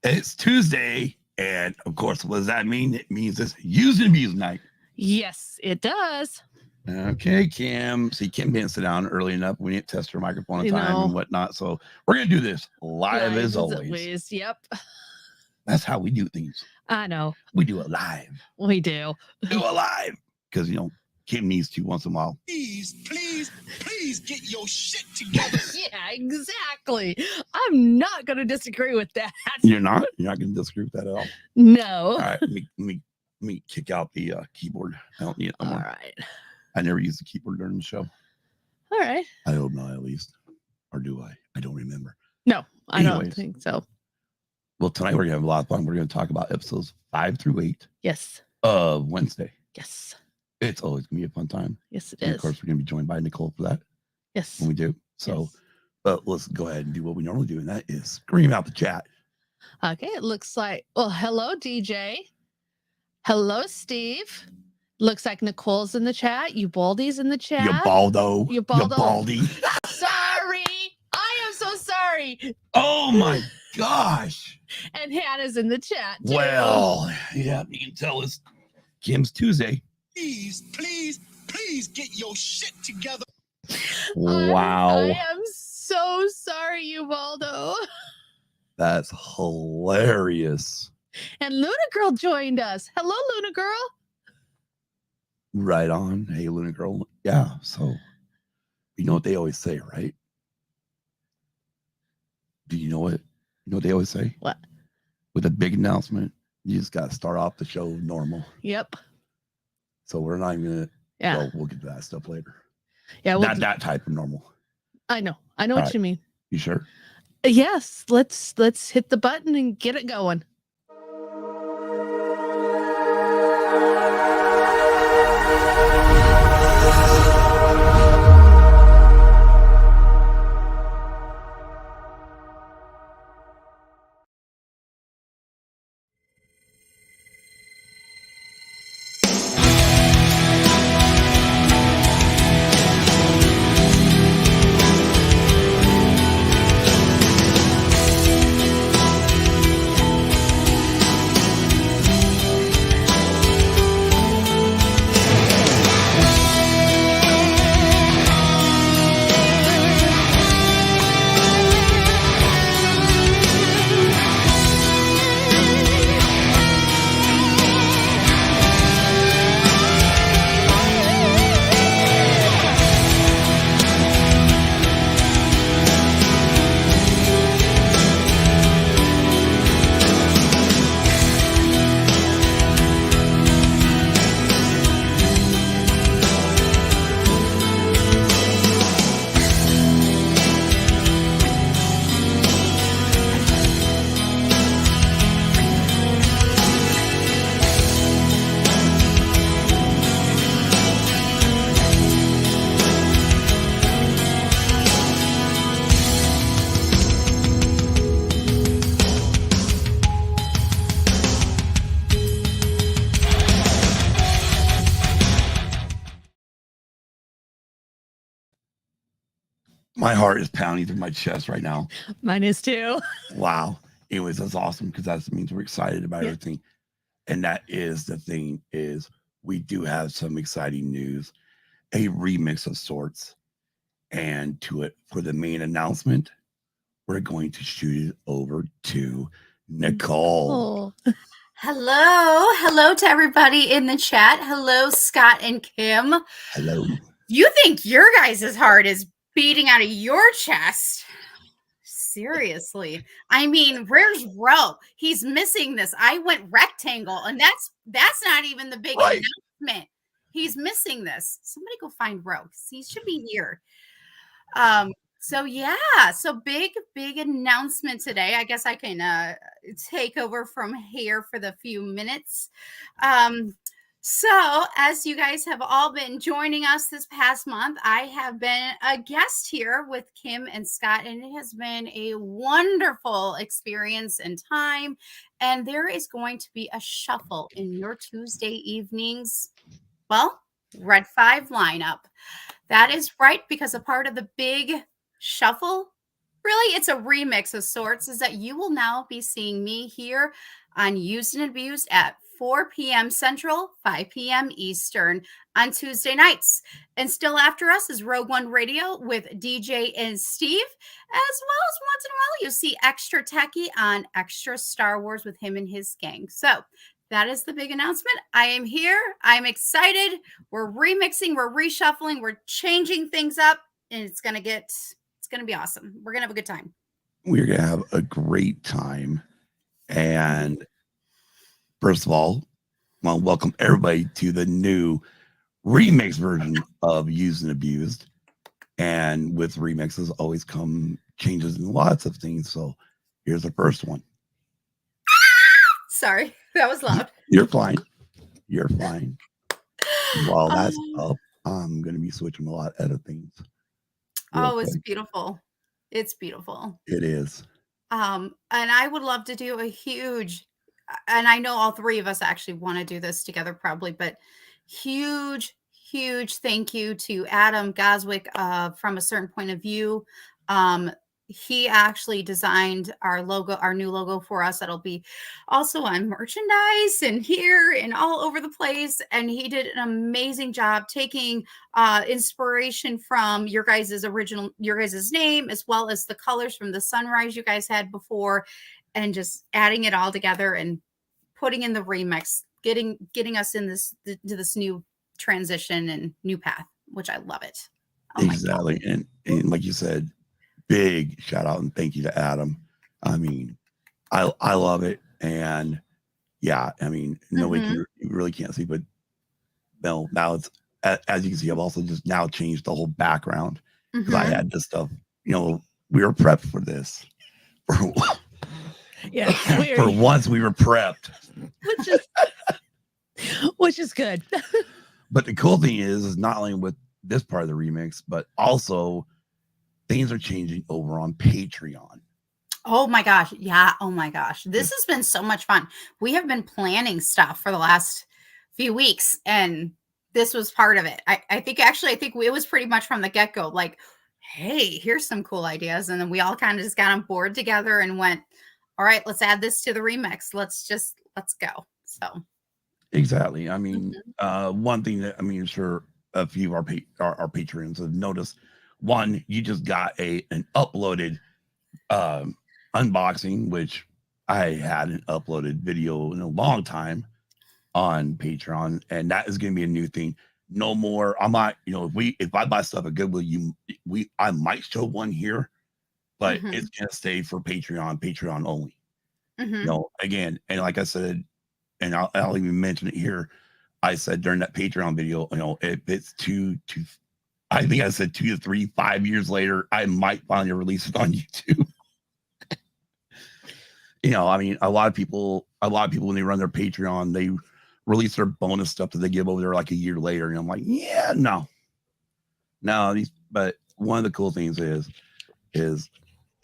It's Tuesday, and of course, what does that mean? It means it's use and abuse night. Yes, it does. Okay, Kim. See, Kim didn't sit down early enough. We didn't test her microphone in time and whatnot. So we're gonna do this live as always. Yep. That's how we do things. I know. We do it live. We do. Do it live. Because Kim needs to once in a while. Please get your shit together. Yeah, exactly. I'm not going to disagree with that. You're not? You're not going to disagree with that at all? No. All right. Let me kick out the keyboard. I don't need it anymore. All right. I never use the keyboard during the show. All right. I hope not, at least. Or do I? I don't remember. No, I don't think so. Well, tonight we're going to have a lot of fun. We're going to talk about episodes 5 through 8. Yes. Of Wednesday. Yes. It's always going to be a fun time. Yes, it and is. Of course, we're going to be joined by Nicole for that. Yes. When we do. So, but let's go ahead and do what we normally do, and that is scream out the chat. Okay, it looks like, well, hello, DJ. Hello, Steve. Looks like Nicole's in the chat. You Baldy's in the chat. You baldo. You baldo. You baldy. Sorry. I am so sorry. Oh, my gosh. And Hannah's in the chat, too. Well, yeah, you can tell us Kim's Tuesday. Please get your shit together. Wow. I am so sorry, Ubaldo. That's hilarious. And Luna Girl joined us. Hello, Luna Girl. Right on. Hey, Luna Girl. Yeah, so you know what they always say, right? Do you know what? You know what they always say? What? With a big announcement, you just got to start off the show normal. Yep. So we're not even going to, well, we'll get to that stuff later. Yeah, not that type of normal. I know what you mean. You sure? Yes. Let's hit the button and get it going. My heart is pounding through my chest right now. Mine is too. Wow. Anyways, that's awesome because that means we're excited about everything. And that is the thing is we do have some exciting news, a remix of sorts. And to it for the main announcement, we're going to shoot it over to Nicole. Oh. Hello to everybody in the chat. Hello, Scott and Kim. Hello. You think your guys' heart is beating out of your chest? Seriously. I mean, where's Ro? He's missing this. I went rectangle, and that's not even the big announcement. He's missing this. Somebody go find Ro. He should be here. So big announcement today. I guess I can take over from here for the few minutes. So as you guys have all been joining us this past month, I have been a guest here with Kim and Scott, and it has been a wonderful experience and time. And there is going to be a shuffle in your Tuesday evenings. Well, Red 5 lineup. That is right, because a part of the big shuffle really, it's a remix of sorts, is that you will now be seeing me here on Used and Abused at 4 p.m. Central, 5 p.m. Eastern on Tuesday nights. And still after us is Rogue One Radio with DJ and Steve, as well as once in a while you'll see Extra Techie on Extra Star Wars with him and his gang. So that is the big announcement. I am here. I'm excited. We're remixing, we're reshuffling, we're changing things up, and it's going to be awesome. We're going to have a good time. We're going to have a great time. And first of all, I want to welcome everybody to the new remix version of Used and Abused. And with remixes always come changes in lots of things. So here's the first one. Sorry, that was loud. You're fine. You're fine. While that's up, I'm going to be switching a lot of other things. Oh, it's beautiful. It's beautiful. It is. And I would love to do a huge, and I know all three of us actually want to do this together probably, but huge thank you to Adam Goswick from A Certain Point of View. He actually designed our logo, our new logo for us. That'll be also on merchandise and here and all over the place. And he did an amazing job taking inspiration from your guys' name, as well as the colors from the sunrise you guys had before, and just adding it all together and putting in the remix, getting us in this new transition and new path, which I love it. Oh exactly. And like you said, big shout out and thank you to Adam. I mean, I love it. And yeah, I mean, nobody can, you really can't see, but no, now it's, as you can see, I've also just now changed the whole background because I had this stuff, we were prepped for this. Yeah. For once we were prepped. Which is good. But the cool thing is not only with this part of the remix, but also things are changing over on Patreon. Oh my gosh. Yeah. Oh my gosh. This has been so much fun. We have been planning stuff for the last few weeks, and this was part of it. I think it was pretty much from the get-go, like, hey, here's some cool ideas. And then we all kind of just got on board together and went, all right, let's add this to the remix. Let's go. So exactly. I mean, one thing that, I'm sure a few of our patrons have noticed. One, you just got an uploaded unboxing, which I hadn't uploaded video in a long time on Patreon, and that is going to be a new thing. No more. I'm not, if I buy stuff at Goodwill, I might show one here, but it's going to stay for Patreon only. Again, and like I said, and I'll even mention it here. I said during that Patreon video, if it's I think I said 2 to 3, 5 years later, I might finally release it on YouTube. A lot of people when they run their Patreon, they release their bonus stuff that they give over there like a year later. And I'm like, yeah, no. But one of the cool things is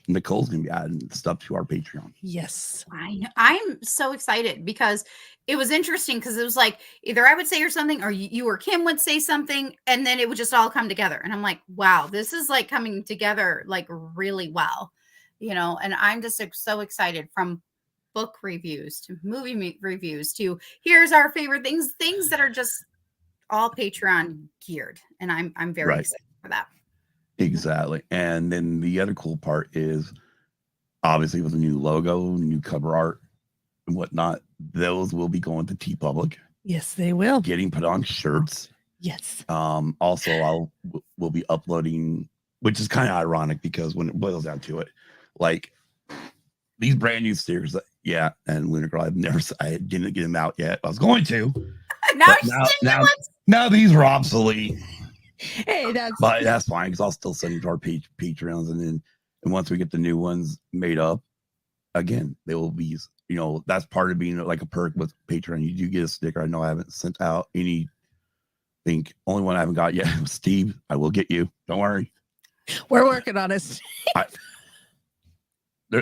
Nicole's gonna be adding stuff to our Patreon. Yes. I know. I'm so excited because it was interesting, because it was like either I would say or something, or you or Kim would say something, and then it would just all come together. And I'm like, wow, this is like coming together like really well, and I'm just so excited, from book reviews to movie reviews to here's our favorite things that are just all Patreon geared. And I'm very excited for that. Exactly. And then the other cool part is obviously with a new logo, new cover art and whatnot, those will be going to TeePublic. Yes, they will. Getting put on shirts. Yes. Also we'll be uploading, which is kind of ironic because when it boils down to it, like these brand new stickers, and Lunar Girl, I didn't get them out yet. I was going to. Now these are obsolete. Hey, that's fine, because I'll still send them to our Patreons, and once we get the new ones made up, again, they will be, that's part of being like a perk with Patreon. You do get a sticker. I know I haven't sent out any. Only one I haven't got yet was Steve. I will get you. Don't worry. We're working on it.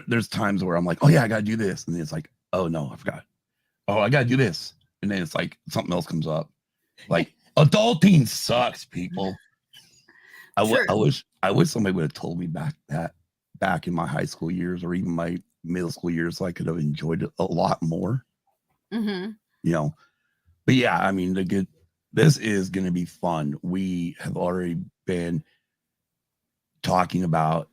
There's times where I'm like, oh yeah, I gotta do this, and then it's like, oh no, I forgot. Oh, I gotta do this, and then it's like something else comes up, like. Adulting sucks, people. I wish somebody would have told me back back in my high school years or even my middle school years, so I could have enjoyed it a lot more. Mm-hmm. You know, but yeah, I mean, this is going to be fun. We have already been talking about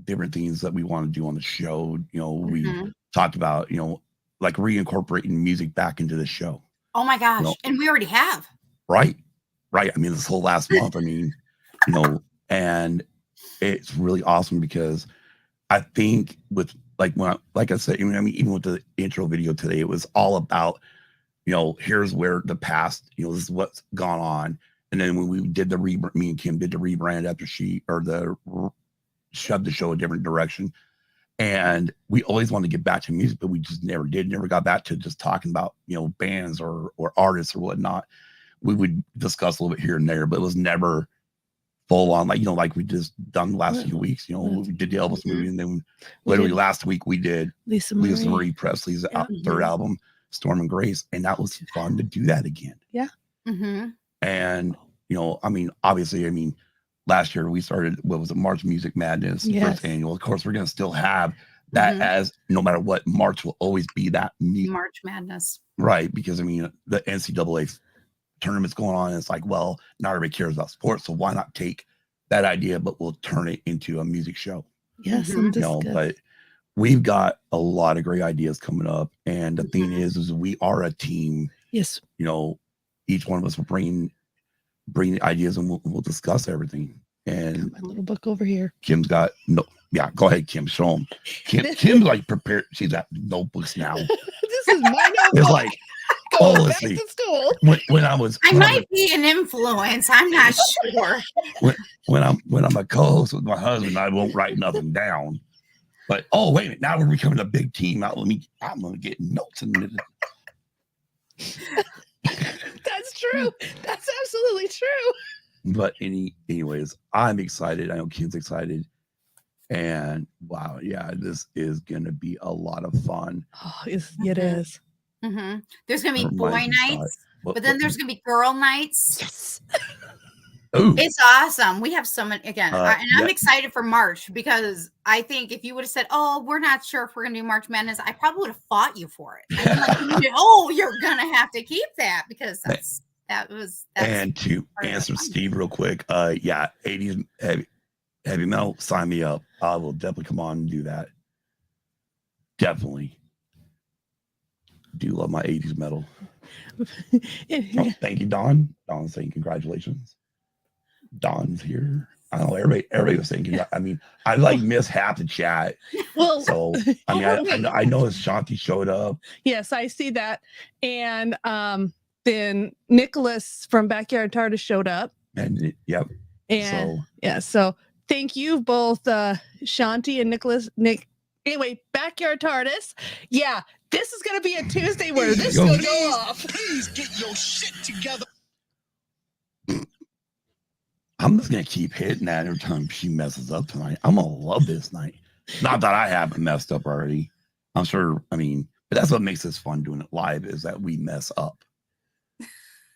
different things that we want to do on the show. You know, we Mm-hmm. talked about, you know, like reincorporating music back into the show. Oh my gosh. You know, And we already have. right. I mean, this whole last month, I mean, you know, and it's really awesome because I think with like I said, I mean, even with the intro video today, it was all about, you know, here's where the past, you know, this is what's gone on. And then when we did me and Kim did the rebrand after shoved the show a different direction. And we always wanted to get back to music, but we just never got back to just talking about, you know, bands or artists or whatnot. We would discuss a little bit here and there, but it was never full on, like, you know, like we just done the last few weeks. You know, we did the Elvis movie, and then literally last week we did Lisa Marie Presley's third album, Storm and Grace, and that was fun to do that again. Yeah. Mm-hmm. And, you know, I mean, obviously, I mean, last year we started, what was it, March Music Madness, first annual. Of course, we're going to still have that as, no matter what, March will always be that March Madness. Right, because, I mean, the NCAA tournament's going on, and it's like, well, not everybody cares about sports, so why not take that idea, but we'll turn it into a music show? Yes, you know, but we've got a lot of great ideas coming up, and the thing is we are a team. Yes, you know, each one of us will bring the ideas, and we'll discuss everything. And my little book over here. Kim's got go ahead, Kim, show them. Kim's like prepared. She's got notebooks now. This is my notebook. It's like, going back to school. When I was, I might be an influence. I'm not sure. When I'm a co-host with my husband, I won't write nothing down. But wait a minute, now we're becoming a big team. I'm gonna get notes in a minute. That's true. That's absolutely true. But anyways, I'm excited. I know Kim's excited. And wow, yeah, this is gonna be a lot of fun. Oh, it is. Mm-hmm. There's gonna be boy nights, but then there's gonna be girl nights. Yes. Ooh. It's awesome. We have so many again, and I'm excited for March, because I think if you would have said, "Oh, we're not sure if we're gonna do March Madness," I probably would have fought you for it. I'm like, "Oh, you're gonna have to keep that," because that's and to answer Steve real quick, 80s heavy metal, sign me up. I will definitely come on and do that. Definitely. Do love my 80s metal. Thank you, Dawn. Dawn's saying congratulations. Dawn's here. I don't know, everybody was saying I mean, I like miss half the chat. Well, so I mean, I know Shanti showed up. Yes, I see that. And then Nicholas from Backyard TARDIS showed up. And And so thank you both, Shanti and Nick. Anyway, Backyard TARDIS. Yeah, this is gonna be a Tuesday where this will go off. Please get your shit together. I'm just gonna keep hitting that every time she messes up tonight. I'm gonna love this night. Not that I haven't messed up already. I'm sure. I mean, but that's what makes this fun doing it live, is that we mess up.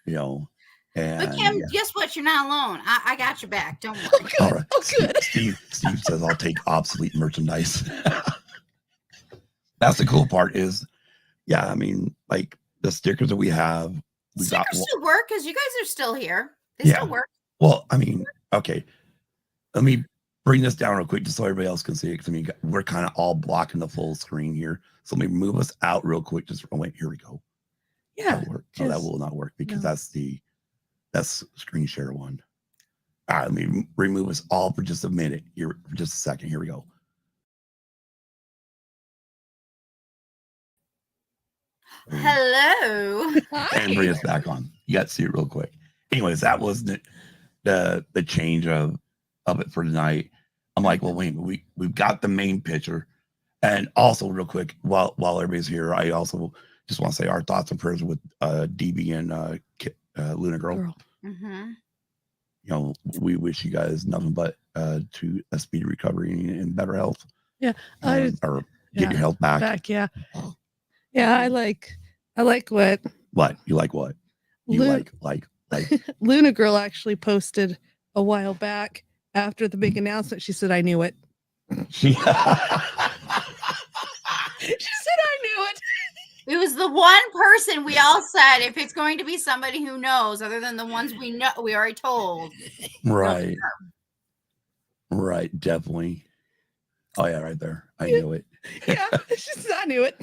You know. And, but Kim, guess what? You're not alone. I got your back. Don't worry. All right. Oh, good. Steve says I'll take obsolete merchandise. That's the cool part. Is I mean, like the stickers that we have. Stickers still work because you guys are still here. They still work. Well, I mean, okay. Let me bring this down real quick just so everybody else can see it. Because I mean, we're kind of all blocking the full screen here. So let me move us out real quick. Wait, here we go. Yeah. No, that will not work because that's screen share one. All right, let me remove us all for just a minute here, for just a second. Here we go. Hello. And bring us back on. You got to see it real quick. Anyways, that was the change of it for tonight. I'm like, well, wait, we've got the main picture. And also real quick, while everybody's here, I also just want to say our thoughts and prayers with DB and Luna Girl. Mm-hmm. You know, we wish you guys nothing but to a speedy recovery and better health. Yeah. Or get your health back. Yeah. Yeah. I like what you like. What you like. Luna Girl actually posted a while back after the big announcement. She said, "I knew it." She, She said I knew it. It was the one person we all said, if it's going to be somebody who knows, other than the ones we know, we already told. right. Right. Definitely. Oh, yeah, right there. I knew it. Yeah, she said I knew it.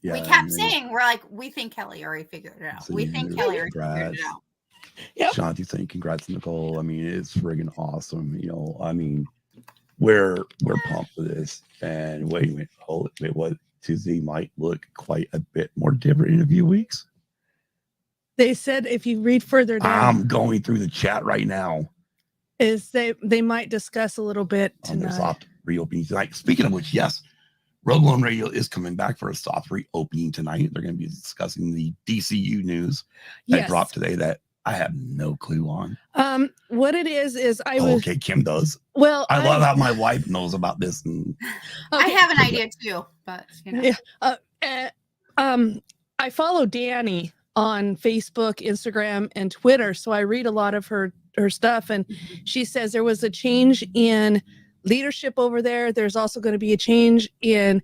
Yeah, We kept saying, we're like, we think Kelly already figured it out. We think Kelly already figured it out. Yep. Shanti saying congrats, Nicole. I mean, it's friggin' awesome. You know, I mean, we're pumped for this. And wait a minute, hold it. Wait, what? Tuesday might look quite a bit more different in a few weeks. They said if you read further down, I'm going through the chat right now. is they might discuss a little bit On their tonight. soft reopening tonight. Speaking of which, yes, Rogue One Radio is coming back for a soft reopening tonight. They're going to be discussing the DCU news that dropped today that I have no clue on. What it is okay, Kim does. Well, I love how my wife knows about this. And I have an idea too, but you know. Yeah. I follow Danny on Facebook, Instagram, and Twitter, so I read a lot of her stuff, and she says there was a change in leadership over there. There's also going to be a change in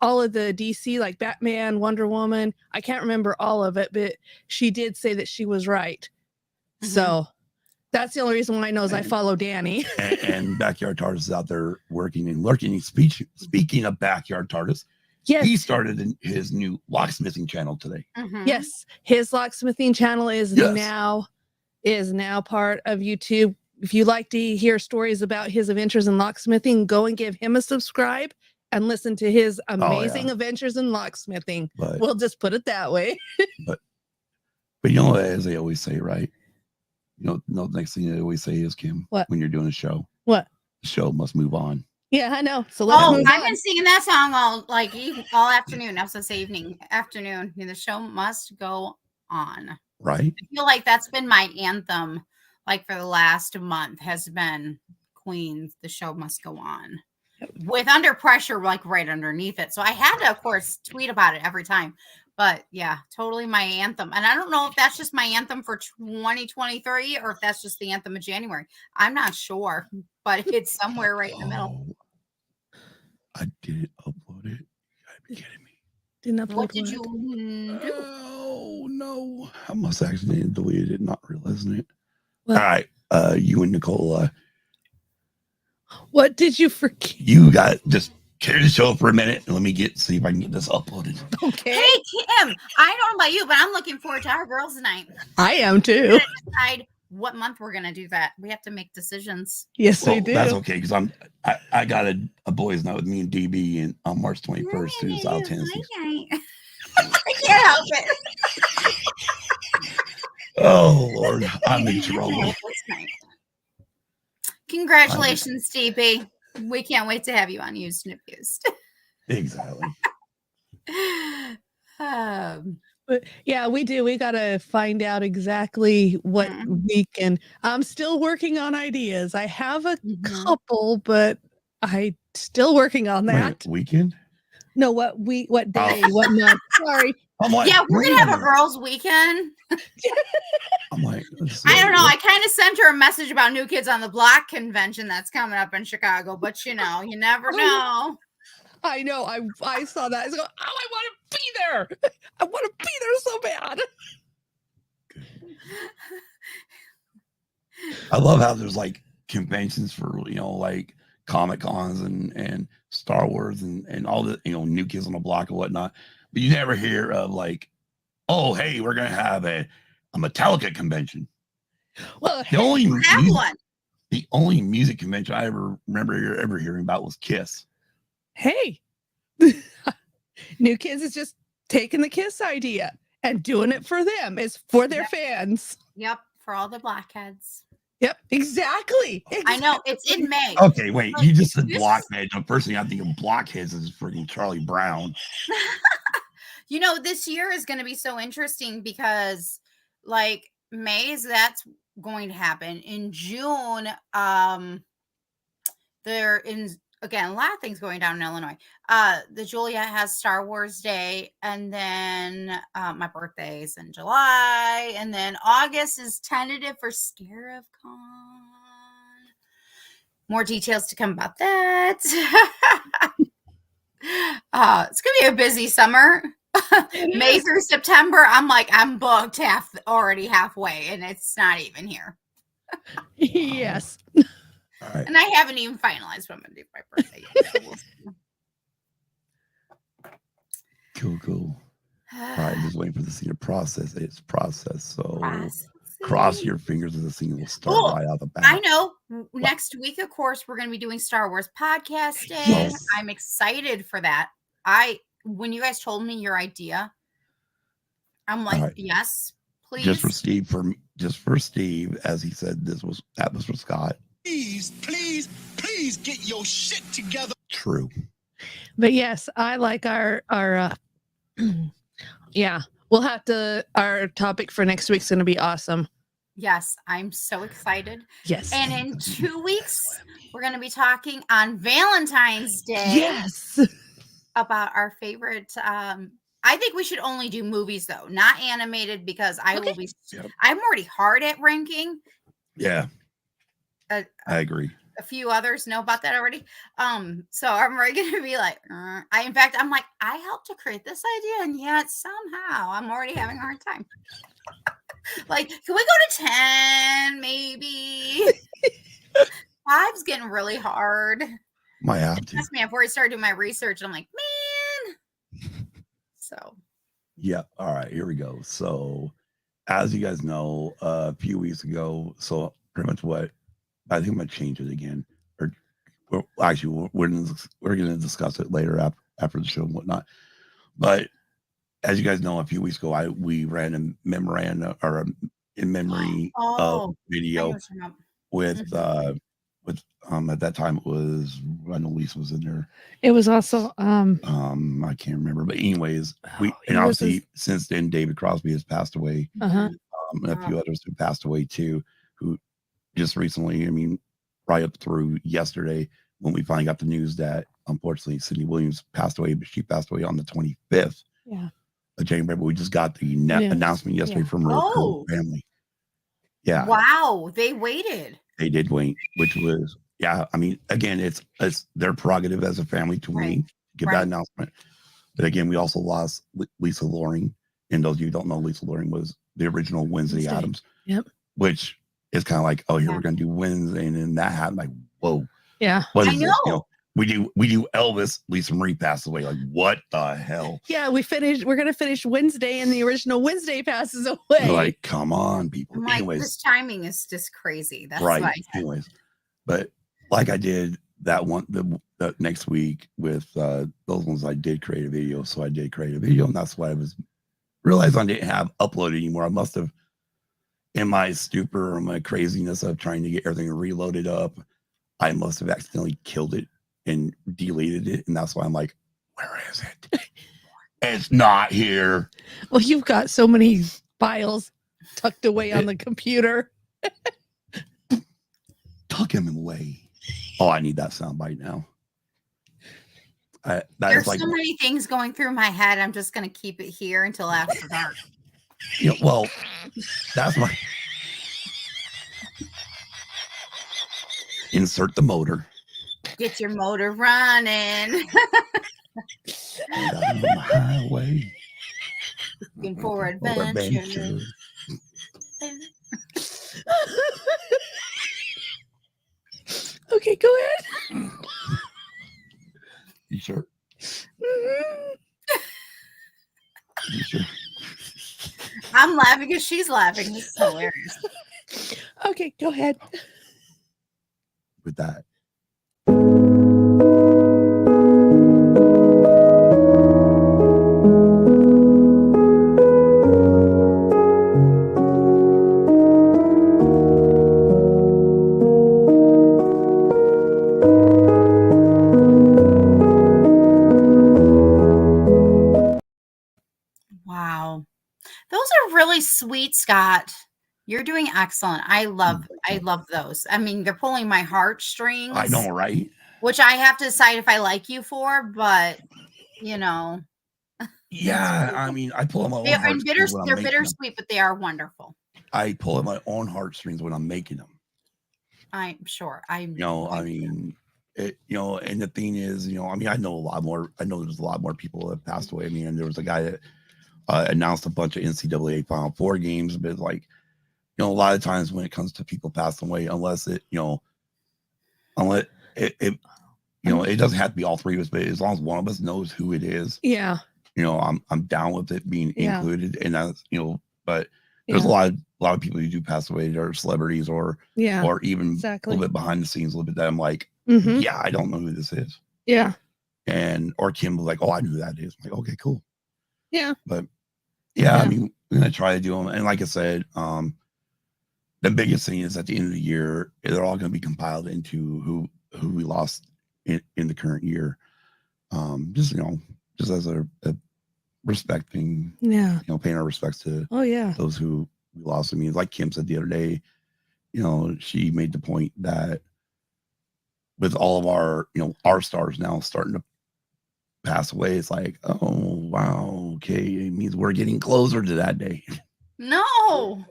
all of the DC, like Batman, Wonder Woman. I can't remember all of it, but she did say that she was right. So that's the only reason why I know is I follow Danny. and Backyard TARDIS is out there working and lurking. Speaking of Backyard TARDIS, yes, he started his new locksmithing channel today. Yes, his locksmithing channel is now part of YouTube. If you like to hear stories about his adventures in locksmithing, go and give him a subscribe and listen to his amazing adventures in locksmithing. But, we'll just put it that way. but you know, as they always say, right? You know, the next thing they always say is, Kim, what? When you're doing a show, what? The show must move on. Yeah, I know. So let's move I've on. been singing that song all afternoon. I was gonna say evening, afternoon. The show must go on. Right. I feel like that's been my anthem, like for the last month, has been Queen. The show must go on. With Under Pressure, like right underneath it. So I had to, of course, tweet about it every time. But yeah, totally my anthem. And I don't know if that's just my anthem for 2023 or if that's just the anthem of January. I'm not sure, but it's somewhere right in the middle. I didn't upload it. You gotta be kidding me. Didn't upload what did you do? Oh no. I must have accidentally deleted it, not realizing it. What? All right. You and Nicole, what did you forget? You got just carry the show for a minute and let me see if I can get this uploaded. Okay. Hey Kim, I don't know about you, but I'm looking forward to our girls' night. I am too. We're gonna decide what month we're gonna do that. We have to make decisions. Yes, we do. That's okay because I got a boys' night with me and DB on March 21st to South Tennessee. I can't help it. Oh Lord, I'm in trouble. Congratulations, DB. We can't wait to have you on Used and Abused. Exactly. But yeah, we do. We got to find out exactly what week, and I'm still working on ideas. I have a couple, but I still working on that. Wait, weekend? No, what day, what month? Sorry. I'm like, yeah, we're gonna have a girls' weekend. I'm like, I don't know. I kind of sent her a message about New Kids on the Block convention that's coming up in Chicago, but you know, you never know. I know. I saw that. I was going, I want to be there. I want to be there so bad. I love how there's like conventions for, like Comic Cons and Star Wars and all the, New Kids on the Block and whatnot. But you never hear of like, oh, hey, we're going to have a Metallica convention. Well, the only music convention I ever remember ever hearing about was Kiss. Hey, New Kids is just taking the Kiss idea and doing it for them. It's for their fans. Yep, for all the blockheads. Yep, exactly. I know, it's in May. Okay, wait, you just said blockhead. The first thing I think of blockheads is freaking Charlie Brown. This year is going to be so interesting because like that's going to happen. In June, there is again a lot of things going down in Illinois. The Juliet has Star Wars Day, and then my birthday's in July, and then August is tentative for Scarif Con. more details to come about that. It's gonna be a busy summer. May through September. I'm booked already halfway, and it's not even here. Yes. All right. And I haven't even finalized what I'm gonna do for my birthday yet. So we'll see. Cool. All right, just waiting for the scene to process its process. So Processing. cross your fingers as the scene will start Oh, right out the bat. I know. Next week, of course, we're going to be doing Star Wars podcast day. Yes. I'm excited for that. When you guys told me your idea, I'm like, right. yes, please. Just for Steve, as he said, that was for Scott. Please get your shit together. True. But yes, I like our yeah, we'll have to, our topic for next week's going to be awesome. Yes, I'm so excited. Yes. And in 2 weeks, we're going to be talking on Valentine's Day. Yes. About our favorite. I think we should only do movies though, not animated, because will be. Yep. I'm already hard at ranking. Yeah. I agree. A few others know about that already. So I'm already going to be like, in fact, I'm like, I helped to create this idea, and yet somehow I'm already having a hard time. Like, can we go to 10? Maybe 5's getting really hard. Might have to. Trust me, I've already started doing my research, and I'm like, man. So. Yeah. All right. Here we go. So, as you guys know, a few weeks ago, so pretty much what I think I'm gonna change it again, or actually we're gonna discuss it later after the show and whatnot. But as you guys know, a few weeks ago, we ran a memoranda or in memory of video with at that time it was I know Lisa was in there. It was also I can't remember, but anyways, and obviously since then David Crosby has passed away. And a few others who passed away too, who just recently, I mean, right up through yesterday when we finally got the news that unfortunately Sydney Williams passed away, but she passed away on the 25th of January. But we just got the announcement yesterday from her family. Yeah. Wow. They waited. They did wait, which was, I mean, again, it's their prerogative as a family to wait, give that announcement. But again, we also lost Lisa Loring. And those of you who don't know, Lisa Loring was the original Wednesday Addams. Yep. Which is kind of like, oh, here we're going to do Wednesday. And then that happened, like, whoa. Yeah. What is this? You know, we do Elvis, Lisa Marie passed away. Like, what the hell? Yeah, we're going to finish Wednesday and the original Wednesday passes away. You're like, come on, people. I'm like, anyways, this timing is just crazy. That's right. Why Anyways, but like I did that one, the next week with those ones, I did create a video. So I did create a video, and that's why I realized I didn't have uploaded anymore. I must have, in my stupor or my craziness of trying to get everything reloaded up, I must have accidentally killed it and deleted it. And that's why I'm like, where is it? It's not here. Well, you've got so many files tucked away on the computer. Tuck him away. Oh, I need that soundbite now. There's so many things going through my head. I'm just going to keep it here until after dark. Well, that's my insert the motor. Get your motor running. On the highway. Looking for adventure. Okay, go ahead. You sure? You sure? I'm laughing because she's laughing. It's hilarious. Okay, go ahead. With that. Wow. Those are really sweet, Scott. You're doing excellent. I love those. I mean, they're pulling my heartstrings. I know, right? Which I have to decide if I like you for, but you know. Yeah, I mean, I pull on my own heartstrings. They're bittersweet, but they are wonderful. I pull at my own heartstrings when I'm making them. I'm sure. You know, I mean, and the thing is, I mean, I know there's a lot more people that have passed away. I mean, there was a guy that announced a bunch of NCAA Final Four games, but like, a lot of times when it comes to people passing away, unless it it doesn't have to be all three of us, but as long as one of us knows who it is, Yeah. I'm down with it being Yeah. included. And that's, but there's a lot of people who do pass away that are celebrities or even exactly. a little bit behind the scenes, a little bit that I'm like, Mhm. yeah, I don't know who this is. Yeah. Or Kim was like, oh, I knew who that is. I'm like, okay, cool. Yeah. But yeah, I mean, we're gonna try to do them. And like I said, the biggest thing is at the end of the year, they're all gonna be compiled into who we lost in the current year. Just as a respecting, paying our respects to those who we lost. I mean, like Kim said the other day, she made the point that with all of our stars now starting to pass away, it's like, oh wow, okay, it means we're getting closer to that day. No.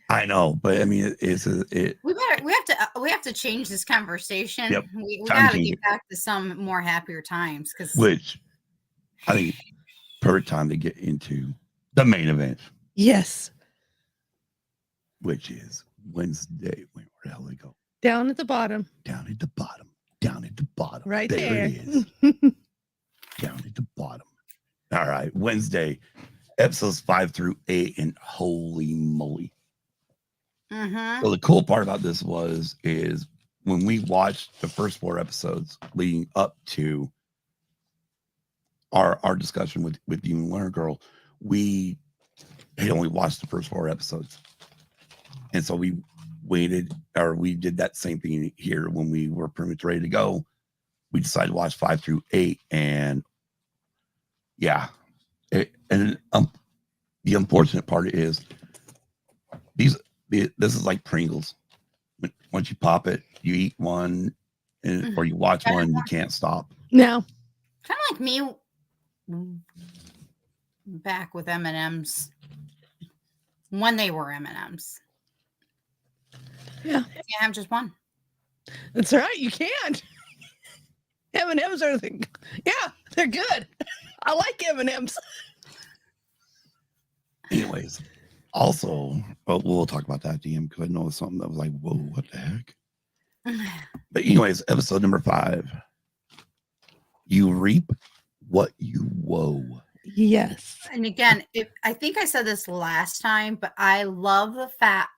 I know, but I mean, we have to change this conversation. Yep. We got to get back to some more happier times, which I think perfect time to get into the main event. Yes. Which is Wednesday. Where the hell did it go? Down at the bottom. Down at the bottom. Down at the bottom. Right there. It is. Down at the bottom. All right. Wednesday, episodes 5 through 8, and holy moly. Mm-hmm. So the cool part about this is when we watched the first 4 episodes leading up to our discussion with Demon Winter Girl, we had only watched the first 4 episodes. And so we waited, or we did that same thing here when we were pretty much ready to go. We decided to watch 5 through 8, and yeah. The unfortunate part is this is like Pringles. Once you pop it, you eat one, or you watch one, you can't stop. No. Kind of like me back with M&Ms when they were M&Ms. Yeah. You can't have just one. That's right. You can't. M&Ms are they're good. I like M&Ms. Anyways, also, we'll talk about that, DM, because I know it's something that was like, whoa, what the heck? But anyways, episode number 5. You reap what you woe. Yes. And again, I think I said this last time, but I love the fact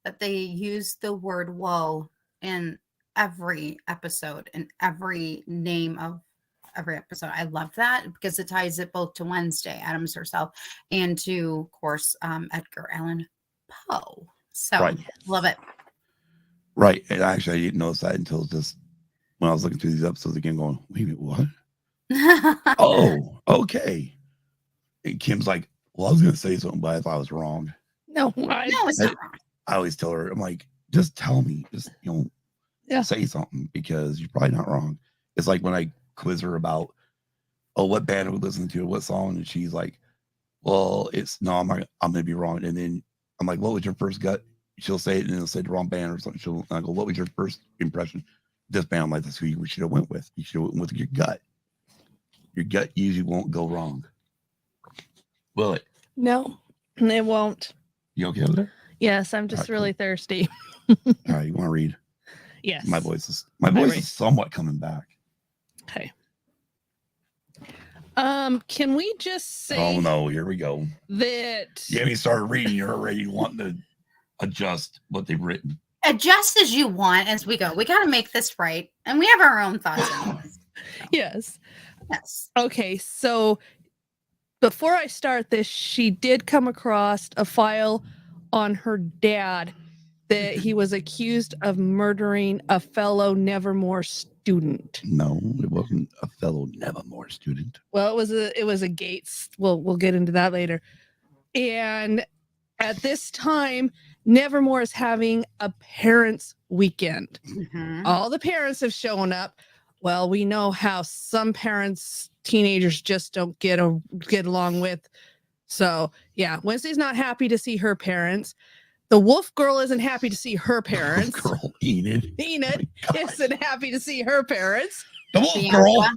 that they use the word woe in every episode and every name of every episode. I love that because it ties it both to Wednesday Addams herself and to, of course, Edgar Allan Poe. So love it. Right. And actually, I didn't notice that until just when I was looking through these episodes again, going, wait a minute, what? Oh, okay. And Kim's like, well, I was going to say something, but I thought I was wrong. No, it's not wrong. I always tell her, I'm like, just tell me, just, say something, because you're probably not wrong. It's like when I quiz her about, what band are we listening to, what song, and she's like, well, I'm going to be wrong. And then I'm like, what was your first gut? She'll say it, and it'll say the wrong band or something. I go, what was your first impression? This band. I'm like, that's who you should have went with. You should have went with your gut. Your gut usually won't go wrong. Will it? No, it won't. You okay over there? Yes, I'm just really thirsty. All right, you want to read? Yes. My voice is somewhat coming back. Okay. Can we just say? Oh no, here we go. That yeah, you started reading, you're already wanting to adjust what they've written. Adjust as you want as we go. We got to make this right, and we have our own thoughts on this. Yes. Yes. Okay, so before I start this, she did come across a file on her dad that he was accused of murdering a fellow Nevermore student. No, it wasn't a fellow Nevermore student. Well, it was a Gates. We'll get into that later. And at this time, Nevermore is having a parents' weekend. Mm-hmm. All the parents have shown up. Well, we know how some parents, teenagers just don't get along with. So, yeah, Wednesday's not happy to see her parents. The wolf girl isn't happy to see her parents. Girl, Enid. Enid isn't happy to see her parents. The wolf girl.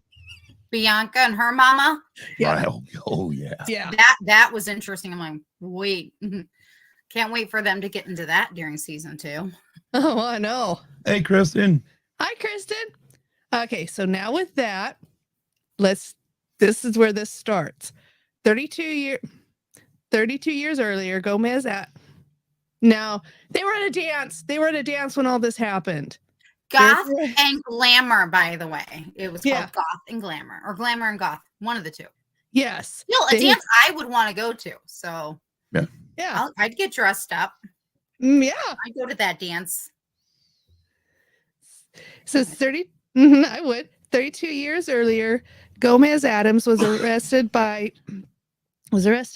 Bianca and her mama. Yeah. Oh yeah. Yeah. That was interesting. I'm like, wait, can't wait for them to get into that during season 2. Oh, I know. Hey, Kristen. Hi, Kristen. Okay, so now with that, this is where this starts. 32 years earlier, Gomez now they were at a dance. They were at a dance when all this happened. Goth and Glamour, by the way. It was Yeah. called Goth and Glamour, or Glamour and Goth, one of the two. Yes. Still a dance I would want to go to. So yeah. I'd get dressed up. Yeah. I'd go to that dance. So 30, I would. 32 years earlier, Gomez Adams was arrested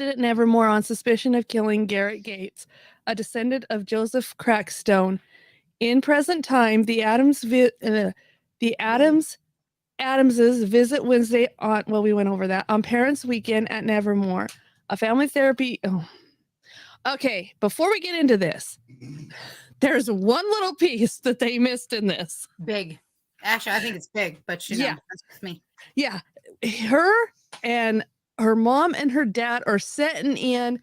at Nevermore on suspicion of killing Garrett Gates, a descendant of Joseph Crackstone. In present time, the Adamses visit Wednesday we went over that on Parents' Weekend at Nevermore, a family therapy. Oh. Okay, before we get into this, there's one little piece that they missed in this. Big. Actually, I think it's big, but that's just me. Yeah, her and her mom and her dad are sitting in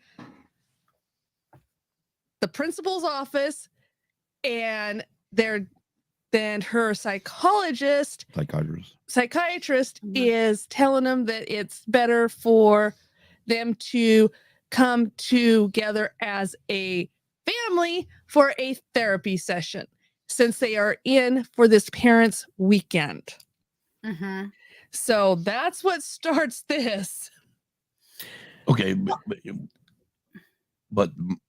the principal's office, and then her psychiatrist is telling them that it's better for them to come together as a family for a therapy session, since they are in for this parents' weekend. Mm-hmm. So that's what starts this. Okay, but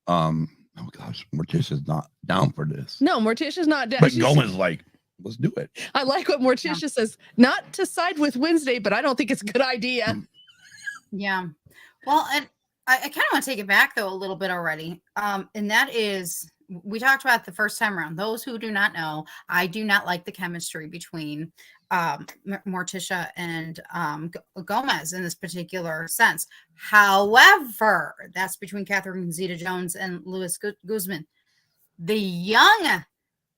oh gosh, Morticia's not down for this. No, Morticia's not down. But Gomez like, let's do it. I like what Morticia says. Not to side with Wednesday, but I don't think it's a good idea. Yeah. Well, and I kind of want to take it back though a little bit already. And that is, we talked about the first time around. Those who do not know, I do not like the chemistry between Morticia and Gomez in this particular sense. However, that's between Catherine Zeta-Jones and Louis Guzman. The young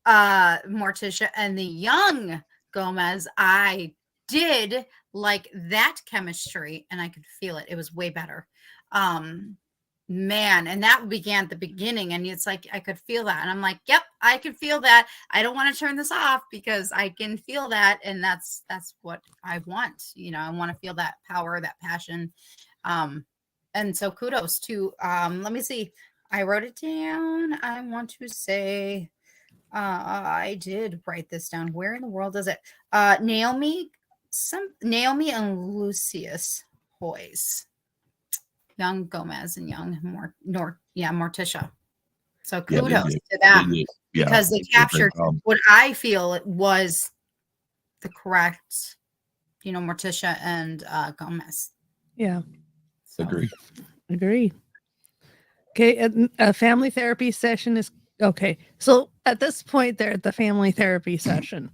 Morticia and the young Gomez, I did like that chemistry, and I could feel it. It was way better. Man, and that began at the beginning, and it's like I could feel that, and I'm like, yep, I can feel that. I don't want to turn this off because I can feel that, and that's what I want. I want to feel that power, that passion. And so kudos to let me see, I wrote it down. I want to say I did write this down. Where in the world is it? Naomi and Lucius Hoyes. Young Gomez and young Morticia. So kudos to them because they captured what I feel it was the correct, Morticia and Gomez. Yeah. So. Agree. Okay, a family therapy session is okay. So at this point, they're at the family therapy session.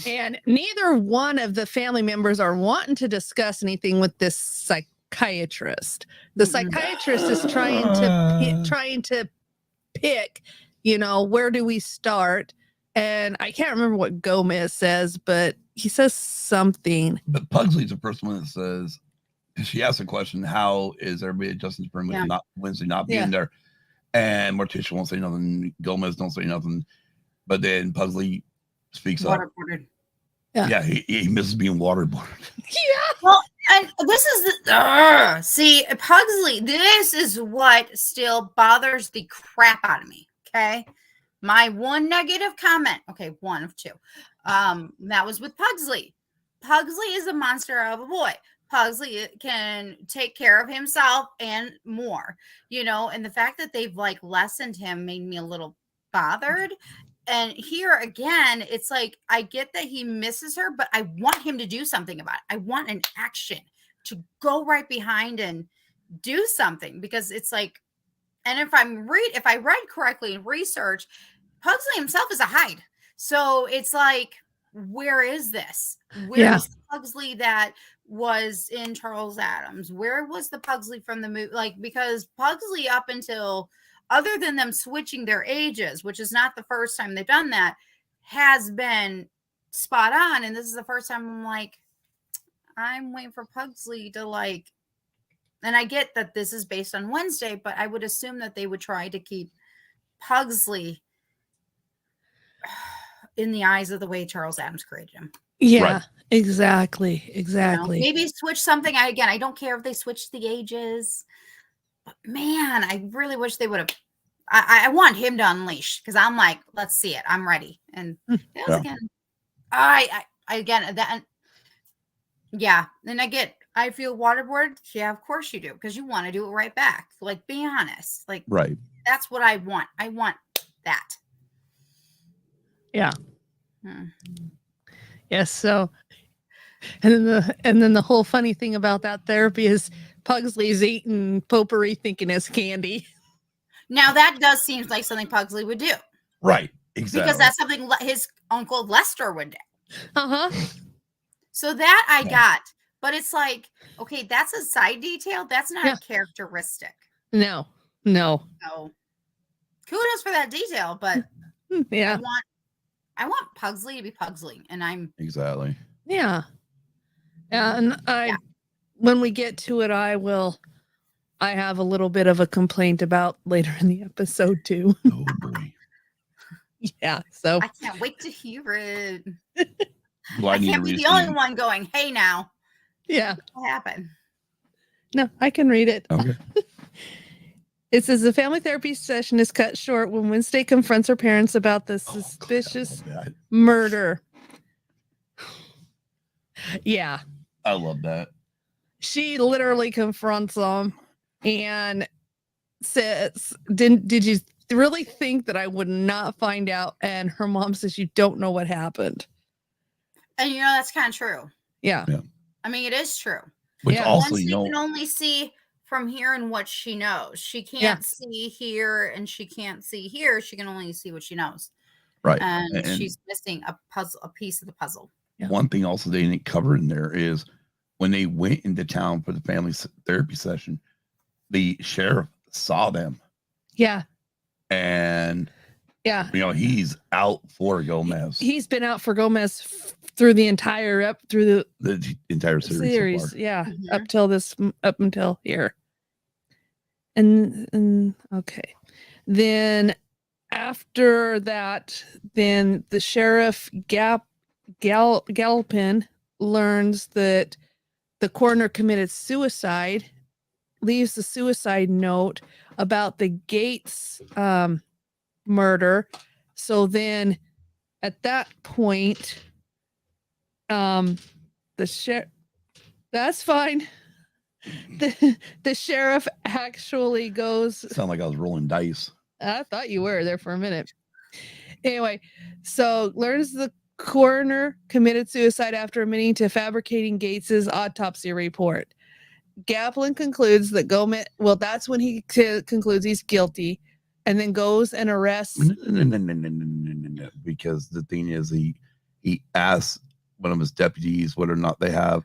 And neither one of the family members are wanting to discuss anything with this psychiatrist. The psychiatrist is trying to pick, where do we start? And I can't remember what Gomez says, but he says something. But Pugsley's the first one that says, she asks a question, how is everybody adjusting to Wednesday not being there? And Morticia won't say nothing. Gomez don't say nothing. But then Pugsley speaks up. Yeah, he misses being waterboarded. Yeah. Well, and this is see, Pugsley, this is what still bothers the crap out of me. Okay. My one negative comment. Okay, one of two. That was with Pugsley. Pugsley is a monster of a boy. Pugsley can take care of himself and more, and the fact that they've lessened him made me a little bothered. And here again, it's like, I get that he misses her, but I want him to do something about it. I want an action to go right behind and do something, because it's like, and if I read correctly in research, Pugsley himself is a hide. So it's like, where is this? Where's the Pugsley that was in Charles Adams? Where was the Pugsley from the movie? Because Pugsley up until other than them switching their ages, which is not the first time they've done that, has been spot on. And this is the first time I'm like, I'm waiting for Pugsley to like, and I get that this is based on Wednesday, but I would assume that they would try to keep Pugsley in the eyes of the way Charles Adams created him. Yeah, Right. exactly. Maybe switch something. I don't care if they switch the ages, but man, I really wish they would have. I want him to unleash because I'm like, let's see it. I'm ready. And that was again, yeah. Then I feel waterboarded. Yeah, of course you do, because you want to do it right back. Like, be honest. Like, Right. that's what I want. I want that. Yeah. Yes. So, and then the whole funny thing about that therapy is Pugsley's eating potpourri thinking it's candy. Now that does seem like something Pugsley would do. Right. Exactly. Because that's something his uncle Lester would do. Uh-huh. So that I got, but it's like, okay, that's a side detail. That's not a characteristic. No. So kudos for that detail, but Yeah. I want Pugsley to be Pugsley, and I'm exactly. Yeah. And when we get to it, I have a little bit of a complaint about later in the episode too. Oh boy. Yeah. So I can't wait to hear it. Well, I can't be the only one going, hey now. Yeah. What happened? No, I can read it. Okay. It says the family therapy session is cut short when Wednesday confronts her parents about the suspicious murder. Yeah. I love that. She literally confronts them and says, did you really think that I would not find out? And her mom says, you don't know what happened. And that's kind of true. Yeah. I mean, it is true. Which also, Wednesday can only see from here and what she knows. She can't see here and she can't see here. She can only see what she knows. Right. And she's missing a piece of the puzzle. Yeah. One thing also they didn't cover in there is when they went into town for the family therapy session, the sheriff saw them. Yeah. And he's out for Gomez. He's been out for Gomez through the entire the entire series so far. Yeah. Up until here. And okay. Then after that, then the sheriff Galpin learns that the coroner committed suicide, leaves the suicide note about the Gates murder. So then at that point, the sheriff, that's fine. The sheriff actually goes. Sound like I was rolling dice. I thought you were there for a minute. Anyway, so learns the coroner committed suicide after admitting to fabricating Gates's autopsy report. Gaplin concludes that Gomez, well, that's when he concludes he's guilty, and then goes and arrests. No. Because the thing is, he asks one of his deputies whether or not they have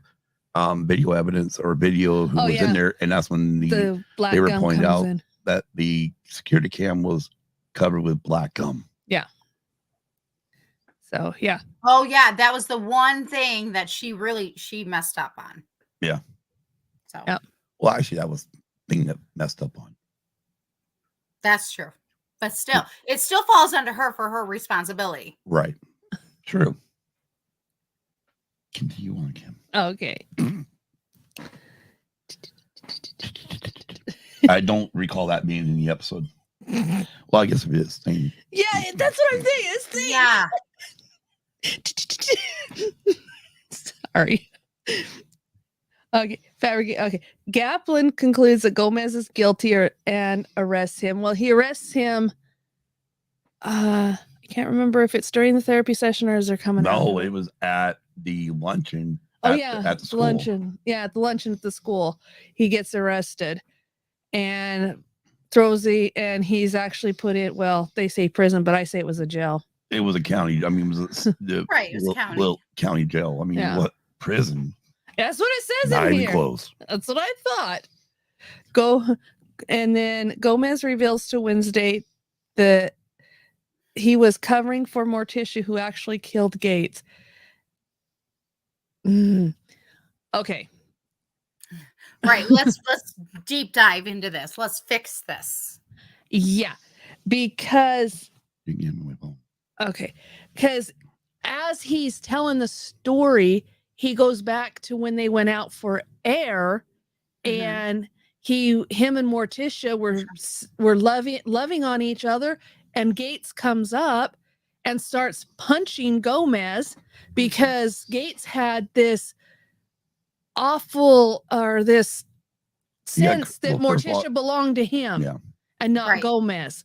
video evidence or video who was in there, and that's when the black they were gum pointed out in. That the security cam was covered with black gum. Yeah. So yeah. Oh yeah, that was the one thing that she messed up on. Yeah. So well, actually, that was the thing that messed up on. That's true, but still, it still falls under her for her responsibility. Right. True. Continue on, Kim. Okay. I don't recall that being in the episode. Well, I guess it is. Yeah, that's what I'm saying. Sorry. Okay. Okay. Gaplin concludes that Gomez is guilty and arrests him. Well, he arrests him. I can't remember if it's during the therapy session or is there coming out. No, it was at the luncheon. At the school. Luncheon. Yeah, at the luncheon at the school. He gets arrested and and he's actually put in, well, they say prison, but I say it was a jail. It was a county. I mean, it was right. It was county. County jail. I mean, what prison? That's what it says Not in even here. close. That's what I thought. And then Gomez reveals to Wednesday that he was covering for Morticia, who actually killed Gates. Okay. Right. Let's deep dive into this. Let's fix this. Yeah. Because You can give me my phone. okay. Because as he's telling the story, he goes back to when they went out for air, and him and Morticia were loving on each other, and Gates comes up and starts punching Gomez because Gates had this awful or this sense that well, first of all- Morticia belonged to him Yeah. and not Right. Gomez.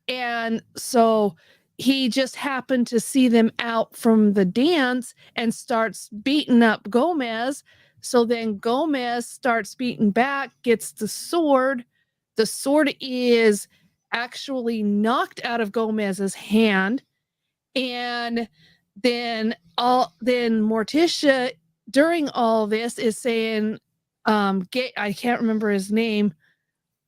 And so he just happened to see them out from the dance and starts beating up Gomez. So then Gomez starts beating back, gets the sword. The sword is actually knocked out of Gomez's hand. And then Morticia during all this is saying, I can't remember his name.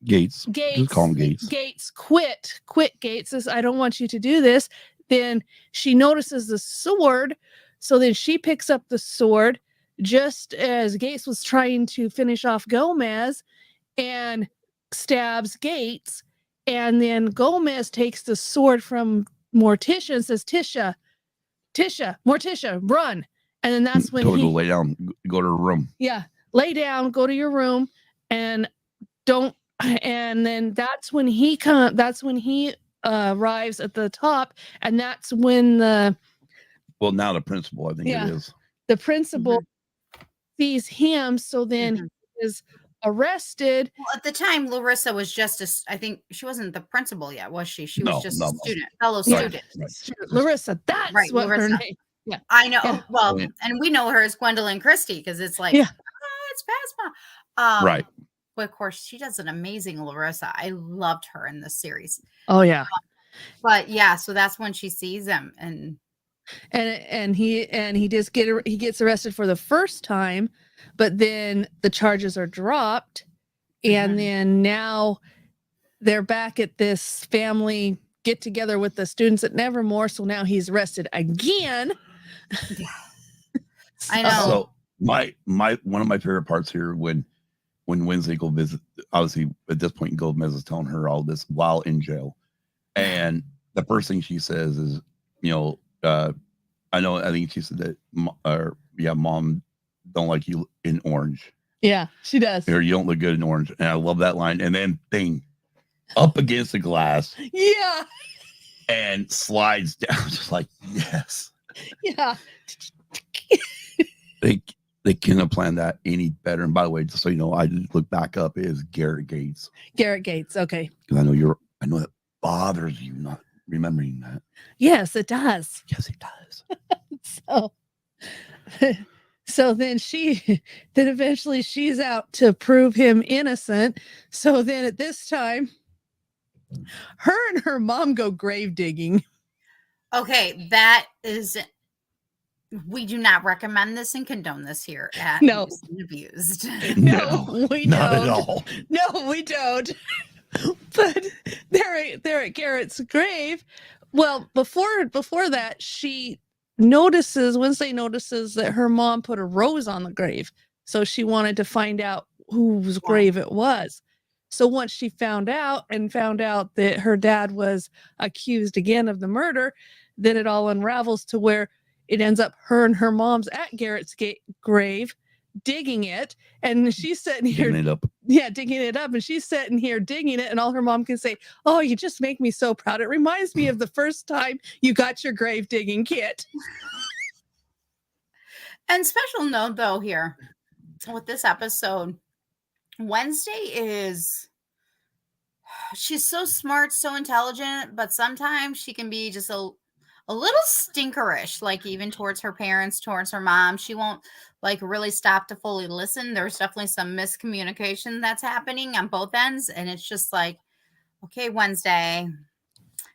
Gates. Just call him Gates. Gates, quit Gates. I don't want you to do this. Then she notices the sword. So then she picks up the sword just as Gates was trying to finish off Gomez and stabs Gates. And then Gomez takes the sword from Morticia and says, Morticia, run. And then that's when Go lay down, go to her room. Yeah, lay down, go to your room, and don't. And then that's when he arrives at the top, and that's when now the principal, I think it is. The principal sees him. So then he is arrested. Well, at the time, Larissa was just I think she wasn't the principal yet, was she? She was just a student, fellow student. Right. Larissa, that's right, what Larissa. her name. Yeah, I know. Yeah. Well, and we know her as Gwendolyn Christie because it's like, it's Phasma. Right. But of course, she does an amazing Larissa. I loved her in this series. Oh yeah. But yeah, so that's when she sees him, and he gets arrested for the first time, but then the charges are dropped, and then now they're back at this family get together with the students at Nevermore. So now he's arrested again. I know. So my one of my favorite parts here when Wednesday go visit, obviously at this point Gomez is telling her all this while in jail, and the first thing she says is, I think she said that mom don't like you in orange. Yeah, she does. Or you don't look good in orange. And I love that line. And then thing up against the glass. Yeah. And slides down just like, yes. Yeah. They couldn't have planned that any better. And by the way, just so you know, I just look back up, it is Garrett Gates. Garrett Gates, okay. Because I know that bothers you not remembering that. Yes, it does. Yes, it does. So then eventually she's out to prove him innocent. So then at this time, her and her mom go grave digging. Okay, that is. We do not recommend this and condone this here at No. Abused. No, we not don't. at all. No, we don't. But they're at Garrett's grave. Well, before that, Wednesday notices that her mom put a rose on the grave. So she wanted to find out whose grave it was. So once she found out that her dad was accused again of the murder, then it all unravels to where it ends up her and her mom's at Garrett's grave, digging it. And she's sitting here digging it up. Yeah, digging it up. And she's sitting here digging it. And all her mom can say, "Oh, you just make me so proud. It reminds me of the first time you got your grave digging kit." And special note though here with this episode, Wednesday she's so smart, so intelligent, but sometimes she can be just a little stinkerish, like even towards her parents, towards her mom. She won't like really stop to fully listen. There's definitely some miscommunication that's happening on both ends. And it's just like, okay, Wednesday,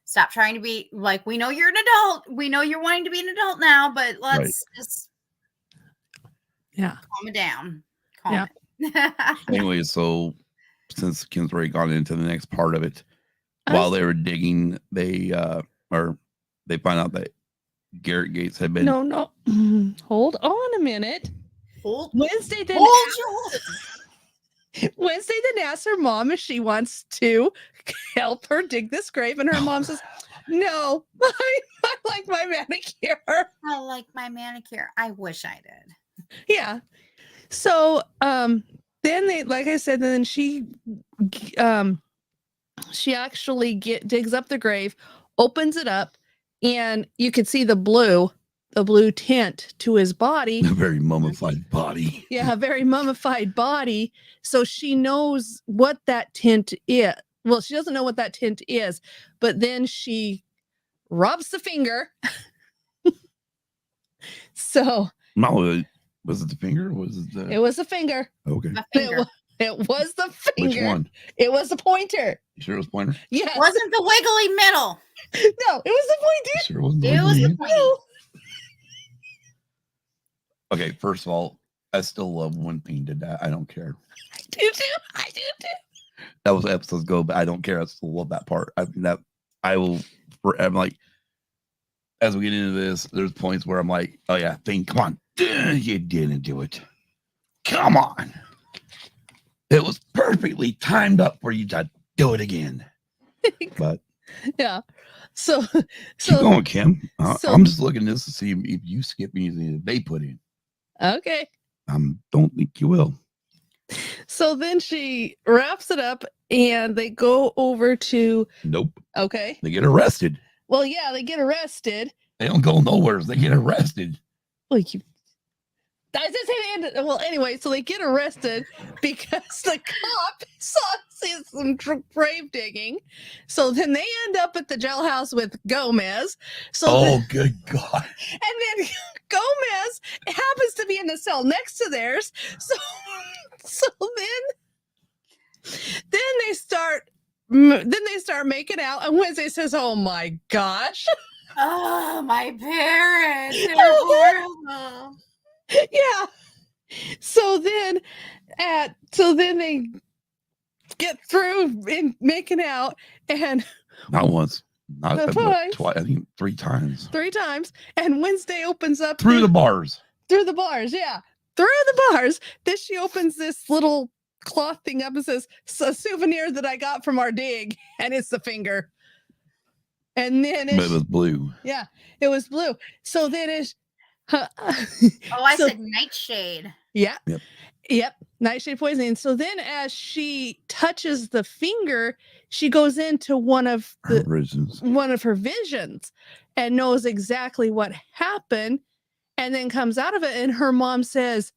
stop trying to be like, we know you're an adult. We know you're wanting to be an adult now, but let's just calm it down. Calm it. Anyway, so since Kim's already gone into the next part of it, I while was- they were digging, they find out that Garrett Gates had been no. Hold on a minute. Wednesday then asked her mom if she wants to help her dig this grave, and her mom says, "No, I like my manicure." I like my manicure. I wish I did. Yeah. So then they, like I said, then she actually digs up the grave, opens it up, and you could see the blue tint to his body. a very mummified body. Yeah, a very mummified body. So she knows what that tint is. Well, she doesn't know what that tint is, but then she rubs the finger. So No, was it the finger? Or was it the? it was the finger. Okay. The It, finger. wa- it was the finger. Which one? It was the pointer. You sure it was pointer? Yes. Wasn't the wiggly middle. No, it was the You pointer. sure it wasn't? It was the pointer? pointy. No. Okay, first of all, I still love when Payne did that. I don't care. I do too. I do too. That was episodes ago, but I don't care. I still love that part. I will. I'm like, as we get into this, there's points where I'm like, oh yeah, Payne, come on, you didn't do it. Come on, it was perfectly timed up for you to do it again. But Yeah. So keep going, Kim. so- I'm just looking at this to see if you skip anything that they put in. okay. Don't think you will. So then she wraps it up and they go over to Nope. okay. They get arrested. Well, yeah, they get arrested. They don't go nowhere. They get arrested. Well, I did say they ended. Well, anyway, so they get arrested because the cop sees some grave digging. So then they end up at the jailhouse with Gomez. So Oh, good God. and then Gomez happens to be in the cell next to theirs. So then they start making out, and Wednesday says, "Oh my gosh." Oh, my parents. They're horrible. Yeah. So then they get through in making out, and Not once. Not Not but twice. twice. I think 3 times. 3 times, and Wednesday opens up Through the bars. through the bars. Yeah. Through the bars. Then she opens this little cloth thing up and says, "It's a souvenir that I got from our dig," and it's the finger. And then But it was blue. yeah, it was blue. So then it's Oh, I So- said nightshade. yeah. Yep. Yep. Nightshade poisoning. So then as she touches the finger, she goes into one of her visions and knows exactly what happened, and then comes out of it, and her mom says,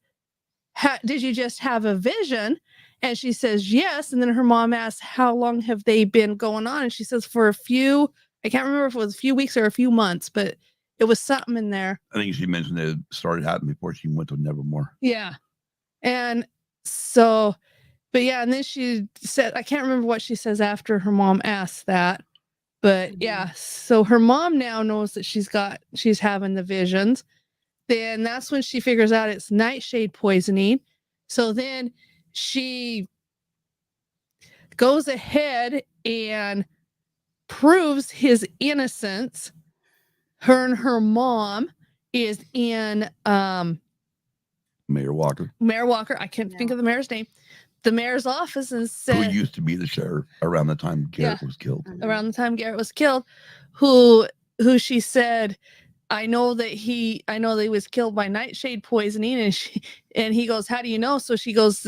"Did you just have a vision?" And she says yes. And then her mom asks, "How long have they been going on?" And she says, "For a few, I can't remember if it was a few weeks or a few months, but it was something in there." I think she mentioned that it started happening before she went to Nevermore. Yeah. And so, but yeah, and then she said, I can't remember what she says after her mom asks that, but yeah, so her mom now knows that she's having the visions. Then that's when she figures out it's nightshade poisoning. So then she goes ahead and proves his innocence. Her and her mom is in Mayor Walker, Mayor Walker. I can't think of the mayor's name. The mayor's office, and who said used to be the sheriff around the time Garrett was killed. around the time Garrett was killed, who she said, I know that he was killed by nightshade poisoning, and he goes, "How do you know?" So she goes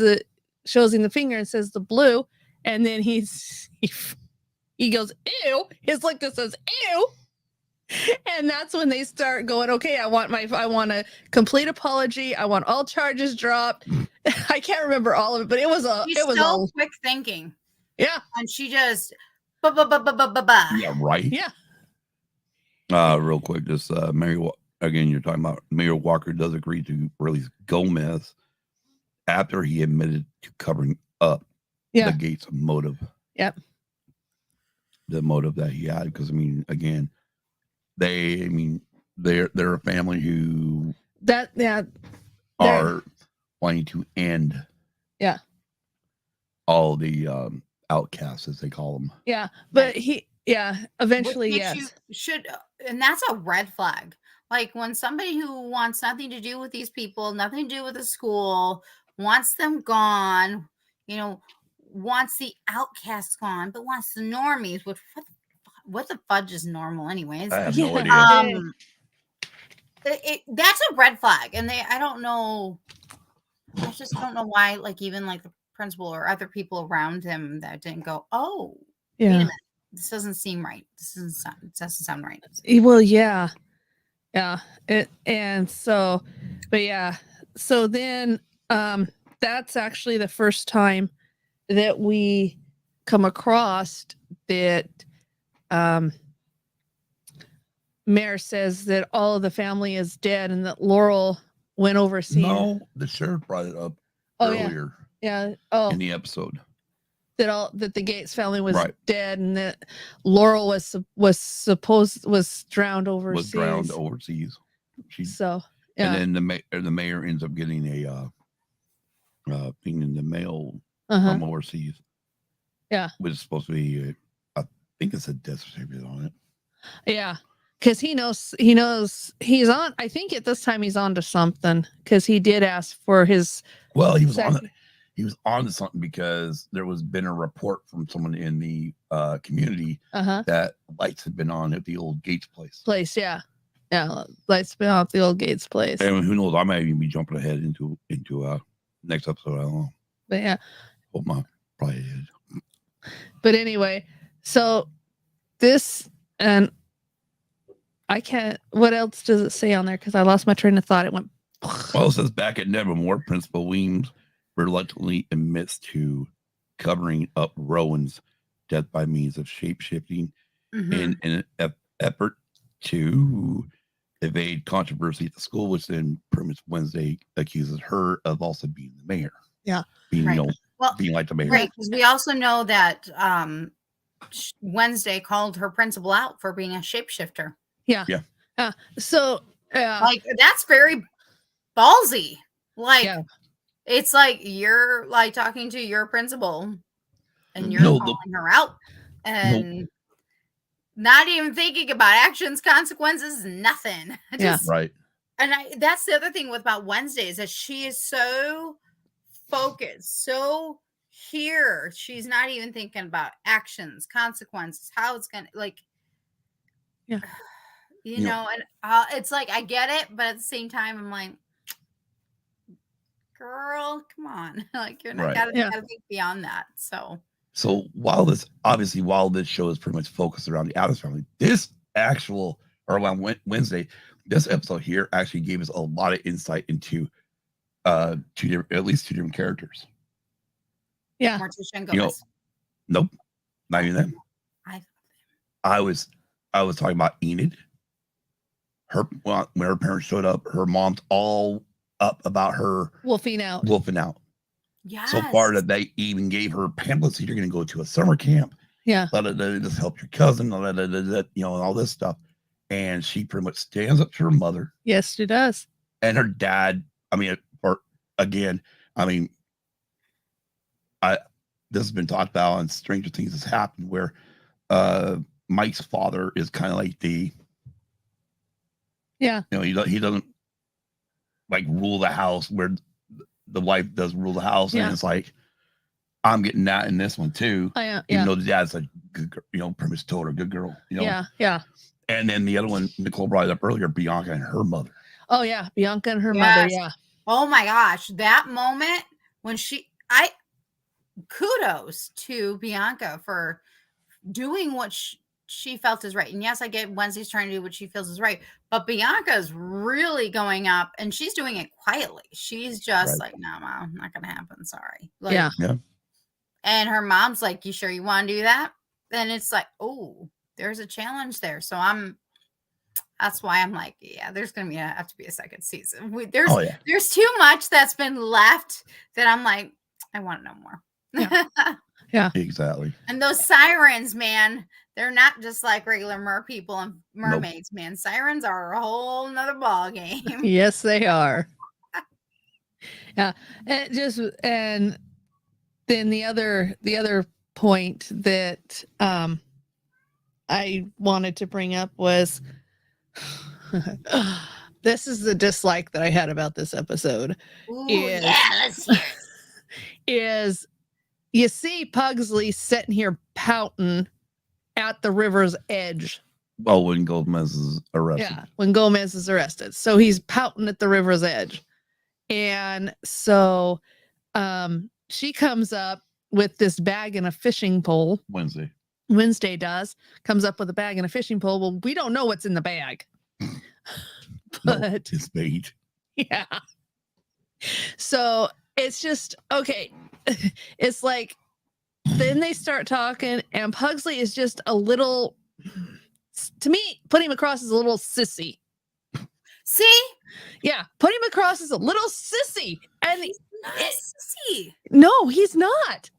shows him the finger and says the blue, and then he goes, "Ew." His look that says "ew." And that's when they start going, okay, I want a complete apology. I want all charges dropped. I can't remember all of it, but it was so quick thinking. Yeah. And she just ba. Yeah, right. Yeah. Real quick, just again, you're talking about Mayor Walker does agree to release Gomez after he admitted to covering up the Gates motive. Yep. The motive that he had, because I mean, again, they're a family who are wanting to end all the outcasts, as they call them. Yeah, but eventually, Which yes. you should, and that's a red flag. Like when somebody who wants nothing to do with these people, nothing to do with the school, wants them gone, wants the outcasts gone, but wants the normies. What the fudge is normal, anyways? I have no Yeah. idea. That's a red flag, and I don't know. I just don't know why. Like even like the principal or other people around him that didn't go. Oh, wait a Yeah. minute. This doesn't seem right. It doesn't sound right. Well, yeah. And so, but yeah. So then, that's actually the first time that we come across that. Mayor says that all of the family is dead and that Laurel went overseas. No, the sheriff brought it up earlier Yeah. Oh, in the episode. that the Gates family was Right. dead and that Laurel was drowned overseas. Was drowned overseas. So yeah. And then the mayor ends up getting a thing in the mail Uh-huh. from overseas. Yeah. Which is supposed to be, I think it's a death certificate on it. Yeah. Because he knows he's on. I think at this time he's on to something because he did ask for his. Well, he was on to something because there was been a report from someone in the community that lights had been on at the old Gates place. Yeah. Lights been off the old Gates place. And who knows? I might even be jumping ahead into next episode. I don't know. But yeah. Hope my probably did. But anyway, so this and I can't. What else does it say on there? Because I lost my train of thought. It went. Well, it says back at Nevermore, Principal Weems reluctantly admits to covering up Rowan's death by means of shape-shifting in an effort to evade controversy at the school, which then pretty much Wednesday accuses her of also being the mayor. Yeah. Being, right. Being like the mayor. Right. Because we also know that Wednesday called her principal out for being a shapeshifter. Yeah. So like that's very ballsy. Like it's like you're like talking to your principal and you're calling her out and not even thinking about actions, consequences, nothing. Right. And that's the other thing about Wednesday is that she is so focused, so here. She's not even thinking about actions, consequences, how it's gonna you know, and it's like I get it, but at the same time, I'm like, girl, come on, like you're not gotta think beyond that. So while this show is pretty much focused around the Addams family, around Wednesday, this episode here actually gave us a lot of insight into at least two different characters. Yeah. Nope, not even them. I was talking about Enid. When her parents showed up, her mom's all up about her wolfing out. Yeah. So far that they even gave her pamphlets. You're going to go to a summer camp. Yeah. Just help your cousin. And all this stuff. And she pretty much stands up to her mother. Yes, she does. And her dad. This has been talked about, and Stranger Things has happened where Mike's father is kind of like the. Yeah. He doesn't like rule the house where the wife does rule the house. And it's like, I'm getting that in this one too. Even though the dad's a good, pretty much told her good girl. Yeah. And then the other one, Nicole brought it up earlier, Bianca and her mother. Oh yeah. Bianca and her mother. Yeah. Oh my gosh. That moment when kudos to Bianca for doing what she felt is right. And yes, I get Wednesday's trying to do what she feels is right, but Bianca's really going up and she's doing it quietly. She's just like, no, Mom, not going to happen. Sorry. Yeah. And her mom's like, you sure you want to do that? And it's like, oh, there's a challenge there. So that's why I'm like, there's going to have to be a second season. There's too much that's been left that I'm like, I want to know more. Yeah, exactly. And those sirens, man, they're not just like regular mer people and mermaids, man. Sirens are a whole nother ball game. Yes, they are. Yeah, and then the other point that I wanted to bring up was this is the dislike that I had about this episode. Ooh, Is- yeah, let's hear it. Is you see Pugsley sitting here pouting at the river's edge. Oh, when Gomez is arrested. Yeah, when Gomez is arrested. So he's pouting at the river's edge. And so she comes up with this bag and a fishing pole. Wednesday comes up with a bag and a fishing pole. Well, we don't know what's in the bag. But it's bait. Yeah. So it's just okay. It's like then they start talking, and Pugsley is just a little, to me, put him across as a little sissy. See? Yeah, put him across as a little sissy. And He's not sissy. no, he's not.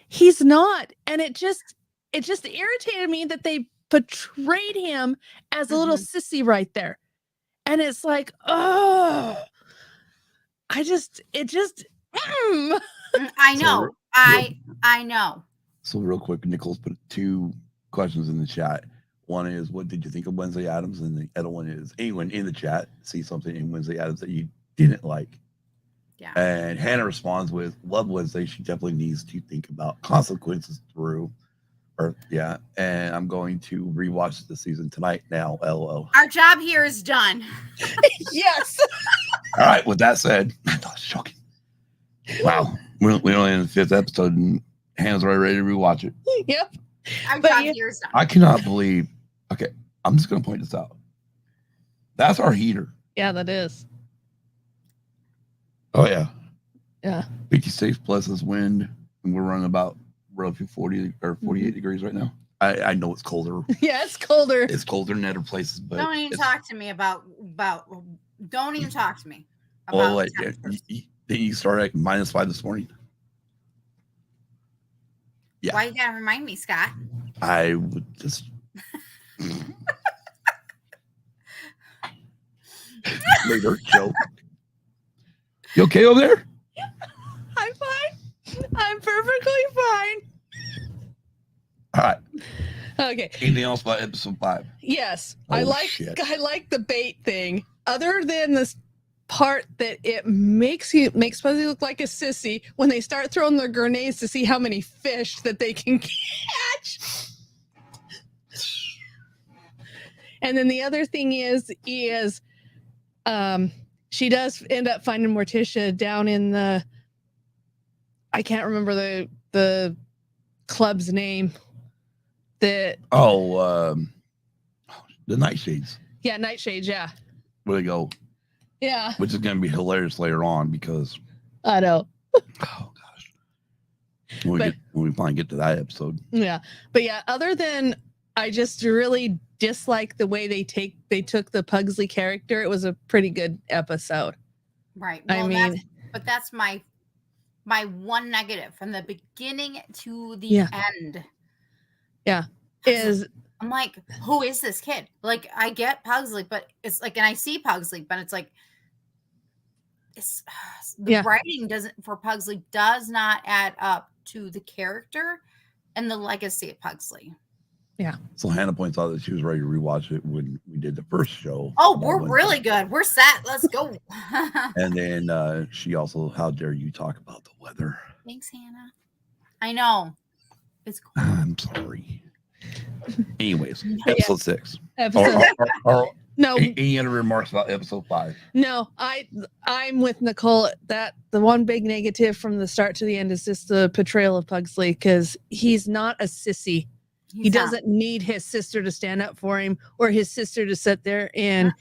He's not. And it just irritated me that they portrayed him as a little sissy right there. And it's like, oh, I know. I know. So real quick, Nicole's put 2 questions in the chat. One is, what did you think of Wednesday Addams? And the other one is, anyone in the chat see something in Wednesday Addams that you didn't like? Yeah. And Hannah responds with, love Wednesday. She definitely needs to think about consequences through. And I'm going to rewatch the season tonight now. LOL. Our job here is done. Yes. All right. With that said, that's shocking. Wow. We're only in the 5th episode and Hannah's already ready to rewatch it. Yep. Our job here is done. I cannot believe. Okay. I'm just going to point this out. That's our heater. Yeah, that is. Oh, yeah. Yeah. 56 plus this wind. And we're running about roughly 40 or 48 degrees right now. I know it's colder. Yeah, it's colder. It's colder in other places, but Don't even talk to me about. Don't even talk to me. Well, like, you started at -5 this morning. Yeah. Why you gotta remind me, Scott? I would just later joke. You okay over there? I'm fine. I'm perfectly fine. All right. Okay. Anything else about episode 5? Yes. Oh, I like the bait thing. Other than this part that it makes Pugsley look like a sissy when they start throwing their grenades to see how many fish that they can catch. And then the other thing is she does end up finding Morticia down in the, I can't remember the club's name. The Nightshades. Yeah, Nightshades, yeah. Where they go. Yeah. Which is going to be hilarious later on because. I know. Oh gosh. When we finally get to that episode. Yeah. But yeah, other than I just really dislike the way they took the Pugsley character. It was a pretty good episode. Right. Well, that's my one negative from the beginning to the end. Yeah. I'm like, who is this kid? Like, I get Pugsley, but it's like, and I see Pugsley, but it's like, the writing for Pugsley does not add up to the character and the legacy of Pugsley. Yeah. So Hannah points out that she was ready to rewatch it when we did the first show. Oh, we're really good. We're set. Let's go. And then she also, how dare you talk about the weather? Thanks, Hannah. I know. It's cool. I'm sorry. Anyways, episode 6. No. Any other remarks about episode 5? No, I'm with Nicole. That the one big negative from the start to the end is just the portrayal of Pugsley because he's not a sissy. He doesn't need his sister to stand up for him or his sister to sit there and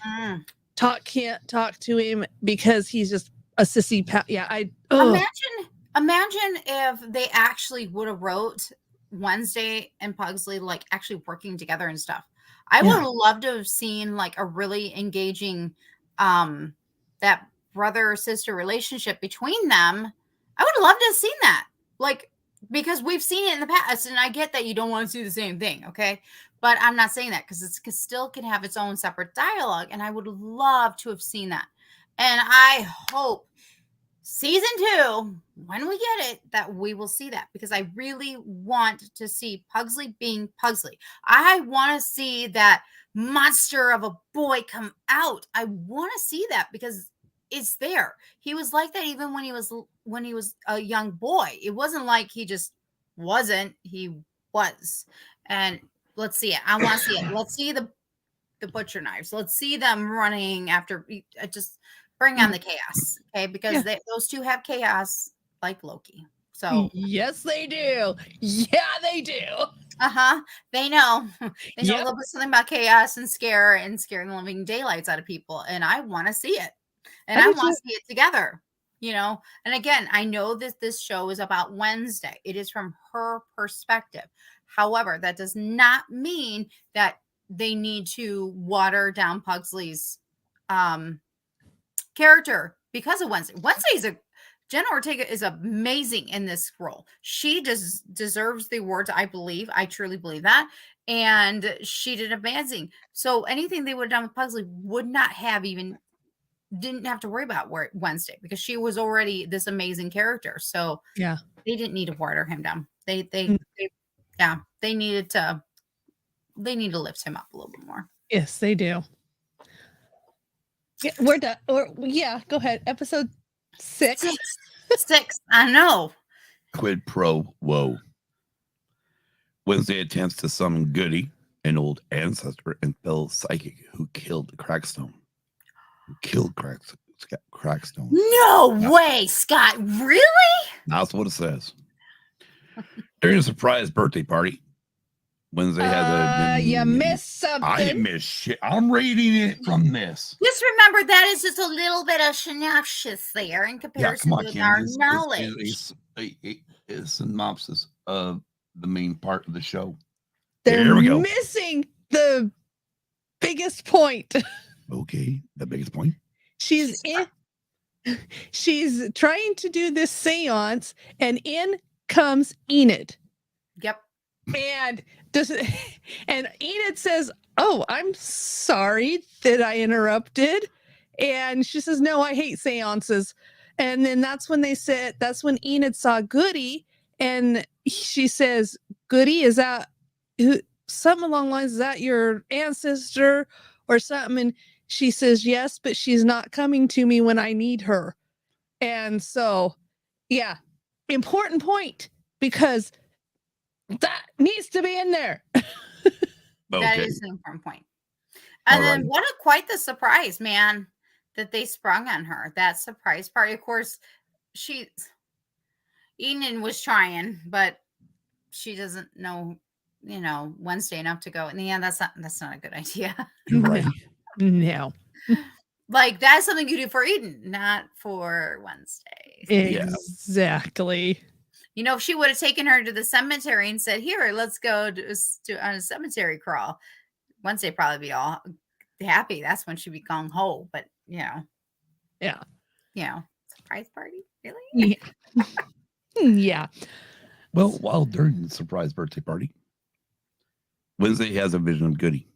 can't talk to him because he's just a sissy. Imagine if they actually would have wrote Wednesday and Pugsley like actually working together and stuff. I would have loved to have seen like a really engaging that brother or sister relationship between them. I would have loved to have seen that. Like, because we've seen it in the past, and I get that you don't want to see the same thing, okay? But I'm not saying that because it still can have its own separate dialogue, and I would love to have seen that. And I hope season 2, when we get it, that we will see that, because I really want to see Pugsley being Pugsley. I want to see that monster of a boy come out. I want to see that because it's there. He was like that even when he was a young boy. It wasn't like he just wasn't. He was. And let's see it. I want to see it. Let's see the butcher knives. Let's see them running after. Just bring on the chaos, okay? Because those two have chaos like Loki. So yes, they do. Yeah, they do. They know. They know a little bit something about chaos and scaring the living daylights out of people, and I want to see it, and I want to see it together. And again, I know that this show is about Wednesday. It is from her perspective. However, that does not mean that they need to water down Pugsley's character because of Wednesday. Jenna Ortega is amazing in this role. She deserves the awards, I believe. I truly believe that. And she did amazing. So anything they would have done with Pugsley didn't have to worry about Wednesday, because she was already this amazing character. So yeah, they didn't need to water him down. They needed to lift him up a little bit more. Yes, they do. Yeah, we're done. Go ahead. Episode 6. 6. I know. Quid pro quo. Wednesday attempts to summon Goody, an old ancestor and fellow psychic who killed Crackstone. Crackstone. No way, Scott. Really? That's what it says. During a surprise birthday party, Wednesday has a. You missed something. I didn't miss shit. I'm reading it from this. Just remember that is just a little bit of synopsis there in comparison with our knowledge. It's a synopsis of the main part of the show. They're missing the biggest point. Okay, the biggest point. She's trying to do this seance, and in comes Enid. Yep. And Enid says, "Oh, I'm sorry that I interrupted." And she says, "No, I hate seances." And then that's when Enid saw Goody, and she says, "Goody, is that something along the lines? Is that your ancestor or something?" And she says, "Yes, but she's not coming to me when I need her." And so, yeah, important point, because that needs to be in there. That is an important point. And then quite the surprise, man, that they sprung on her. That surprise party. Of course, Enid was trying, but she doesn't know, Wednesday enough to go. And yeah, that's not a good idea. You're right. No. Like, that's something you do for Eden, not for Wednesday. Exactly. If she would have taken her to the cemetery and said, "Here, let's go on a cemetery crawl," Wednesday probably be all happy. That's when she'd be gung ho. But yeah, surprise party, really? Yeah. Well, while during the surprise birthday party, Wednesday has a vision of Goody.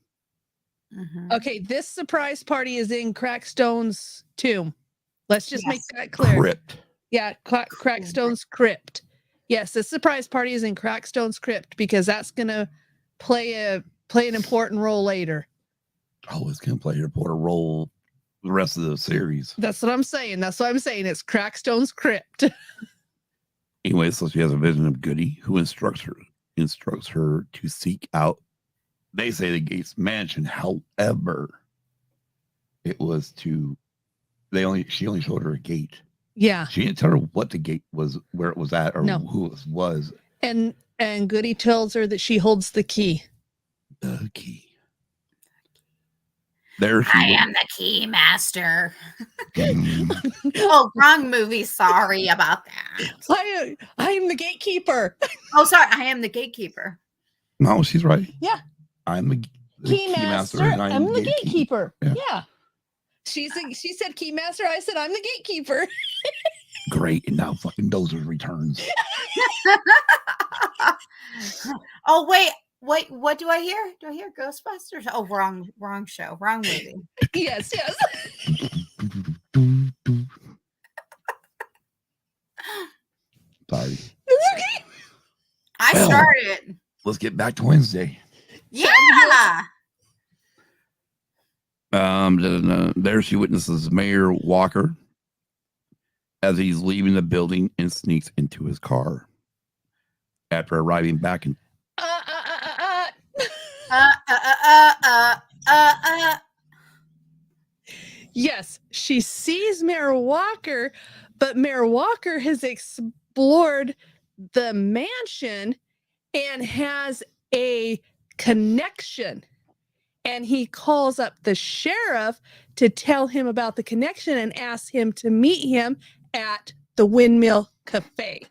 Mm-hmm. Okay, this surprise party is in Crackstone's tomb. Let's just make that clear. Crypt. Yeah, Crackstone's crypt. Yes, the surprise party is in Crackstone's crypt, because that's gonna play an important role later. Oh, it's gonna play an important role the rest of the series. That's what I'm saying. It's Crackstone's crypt. Anyway, so she has a vision of Goody, who instructs her to seek out, they say, the Gates mansion. However, it was she only showed her a gate. Yeah. She didn't tell her what the gate was, where it was at, or who it was. And Goody tells her that she holds the key. The key. I am the key master. Oh, wrong movie. Sorry about that. I am the gatekeeper. Oh, sorry. I am the gatekeeper. No, she's right. Yeah. I'm the key master. And I'm the gatekeeper. Yeah. She said key master. I said I'm the gatekeeper. Great. And now fucking Dozer returns. Oh, wait. What do I hear? Do I hear Ghostbusters? Oh, wrong show. Wrong movie. Yes. Sorry. It's okay. I Well, started. Let's get back to Wednesday. Yeah. There she witnesses Mayor Walker as he's leaving the building and sneaks into his car. After arriving back in Yes, she sees Mayor Walker, but Mayor Walker has explored the mansion and has a connection. And he calls up the sheriff to tell him about the connection and asks him to meet him at the Windmill Cafe.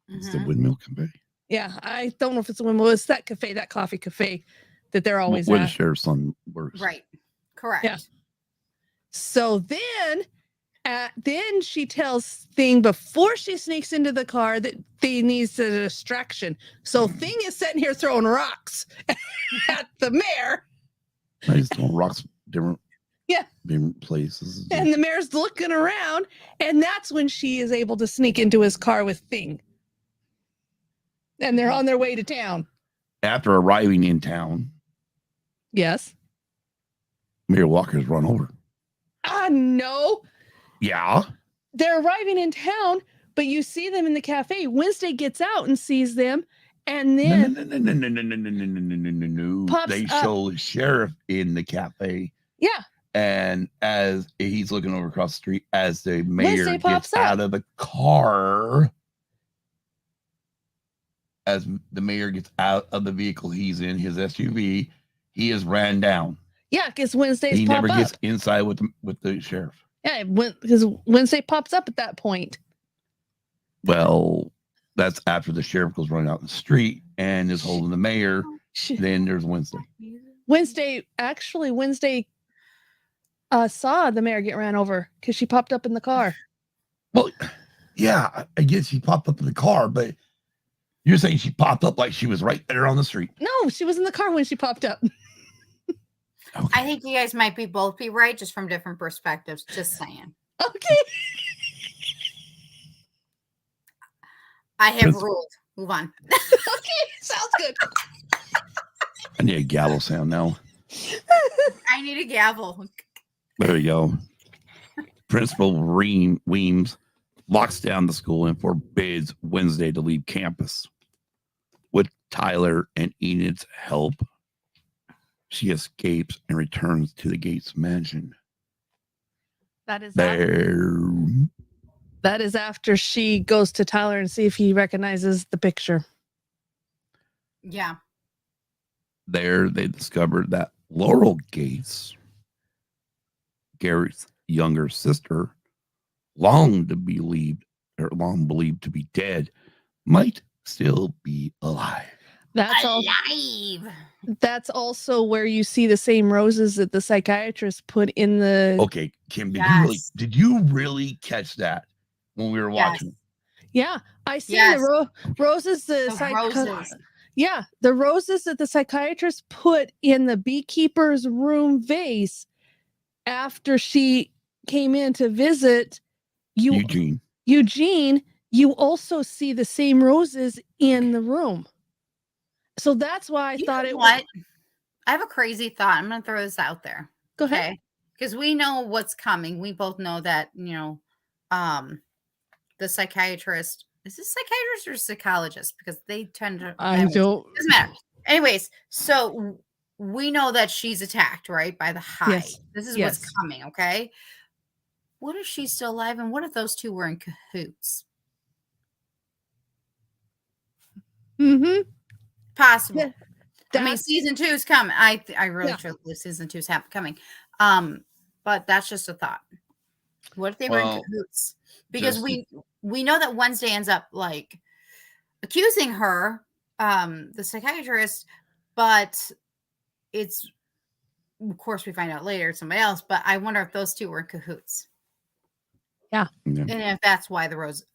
it's the Windmill Cafe. Yeah, I don't know if it's a Windmill. It's that cafe, that coffee cafe that they're always Where the at. sheriff's son works. Right. Correct. Yeah. So then she tells Thing before she sneaks into the car that Thing needs a distraction. So Thing is sitting here throwing rocks at the mayor. I just throwing rocks different places. And the mayor's looking around, and that's when she is able to sneak into his car with Thing. And they're on their way to town. After arriving in town, Yes. Mayor Walker's run over. No. Yeah. They're arriving in town, but you see them in the cafe. Wednesday gets out and sees them, and then No. Pops They up. show the sheriff in the cafe. Yeah. And as he's looking over across the street, as the mayor Wednesday pops gets up. out of the car, as the mayor gets out of the vehicle he's in, his SUV, he is ran down. Yeah, because Wednesday's He pop never up. gets inside with the sheriff. Yeah, because Wednesday pops up at that point. Well, that's after the sheriff goes running out in the street and is holding the mayor. Then there's Wednesday. Wednesday saw the mayor get ran over because she popped up in the car. Well, yeah, I guess she popped up in the car, but you're saying she popped up like she was right there on the street. No, she was in the car when she popped up. Okay. I think you guys might both be right, just from different perspectives. Just saying. Okay. I have ruled. Move on. Okay, sounds good. I need a gavel sound now. I need a gavel. There you go. Principal Weems locks down the school and forbids Wednesday to leave campus. With Tyler and Enid's help, she escapes and returns to the Gates mansion. That is after she goes to Tyler and see if he recognizes the picture. Yeah. There, they discovered that Laurel Gates, Garrett's younger sister, long believed to be dead, might still be alive. Alive. That's also where you see the same roses that the psychiatrist put in the. Okay, Kim, Yes. did you really catch that when we were watching? Yeah, I see Yes. the roses. Roses. Yeah, the roses that the psychiatrist put in the beekeeper's room vase after she came in to visit Eugene. You also see the same roses in the room. So that's why I thought it was. I have a crazy thought. I'm going to throw this out there. Go ahead. Because we know what's coming. We both know that, the psychiatrist. Is this psychiatrist or psychologist? Because they tend to. Anyways, don't. Doesn't matter. Anyways, so we know that she's attacked, right? By the hive. Yes. This is Yes. what's coming, okay? What if she's still alive? And what if those two were in cahoots? Mm-hmm. Possible. Yeah, I mean, season 2 is coming. I really truly believe season 2 is coming. But that's just a thought. What if they were in cahoots? Because we know that Wednesday ends up like accusing her, the psychiatrist, but it's, of course, we find out later it's somebody else. But I wonder if those two were in cahoots. Yeah. And if that's why the rose,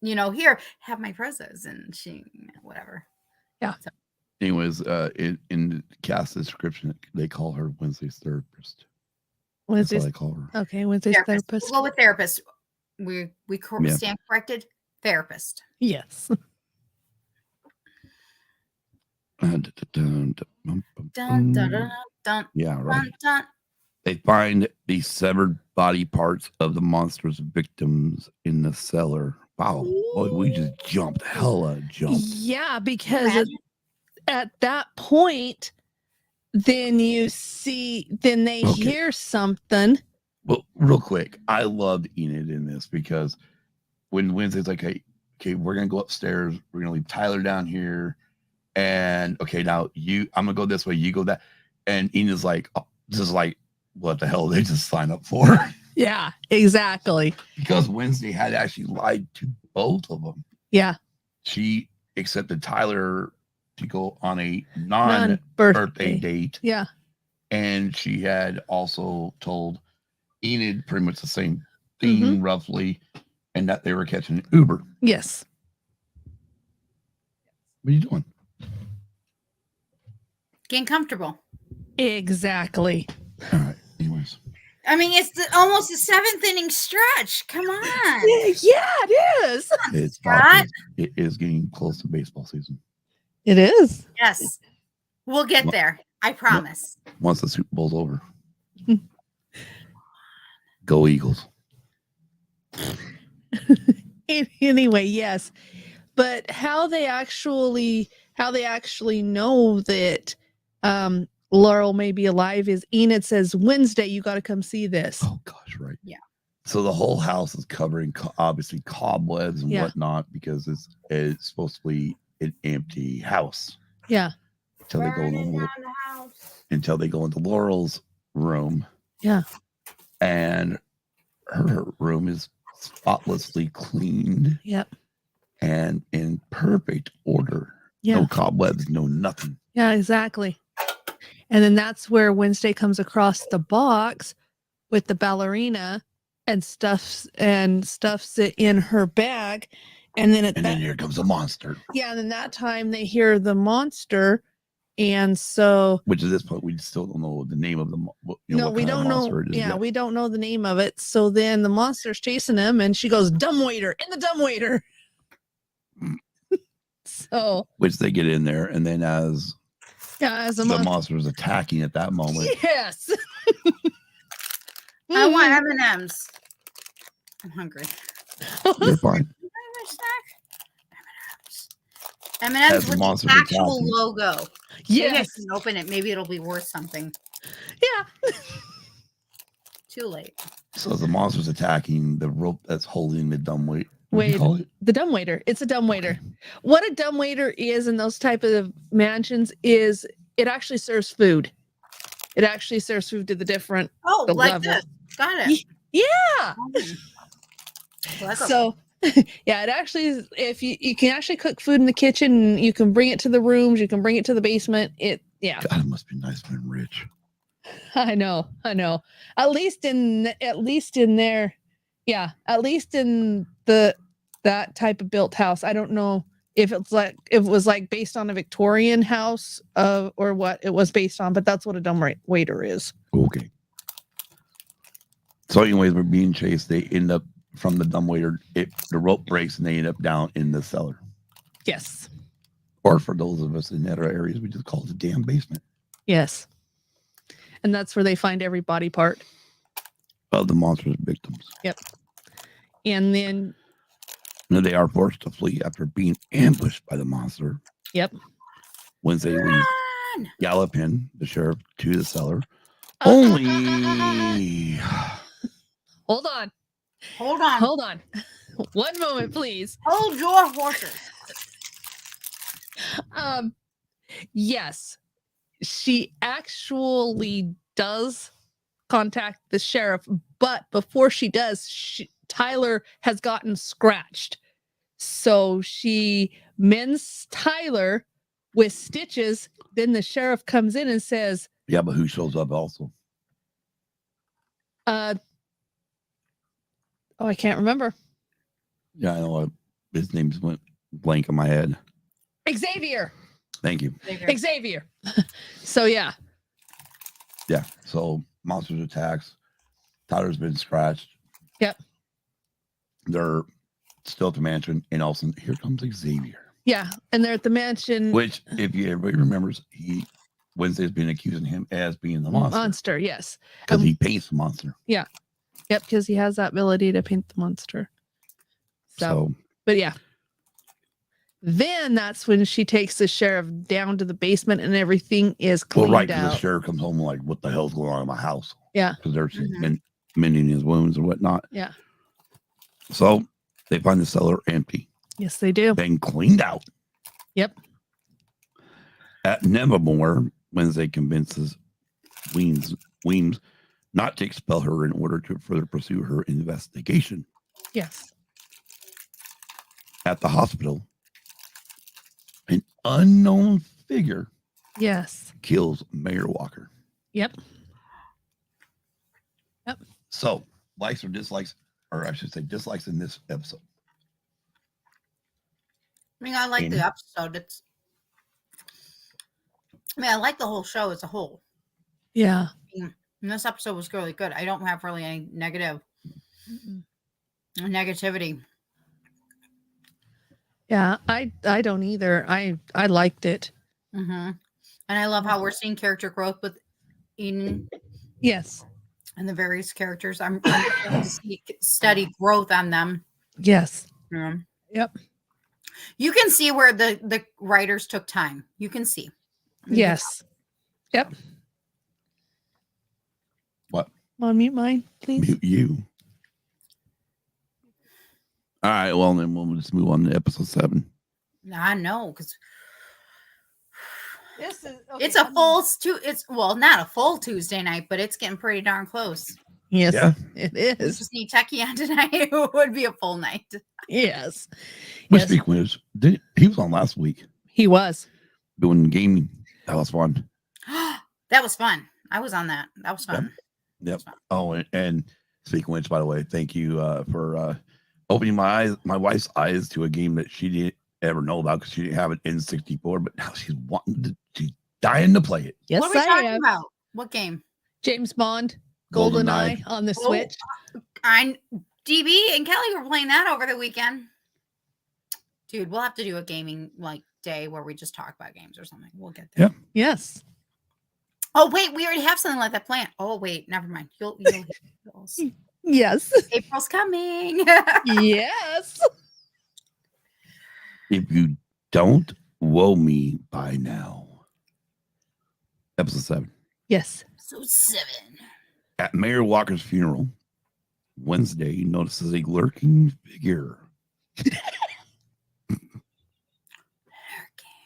here, have my roses, and she, whatever. Yeah. So. Anyways, in the cast description, they call her Wednesday's therapist. That's what I call her. Okay, Wednesday's therapist. We'll go with therapist. We stand corrected. therapist. Yes. Dun, dun, dun, dun, Yeah, right. dun, dun. They find the severed body parts of the monster's victims in the cellar. Wow, boy, we just jumped, hella jumped. Yeah, Can you because imagine? at that point, then they Okay. hear something. Well, real quick, I loved Enid in this because when Wednesday's like, hey, okay, we're gonna go upstairs, we're gonna leave Tyler down here, and okay, now I'm gonna go this way, you go that, and Enid's like, oh, just like, what the hell? They just sign up for Yeah, exactly. because Wednesday had actually lied to both of them. Yeah. She accepted Tyler to go on a non-birthday date, Yeah. and she had also told Enid pretty much the same thing, roughly, and that they were catching an Uber. Yes. What are you doing? Getting comfortable. Exactly. All right. Anyways, I mean, it's almost a 7th inning stretch. Come on. Yeah, it is. it's Scott? it is getting close to baseball season. It is. Yes. We'll get there. I promise. Once the Super Bowl's over, go Eagles. Anyway, yes. But how they actually know that Laurel may be alive is Enid says, Wednesday, you got to come see this. Oh gosh, right. Yeah. So the whole house is covering obviously cobwebs and Yeah. whatnot because it's supposed to be an empty house. Yeah. Until they go into Laurel's room. Yeah. And her room is spotlessly cleaned. Yep. And in perfect order. Yeah. No cobwebs, no nothing. Yeah, exactly. And then that's where Wednesday comes across the box with the ballerina and stuffs it in her bag. And then then here comes a monster. Yeah, and then that time they hear the monster. And so, which at this point we still don't know the name of the we don't know. Yeah, we don't know the name of it. So then the monster's chasing him, and she goes, "Dumbwaiter in the dumbwaiter." So, which they get in there, and then as the monster is attacking at that moment, yes, I want M&Ms. I'm hungry. you're fine. M&M's with the actual attacking. logo. Yes. Maybe I can open it. Maybe it'll be worth something. Yeah. Too late. So the monster's attacking the rope that's holding the dumbwaiter. What do you call it? The dumbwaiter. It's a dumbwaiter. What a dumbwaiter is in those type of mansions is it actually serves food. It actually serves food to the different. Oh, like level. this. Got it. Yeah. So, yeah, it actually is. If you can actually cook food in the kitchen, you can bring it to the rooms, you can bring it to the basement. God, it must be nice being rich. I know. At least in there, yeah. At least in that type of built house. I don't know if it was like based on a Victorian house or what it was based on, but that's what a dumbwaiter is. Okay. So, anyways, we're being chased. They end up from the dumbwaiter. The rope breaks and they end up down in the cellar. Yes. Or for those of us in other areas, we just call it the damn basement. Yes. And that's where they find every body part of the monster's victims. Yep. And then they are forced to flee after being ambushed by the monster. Yep. Wednesday leads Gallopin, the sheriff, to the cellar. Only. Hold on. One moment, please. Hold your horses. Yes, she actually does contact the sheriff, but before she does, Tyler has gotten scratched. So she mends Tyler with stitches. Then the sheriff comes in and says, yeah, but who shows up also? I can't remember. Yeah, I know. His name just went blank in my head. Xavier. Thank you. Xavier. So, yeah. Yeah. So, monsters attacks. Tyler's been scratched. Yep. They're still at the mansion, and all of a sudden, here comes Xavier. Yeah, and they're at the mansion. Which, if everybody remembers, Wednesday's been accusing him as being the monster. Yes. Because he paints the monster. Yep, because he has that ability to paint the monster. So, but yeah. Then that's when she takes the sheriff down to the basement and everything is cleaned right, out. the sheriff comes home like, what the hell's going on in my house? Yeah. Because there's been mending his wounds and whatnot. Yeah. So they find the cellar empty. Yes, they do. Been cleaned out. Yep. At Nevermore, Wednesday convinces Weems not to expel her in order to further pursue her investigation. Yes. At the hospital, an unknown figure kills Mayor Walker. Yep. So, likes or dislikes, or I should say dislikes in this episode. I mean, I like the episode. I like the whole show as a whole. Yeah. And this episode was really good. I don't have really any negativity. Yeah, I don't either. I liked it. And I love how we're seeing character growth with Eden. Yes. And the various characters. I'm going to see steady growth on them. Yes. Yep. You can see where the writers took time. You can see. Yes. Yep. What? Want to mute mine, please? Mute you. All right, well, then we'll just move on to episode 7. I know, because this is it's a full not a full Tuesday night, but it's getting pretty darn close. Yes, yeah. It We is. just need Techie on tonight. It would be a full night. Yes. Which Yes. speak was he was on last week He was. doing gaming. That was fun. That was fun. I was on that. That was fun. Yep. Oh, and speaking of which, by the way, thank you for opening my wife's eyes to a game that she didn't ever know about because she didn't have an N64, but now she's dying to play it. Yes, What are we I talking am. about? What game? James Bond, GoldenEye. GoldenEye on the Switch. DB and Kelly were playing that over the weekend. Dude, we'll have to do a gaming day where we just talk about games or something. We'll get there. Yeah. Yes. Oh wait, we already have something like that planned. Oh wait, never mind. You'll Yes. April's coming. Yes. If you don't woe me by now. Episode 7. Yes. So 7. At Mayor Walker's funeral, Wednesday notices a lurking figure.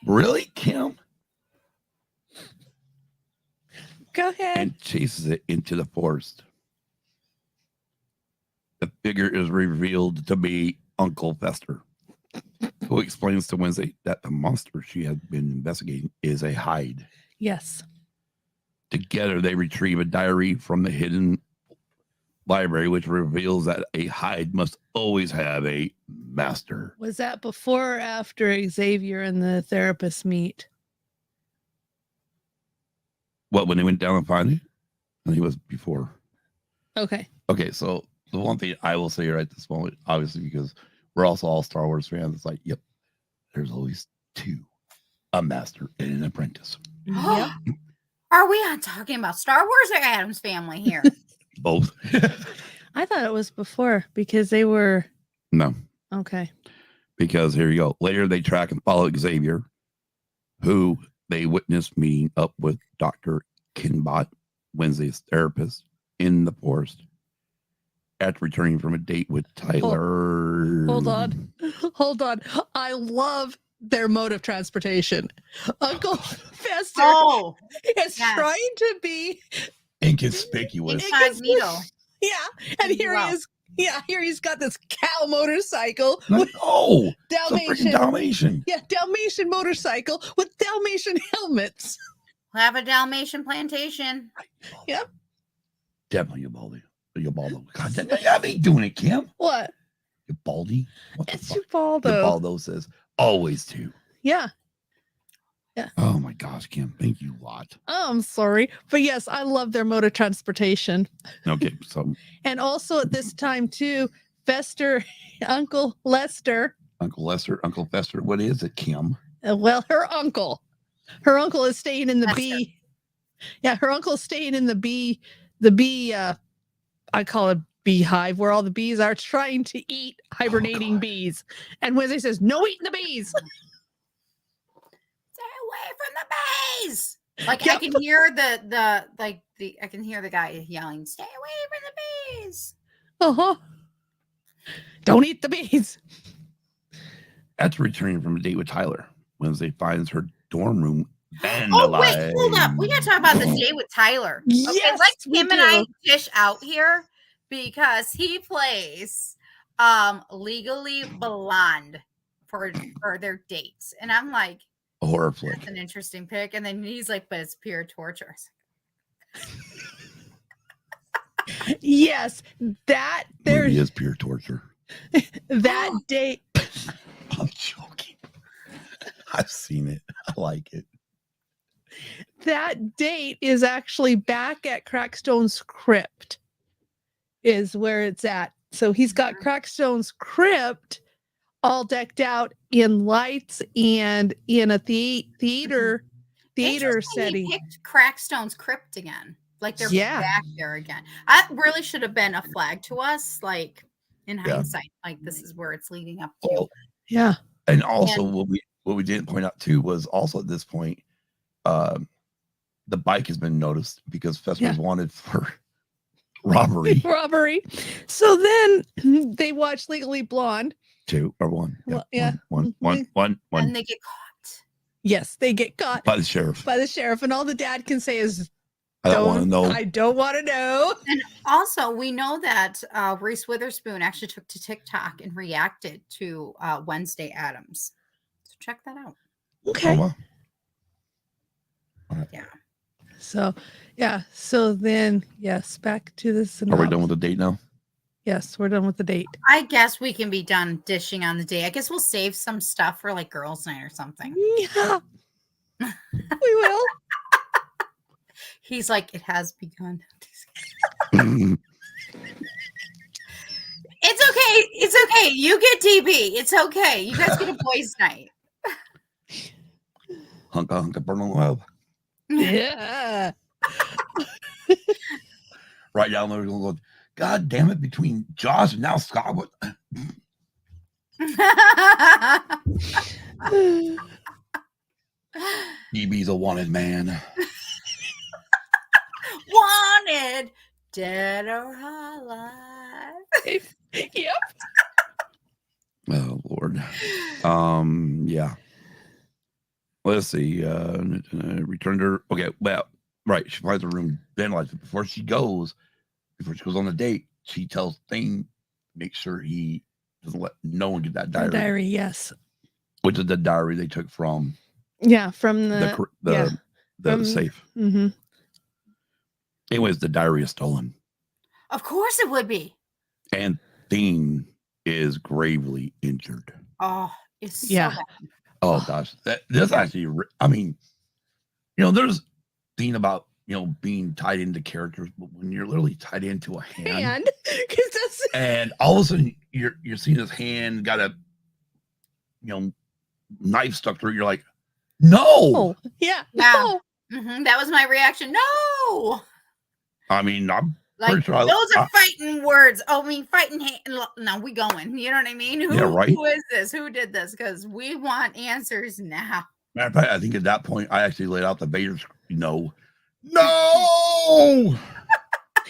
Really, Kim? Go ahead. And chases it into the forest. The figure is revealed to be Uncle Fester, who explains to Wednesday that the monster she has been investigating is a hide. Yes. Together, they retrieve a diary from the hidden library, which reveals that a hide must always have a master. Was that before or after Xavier and the therapist meet? What, when they went down and find it? I think it was before. Okay. Okay, so the one thing I will say right this moment, obviously, because we're also all Star Wars fans, it's like, yep, there's always 2, a master and an apprentice. Yep. Are we on talking about Star Wars or Addams Family here? Both. I thought it was before because they were. No. Okay. Because here you go. Later, they track and follow Xavier, who they witnessed meeting up with Dr. Kinbot, Wednesday's therapist, in the forest after returning from a date with Tyler. Hold on. Hold on. I love their mode of transportation. Uncle Fester is trying to be inconspicuous. Incognito. Yeah. And here he is. Yeah, here he's got this cow motorcycle. Oh, Dalmatian. Dalmatian. Yeah, Dalmatian motorcycle with Dalmatian helmets. Have a Dalmatian plantation. Yep. Definitely Ubaldi. God, that ain't doing it, Kim. What? Ubaldi? What the It's fuck? Ubaldo. Ubaldo says always 2. Yeah. Yeah. Oh my gosh, Kim. Thank you a lot. Oh, I'm sorry. But yes, I love their mode of transportation. Okay, so And also at this time, too, Fester, Uncle Lester. Uncle Fester. What is it, Kim? Well, her uncle is staying in the Lester. bee. Yeah, her uncle's staying in the bee. I call it beehive, where all the bees are trying to eat hibernating bees. And Wednesday says, "No eating the bees." Stay away from the bees. Like Yep. I can hear I can hear the guy yelling, "Stay away from the bees." Uh-huh. Don't eat the bees. That's returning from a date with Tyler. Wednesday finds her dorm room vandalized. Oh wait, hold up. We gotta talk about the date with Tyler. Okay, Yes, let's we him and I do. dish out here because he plays Legally Blonde for their dates. And I'm like, A horror flick. that's an interesting pick. And then he's like, but it's pure torture. Yes, that Movie there's is pure torture. that date. I'm joking. I've seen it. I like it. That date is actually back at Crackstone's crypt, is where it's at. So he's got Crackstone's crypt all decked out in lights and in a theater Interesting setting. He picked Crackstone's crypt again. Like they're Yeah. back there again. That really should have been a flag to us, like in Yeah. hindsight. Like this is where it's leading up to. Well, Yeah. and also what we didn't point out too was also at this point, the bike has been noticed because Fester was wanted for robbery. Robbery. So then they watch Legally Blonde. 2 or 1. Well, yeah. One. And they get caught. Yes, they get caught By the sheriff. and all the dad can say is, I don't want to know. I don't want to know. And also, we know that Reese Witherspoon actually took to TikTok and reacted to Wednesday Addams. So check that out. Okay. Oh, wow. Yeah. So then, yes, back to this. Are we done with the date now? Yes, we're done with the date. I guess we can be done dishing on the day. I guess we'll save some stuff for like girls' night or something. Yeah, we will. He's like, it has begun. Hunka It's okay. You get DB. It's okay. You guys get a boys' night. hunka burn on the web. Yeah. Right down there, going, God damn it! Between Josh and now Scott, what? DB's a wanted man. Wanted, dead or alive. Yep. Oh Lord. Yeah. Let's see. Returned her. Okay. Well, right. She finds her room vandalized. Before she goes on the date, she tells Thane, make sure he doesn't let no one get that diary. Diary, yes. Which is the diary they took from Yeah, from the safe. Mm-hmm. Anyways, the diary is stolen. Of course it would be. And Thane is gravely injured. Oh, it's so Yeah. bad. Oh gosh, this actually. I mean, there's thing about being tied into characters, but when you're literally tied into a hand, because that's and all of a sudden you're seeing his hand got a knife stuck through it, you're like, no. Yeah. Yeah. That was my reaction. No. I mean, I'm Like pretty sure those are fighting words. Oh, I mean, fighting hand. No, we going. You know what I mean? Yeah, right. Who is this? Who did this? Because we want answers now. Matter of fact, I think at that point I actually laid out the Vader's no.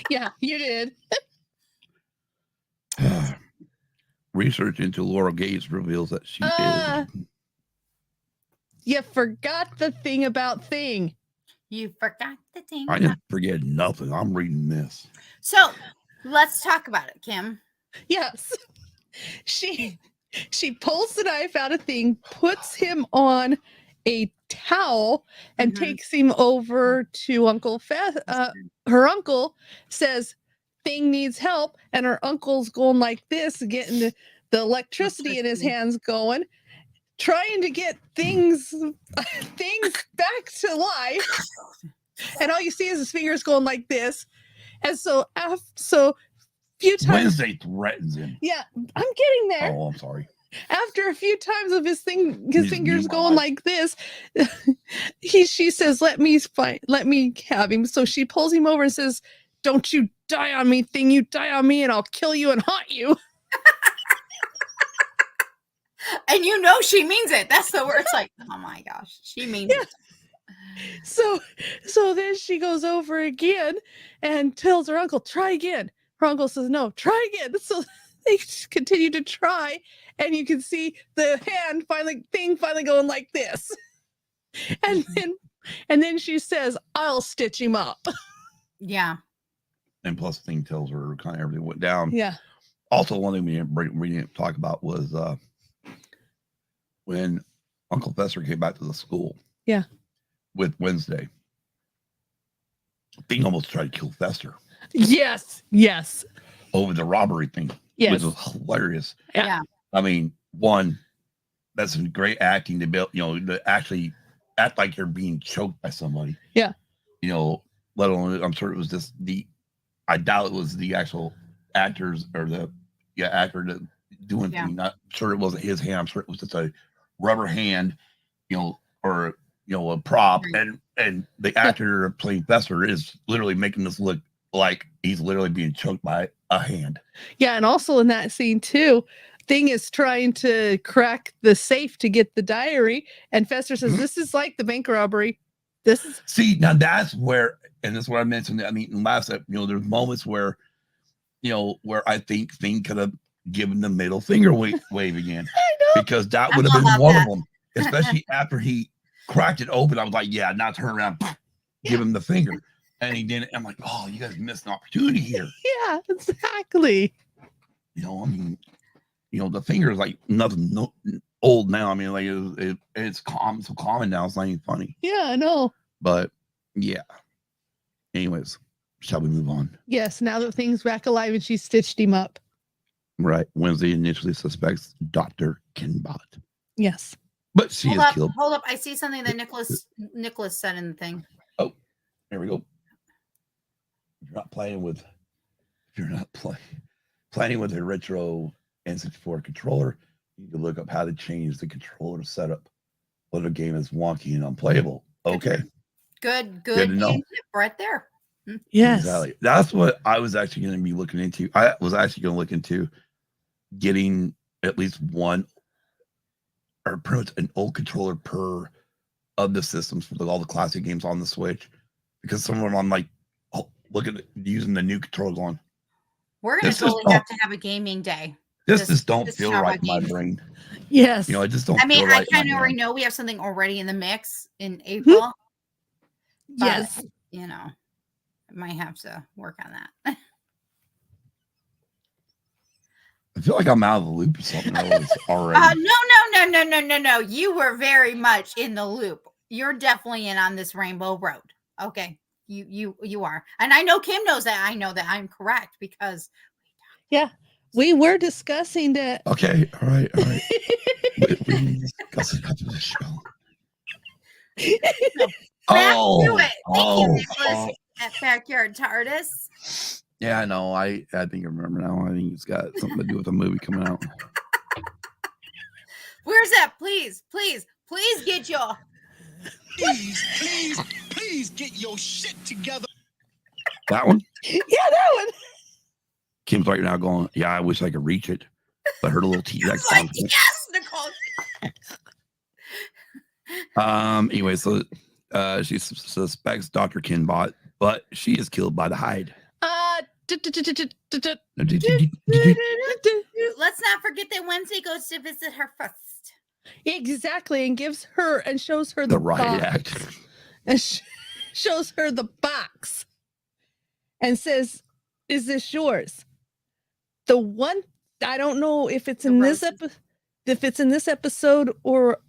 Yeah, you did. Research into Laura Gates reveals that she is. You forgot the thing about Thing. You forgot the thing. I didn't forget nothing. I'm reading this. So let's talk about it, Kim. Yes. She pulls the knife out of Thing, puts him on a towel, and takes him over to Uncle her uncle says Thing needs help, and her uncle's going like this, getting the electricity in his hands going, trying to get things back to life. And all you see is his fingers going like this. And so few times. Wednesday threatens him. Yeah, I'm getting there. Oh, I'm sorry. After a few times of his Just fingers mute my going mic. like this, she says, let me have him. So she pulls him over and says, don't you die on me, thing, you die on me and I'll kill you and haunt you. And you know she means it. That's the word. It's like, oh my gosh, she means Yeah. it. So then she goes over again and tells her uncle, try again. Her uncle says, no, try again. So they continue to try, and you can see the hand finally going like this. And then she says, I'll stitch him up. Yeah. And plus, the thing tells her kind of everything went down. Yeah. Also, one thing we didn't talk about was when Uncle Fester came back to the school. Yeah. With Wednesday. Thing almost tried to kill Fester Yes. over the robbery thing, Yes. which was hilarious. Yeah. I mean, one, that's some great acting to build, to actually act like you're being choked by somebody. Yeah. Let alone, I'm sure it was just I doubt it was the actual actors or the actor that doing thing. Not sure it wasn't his hand. I'm sure it was just a rubber hand, or a prop, and the actor playing Fester is literally making this look like he's literally being choked by a hand. Yeah, and also in that scene too, Thing is trying to crack the safe to get the diary, and Fester says, "This is like the bank robbery. This is." See, now that's where, and that's what I mentioned. I mean, last episode, there's moments where, where I think Thing could have given the middle finger wave again, because that would have been one of them, especially after he cracked it open. I was like, yeah, now turn around, give him the finger. And he didn't. I'm like, oh, you guys missed an opportunity here. Yeah, exactly. I mean, the finger is like nothing old now. I mean, like it's so common now. It's not even funny. Yeah, I know. But yeah. Anyways, shall we move on? Yes, now that Thing's back alive and she stitched him up. Right. Wednesday initially suspects Dr. Kinbot. Yes. But she is killed. Hold up. I see something that Nicholas said in the thing. Oh, there we go. If you're not playing with a retro N64 controller, you need to look up how to change the controller setup when the game is wonky and unplayable. Okay. Good to know. tip right there. Yes. Exactly. That's what I was actually going to be looking into. I was actually going to look into getting at least one or pretty much an old controller per of the systems for all the classic games on the Switch, because some of them I'm like, look at using the new controllers on. We're going to totally have to have a gaming day. This just don't feel right in my brain. Yes. I just don't. I mean, feel right I kind of already know we have something already in the mix in April. Yes. But, I might have to work on that. I feel like I'm out of the loop or something already. No. You were very much in the loop. You're definitely in on this rainbow road. Okay. You are. And I know Kim knows that. I know that I'm correct because. Yeah. We were discussing that. Okay. All right. we discussed it after the show. Back to it. Thank you, Nicholas, at Backyard TARDIS. Yeah, I know. I think I remember now. I think it's got something to do with a movie coming out. Where's that? Please get your. Please get your shit together. That one? Yeah, that one. Kim's right now going, yeah, I wish I could reach it. But her little T-Rex. Like, yes, Nicole. Anyway, so she suspects Dr. Kinbot, but she is killed by the hide. Let's not forget that Wednesday goes to visit her first. Exactly, and gives her and shows her The the riot box. act. And shows her the box and says, "Is this yours?" The one, I don't know if it's in this episode or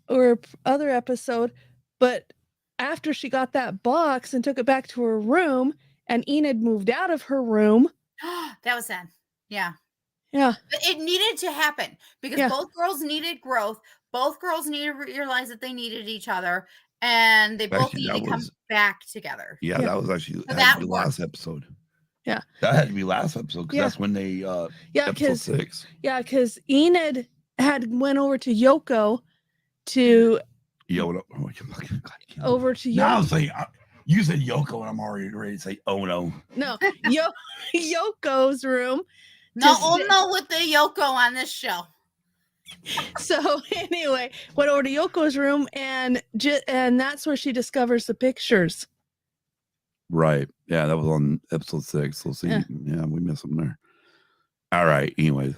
other episode, but after she got that box and took it back to her room, and Enid moved out of her room. That was sad. Yeah. Yeah. But it needed to happen because both girls needed growth. Both girls needed to realize that they needed each other, and they both needed to come back together. Yeah, that was actually that the last episode. Yeah. That had to be last episode because Yeah. that's when they Yeah, episode 6. because Enid had went over to Yoko to Yoda. over to Now Yoko. I'm saying you said Yoko, and I'm already ready to say oh no. No, Yoko's room. No, to oh sit- no, with the Yoko on this show. So anyway, went over to Yoko's room, and that's where she discovers the pictures. Right. Yeah, that was on episode 6. So see, yeah, we missed them there. All right. Anyways,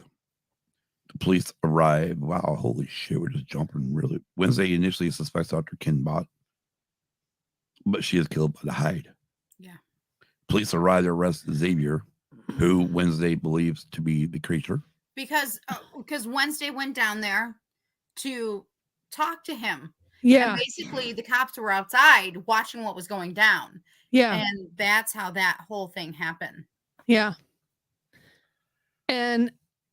the police arrive. Wow, holy shit, we're just jumping really. Wednesday initially suspects Dr. Kinbot, but she is killed by the hide. Yeah. Police arrive to arrest Xavier, who Wednesday believes to be the creature. Because Wednesday went down there to talk to him. Yeah, And basically, the cops were outside watching what was going down. yeah, And that's how that whole thing happened. yeah. And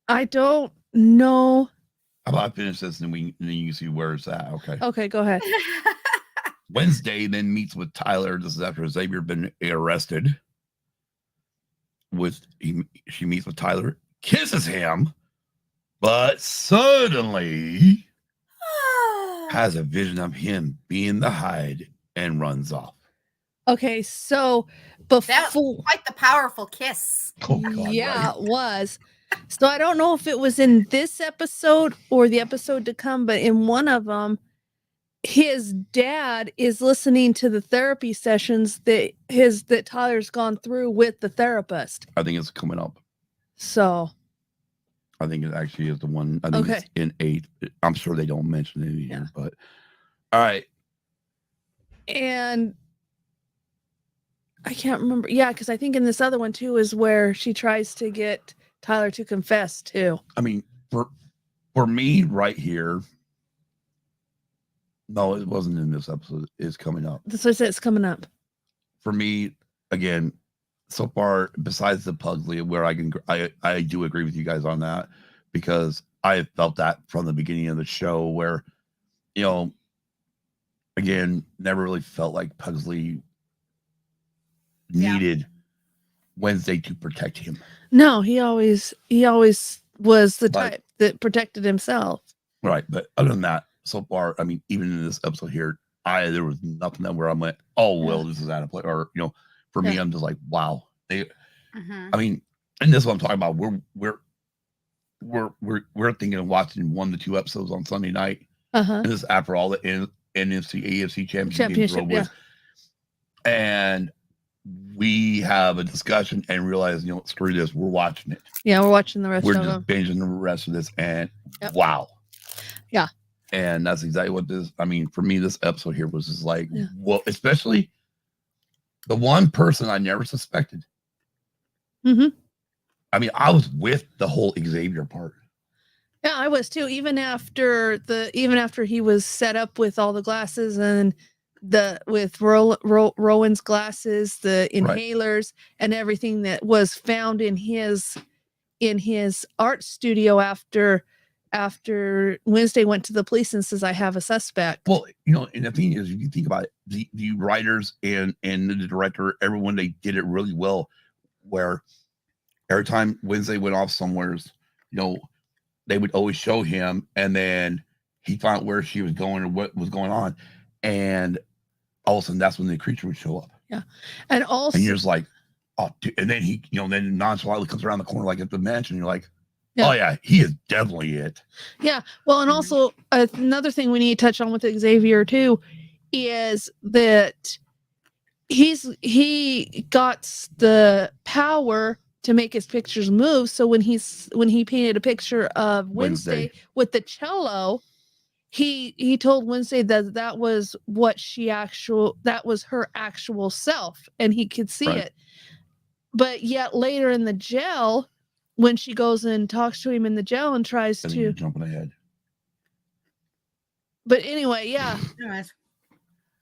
I don't know. How about I finish this and then you see where it's at? Okay. Okay, go ahead. Wednesday then meets with Tyler. This is after Xavier been arrested. She meets with Tyler, kisses him, but suddenly has a vision of him being the hide and runs off. Okay, so before That was quite the powerful kiss. Oh, God, yeah, right. it was. So I don't know if it was in this episode or the episode to come, but in one of them, his dad is listening to the therapy sessions that Tyler's gone through with the therapist. I think it's coming up. So I think it actually is the one. I think it's in 8. I'm sure they don't mention it in here, but all right. And I can't remember. Yeah, because I think in this other one too is where she tries to get Tyler to confess too. I mean, for me right here. No, it wasn't in this episode. It's coming up. So it's coming up. For me, again, so far, besides the Pugsley, where I do agree with you guys on that, because I felt that from the beginning of the show where, again, never really felt like Pugsley needed Wednesday to protect him. No, he always was the type that protected himself. Right. But other than that, so far, I mean, even in this episode here, there was nothing that where I went, oh, well, this is out of place. Or, for me, I'm just like, wow. I mean, and this is what I'm talking about. We're thinking of watching 1 to 2 episodes on Sunday night. And this is after all the NFC, AFC championship games. And we have a discussion and realize, screw this, we're watching it. Yeah, we're watching the rest We're of just them. binging the rest of this, and wow. Yeah. And that's exactly what this, I mean, for me, this episode here was just like, well, especially the one person I never suspected. I mean, I was with the whole Xavier part. Yeah, I was too. Even after he was set up with all the glasses and with Rowan's glasses, the inhalers and everything that was found in his art studio after Wednesday went to the police and says, I have a suspect. Well, and the thing is, if you think about it, the writers and the director, everyone, they did it really well, where every time Wednesday went off somewhere, they would always show him, and then he found out where she was going or what was going on, and all of a sudden that's when the creature would show up. Yeah. And also, and you're just like, oh, dude. And then he, then nonchalantly comes around the corner like at the mansion. You're like, oh yeah, he is definitely it. Yeah. Well, and also another thing we need to touch on with Xavier too is that he got the power to make his pictures move. So when he painted a picture of Wednesday with the cello, he told Wednesday that was her actual self, and he could see it. But yet later in the jail, when she goes and talks to him in the jail and tries to jumping ahead. But anyway, yeah.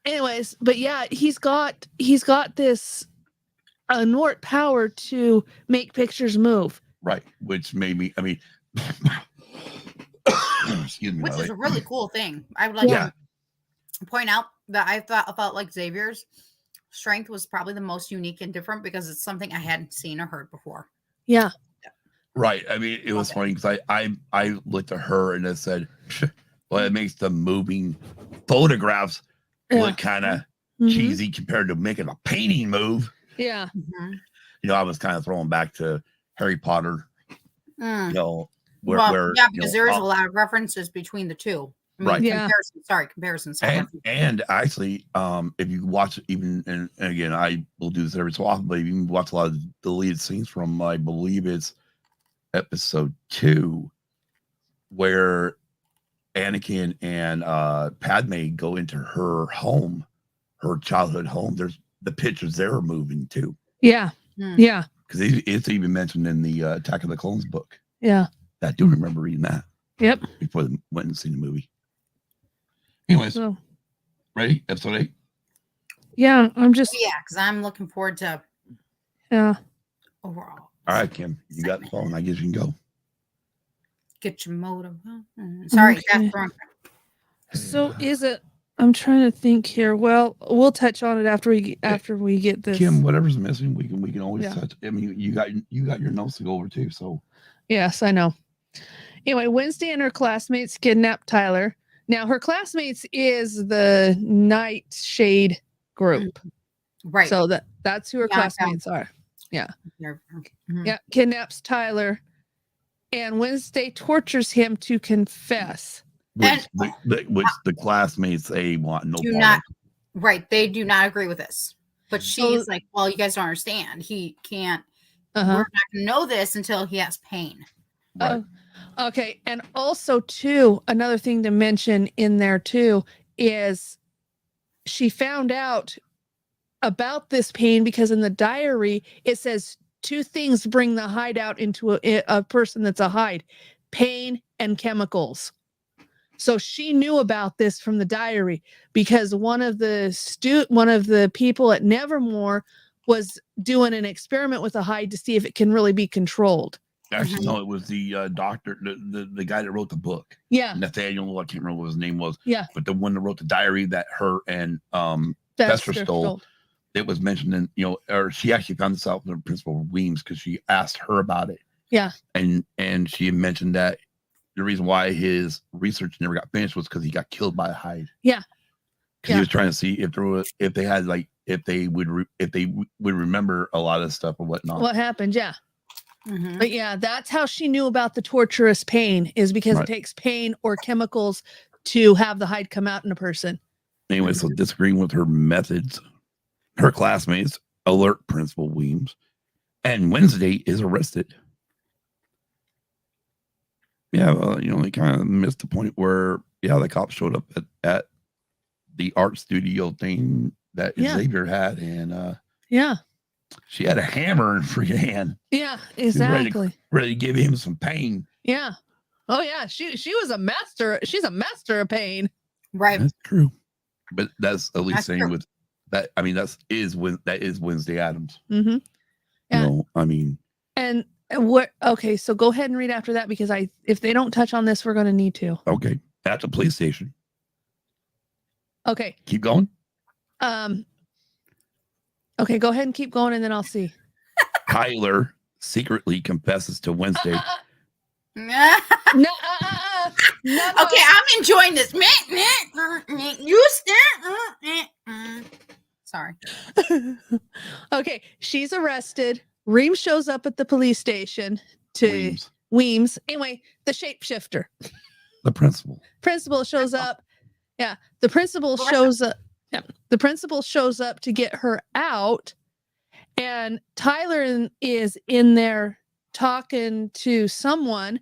Anyways, but yeah, he's got this inert power to make pictures move. Right, which made me, I mean, excuse me. Which is a really cool thing. I would like to point out that I felt like Xavier's strength was probably the most unique and different because it's something I hadn't seen or heard before. Yeah. Right. I mean, it was funny because I looked at her and I said, well, it makes the moving photographs look kind of cheesy compared to making a painting move. Yeah. You know, I was kind of throwing back to Harry Potter, you know, where yeah, because there's a lot of references between the two. I mean, right. Yeah. Comparisons. And actually, if you watch even, and again, I will do this every so often, but if you watch a lot of deleted scenes from, I believe it's episode 2, where Anakin and Padme go into her home, her childhood home. There's the pictures there are moving too. Yeah. Yeah. Because it's even mentioned in the Attack of the Clones book. Yeah. I do remember reading that. Yep. Before they went and seen the movie. Anyways, so, ready? Episode 8? Yeah. I'm just. Yeah, because I'm looking forward to overall. All right, Kim, you got the phone. I guess you can go. Get your motive. Sorry, Okay. So is it? I'm trying to think here. Well, we'll touch on it after we get this. Kim, whatever's missing, we can always touch. I mean, you got your notes to go over too. So yes, I know. Anyway, Wednesday and her classmates kidnap Tyler. Now her classmates is the Nightshade group, right? So that's who her classmates are. Yeah. Yeah. Kidnaps Tyler, and Wednesday tortures him to confess. Which the classmates want no do part not of. Right. They do not agree with this. But she's like, well, you guys don't understand. He can't. We're not gonna know this until he has pain. Right. Okay. And also too, another thing to mention in there too is she found out about this pain because in the diary it says 2 things bring the hideout into a person that's a hide: pain and chemicals. So she knew about this from the diary because one of the people at Nevermore was doing an experiment with a hide to see if it can really be controlled. Actually, no, it was the doctor, the guy that wrote the book. Yeah. Nathaniel, I can't remember what his name was. Yeah. But the one that wrote the diary that her and Fester stole, it was mentioned in, or she actually found this out from Principal Weems because she asked her about it. Yeah. And she mentioned that the reason why his research never got finished was because he got killed by a hide. Yeah. Because he was trying to see if they would remember a lot of stuff or whatnot. What happened? Yeah. But yeah, that's how she knew about the torturous pain, is because it takes pain or chemicals to have the hide come out in a person. Anyway, so disagreeing with her methods, her classmates alert Principal Weems, and Wednesday is arrested. Yeah, well, they kind of missed the point where, the cops showed up at the art studio thing that Xavier had, and she had a hammer in her hand. Yeah, exactly. Ready to give him some pain. Yeah. Oh yeah, she was a master. She's a master of pain. Right. That's true. But that's at least saying with that. I mean, that is Wednesday Addams. Mm-hmm. Yeah. And what? Okay, so go ahead and read after that because if they don't touch on this, we're going to need to. Okay. At the police station. Okay. Keep going. Okay, go ahead and keep going, and then I'll see. Tyler secretly confesses to Wednesday. No. No. Okay, I'm enjoying this. You stand. Sorry. Okay, she's arrested. Reem shows up at the police station to Weems. Anyway, the shapeshifter. The principal shows up. Yeah, the principal shows up. Yeah, the principal shows up to get her out, and Tyler is in there talking to someone,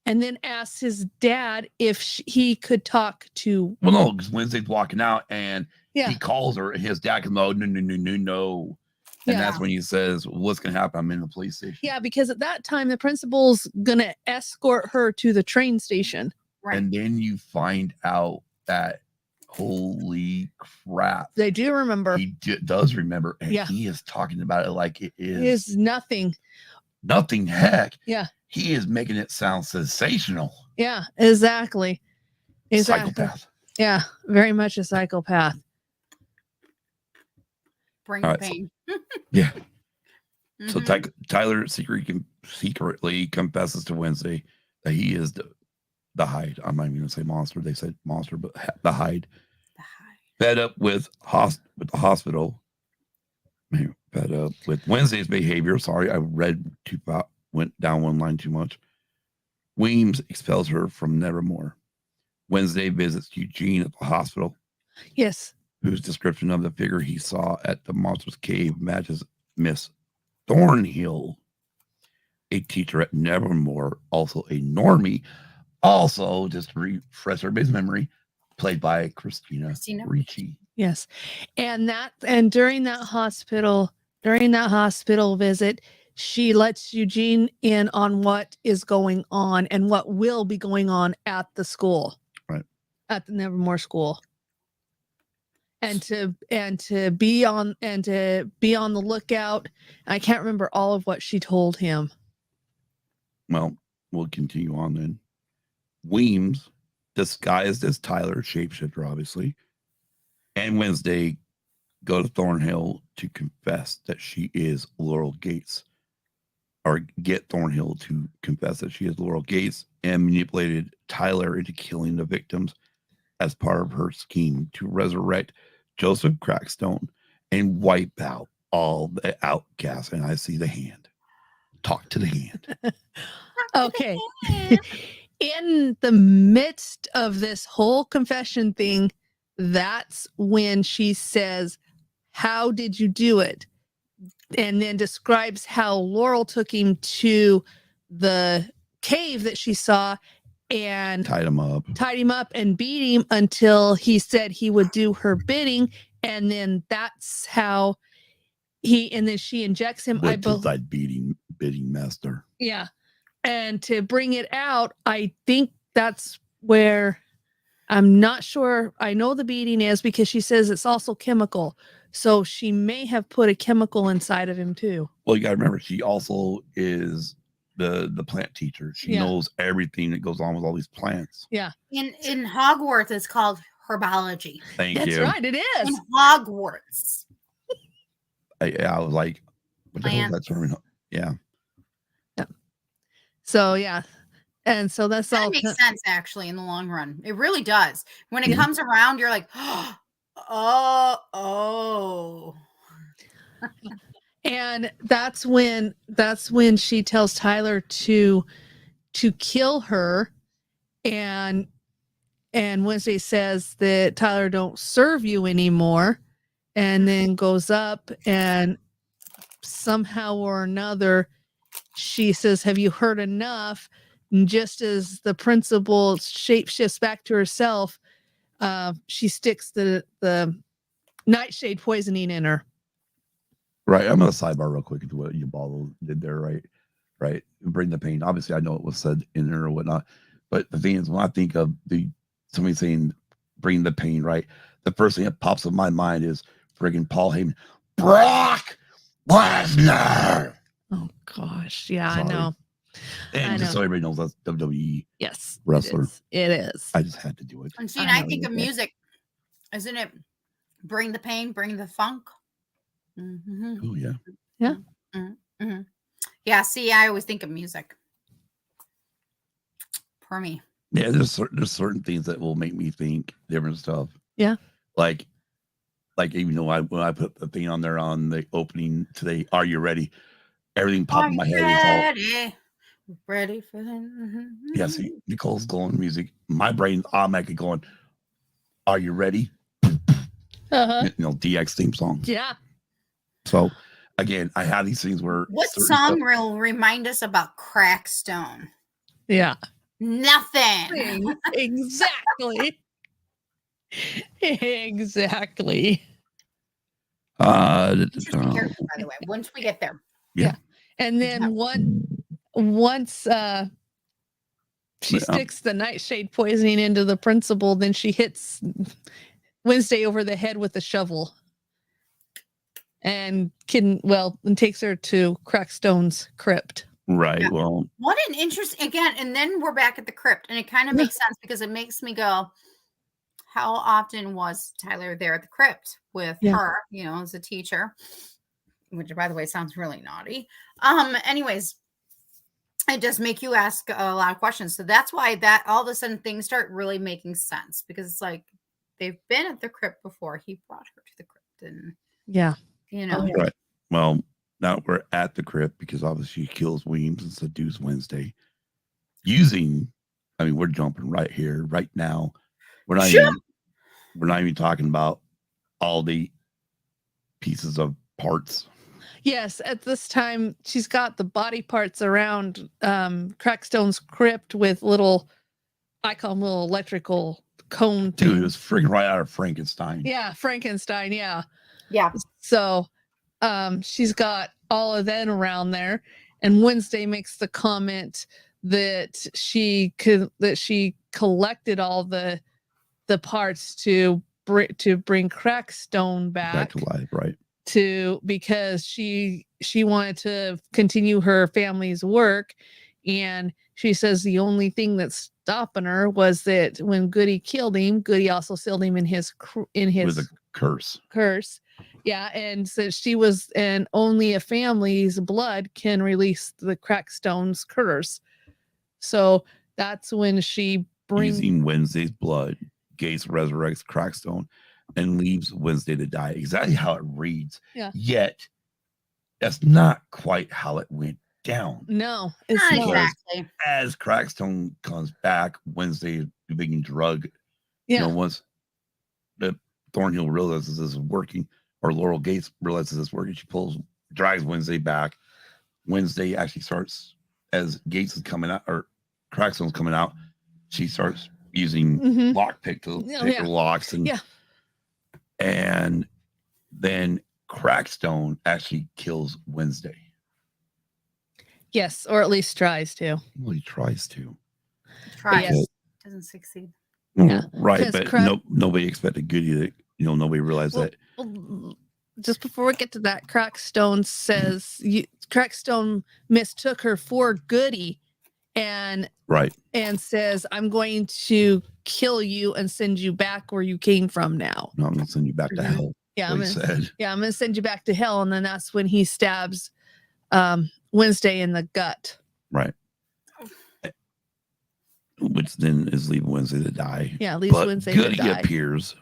and then asks his dad if he could talk to. Well, no, because Wednesday's walking out, and he calls her. His dad comes out, no. And that's when he says, what's going to happen? I'm in the police station. Yeah, because at that time, the principal's going to escort her to the train station. Right. And then you find out that, holy crap. They do remember. He does remember. And he is talking about it like it is nothing. Nothing, heck. Yeah. He is making it sound sensational. Yeah, exactly. Psychopath. Yeah, very much a psychopath. Bring All the right, so- pain. yeah. So Mhm. Tyler secretly confesses to Wednesday that he is the Hyde. I'm not even going to say monster. They said monster, but the Hyde. Fed up with with the hospital. Fed up with Wednesday's behavior. Sorry, I went down one line too much. Weems expels her from Nevermore. Wednesday visits Eugene at the hospital, Yes. whose description of the figure he saw at the monster's cave matches Miss Thornhill, a teacher at Nevermore, also a normie. Also, just to refresh everybody's memory, played by Christina Ricci. Yes. And during that hospital visit, she lets Eugene in on what is going on and what will be going on at the school. Right. At the Nevermore school. And to be on the lookout. I can't remember all of what she told him. Well, we'll continue on then. Weems, disguised as Tyler, shapeshifter, obviously, and Wednesday go to Thornhill to confess that she is Laurel Gates, or get Thornhill to confess that she is Laurel Gates, and manipulated Tyler into killing the victims as part of her scheme to resurrect Joseph Crackstone and wipe out all the outcasts. And I see the hand. Talk to the hand. Okay. In the midst of this whole confession thing, that's when she says, "How did you do it?" And then describes how Laurel took him to the cave that she saw and Tied him up and beat him until he said he would do her bidding. And then that's how and then she injects him. with the bidding master. Yeah. And to bring it out, I think that's where I'm not sure. I know the beating is because she says it's also chemical. So she may have put a chemical inside of him too. Well, you got to remember, she also is the plant teacher. She knows everything that goes on with all these plants. Yeah. In Hogwarts, it's called herbology. Thank That's you. right. It is. In Hogwarts. I was like, what the hell is that term? Yeah. So, yeah. And so that's all. That makes sense, actually, in the long run. It really does. When it comes around, you're like, oh. And that's when she tells Tyler to kill her. And Wednesday says that Tyler don't serve you anymore. And then goes up and somehow or another, she says, "Have you heard enough?" And just as the principal shapeshifts back to herself, she sticks the nightshade poisoning in her. Right. I'm going to sidebar real quick into what Yabalo did there, right? Bring the pain. Obviously, I know it was said in there or whatnot, but the thing is, when I think of somebody saying bring the pain, right, the first thing that pops in my mind is friggin' Paul Heyman, Brock Lesnar. Oh gosh, yeah, Sorry. I know. And just so everybody knows, that's WWE Yes, wrestler. It is. I just had to do it. And see, I think of music, isn't it? Bring the pain, bring the funk. Mm-hmm. Oh yeah. Yeah. Mm-hmm. Yeah. See, I always think of music. For me. Yeah, there's certain things that will make me think different stuff. Yeah. Like even though when I put the thing on there on the opening today, are you ready? Everything popped in my head. Ready for them? Yeah, see, Nicole's going music. My brain's automatically going, are you ready? Uh-huh. DX theme song. Yeah. So again, I have these things where what song will remind us about Crackstone? Yeah. Nothing. Exactly. Exactly. Interesting character, by the way. Once we get there. Yeah. And then once she sticks the nightshade poisoning into the principal, then she hits Wednesday over the head with a shovel. And takes her to Crackstone's crypt. Right. Yeah. Well, what an interesting, again, and then we're back at the crypt, and it kind of makes sense because it makes me go, how often was Tyler there at the crypt with her, you know, as a teacher, which by the way sounds really naughty. Anyways, it does make you ask a lot of questions. So that's why that all of a sudden things start really making sense, because it's like they've been at the crypt before. He brought her to the crypt, and you know. Right. Well, now we're at the crypt because obviously she kills Weems and seduces Wednesday using. I mean, we're jumping right here, right now. We're not even talking about all the pieces of parts. Yes, at this time she's got the body parts around Crackstone's crypt with little, I call them little electrical cone. Dude, it was freaking right out of Frankenstein. Yeah, Frankenstein. Yeah. Yeah. So she's got all of that around there, and Wednesday makes the comment that she collected all the parts to bring Crackstone back to life, right? Because she wanted to continue her family's work, and she says the only thing that's stopping her was that when Goody killed him, Goody also sealed him in his with a curse. Yeah, and so she was, and only a family's blood can release the Crackstone's curse. So that's when she brings using Wednesday's blood, Gates resurrects Crackstone and leaves Wednesday to die. Exactly how it reads. Yeah. Yet that's not quite how it went down. No, it's not exactly. As Crackstone comes back, Wednesday is being drugged. Yeah. You know, once the Thornhill realizes this is working, or Laurel Gates realizes it's working, she drags Wednesday back. Wednesday actually starts, as Gates is coming out, or Crackstone's coming out, she starts using lockpick to pick her locks, and then Crackstone actually kills Wednesday. Yes, or at least tries to. Well, he tries to. Doesn't succeed. Yeah. Right, but nobody expected Goody to, nobody realized that. Just before we get to that, Crackstone says Crackstone mistook her for Goody, and says, I'm going to kill you and send you back where you came from now. No, I'm going to send you back to hell. Yeah, I'm going to send you back to hell. And then that's when he stabs Wednesday in the gut. Right. Which then is leaving Wednesday to die. Yeah, leaves Wednesday to die. Goody appears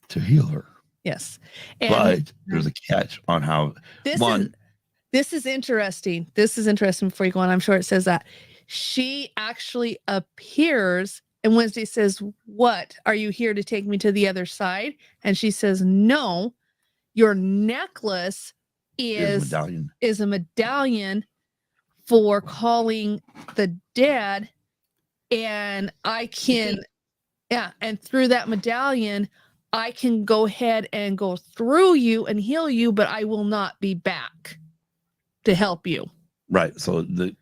to heal her. Yes. But there's a catch on how this is interesting. This is interesting before you go on. I'm sure it says that. She actually appears, and Wednesday says, what? Are you here to take me to the other side? And she says, no, your necklace is a medallion for calling the dead. And I can, and through that medallion, I can go ahead and go through you and heal you, but I will not be back to help you. Right. So the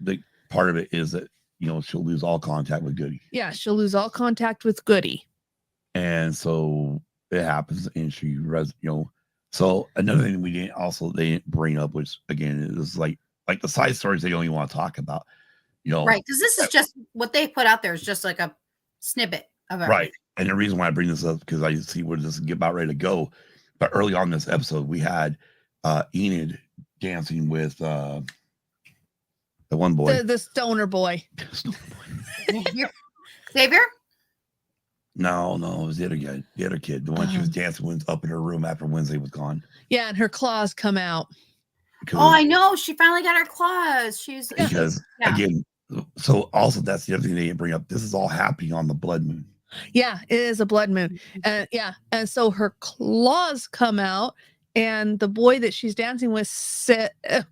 part of it is that, she'll lose all contact with Goody. Yeah, she'll lose all contact with Goody. And so it happens, and she so another thing they didn't bring up, which again is like the side stories they don't even want to talk about. Right, because this is just what they put out there is just like a snippet of it. Right. And the reason why I bring this up, because I see where this is about ready to go. But early on in this episode, we had Enid dancing with the one boy. The stoner boy. Xavier? No, it was the other guy, the other kid. The one she was dancing with up in her room after Wednesday was gone. Yeah, and her claws come out. I know. She finally got her claws. Again, so also that's the other thing they didn't bring up. This is all happening on the blood moon. Yeah, it is a blood moon. And so her claws come out, and the boy that she's dancing with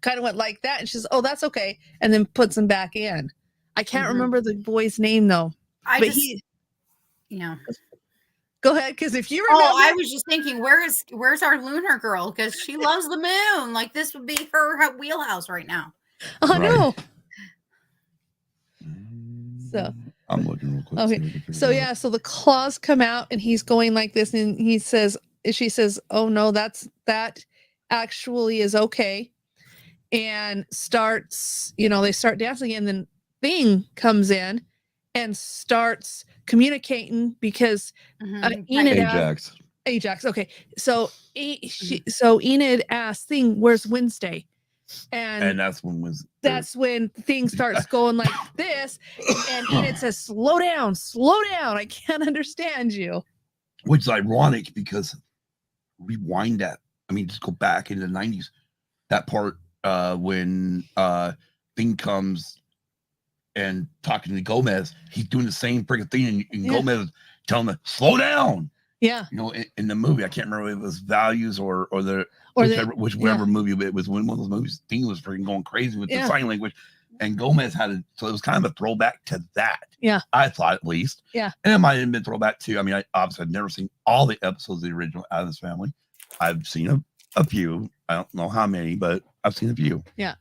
kind of went like that, and she's, oh, that's okay, and then puts him back in. I can't remember the boy's name though. Go ahead, because if you remember, I was just thinking, where's our lunar girl? Because she loves the moon. Like this would be her wheelhouse right now. Oh no. So I'm looking real quick. Okay. So the claws come out, and he's going like this, and she says, oh no, that actually is okay. And starts, they start dancing, and then Thing comes in and starts communicating because Mhm, Enid right. asked, Ajax. Ajax. Okay, so so Enid asked thing, "Where's Wednesday?" And that's when was That's when things starts going like this, and Enid says, slow down, I can't understand you." which is ironic because rewind that. I mean, just go back into the 90s. That part when Thing comes and talking to Gomez, he's doing the same freaking thing, and Yeah. Gomez telling him, slow down. Yeah. You know, in the movie, I can't remember if it was Values or whichever yeah. movie, but it was one of those movies. Thing was freaking going crazy with the Yeah. sign language, and Gomez had it, so it was kind of a throwback to that. Yeah. I thought at least. Yeah. And it might have been a throwback too. I mean, I obviously I've never seen all the episodes of the original Addams Family. I've seen a few. I don't know how many, but I've seen a few. Yeah.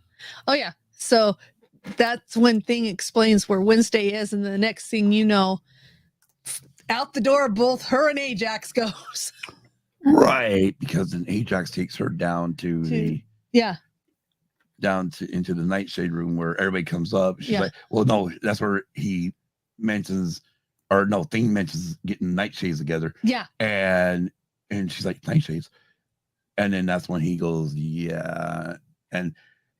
Oh yeah. So that's when Thing explains where Wednesday is, and the next thing you know, out the door both her and Ajax goes. Right, because then Ajax takes her down to the yeah into the nightshade room where everybody comes up. She's like, well, no, that's where he mentions, or no, Thing mentions getting nightshades together. Yeah. And she's like, nightshades. And then that's when he goes, yeah. And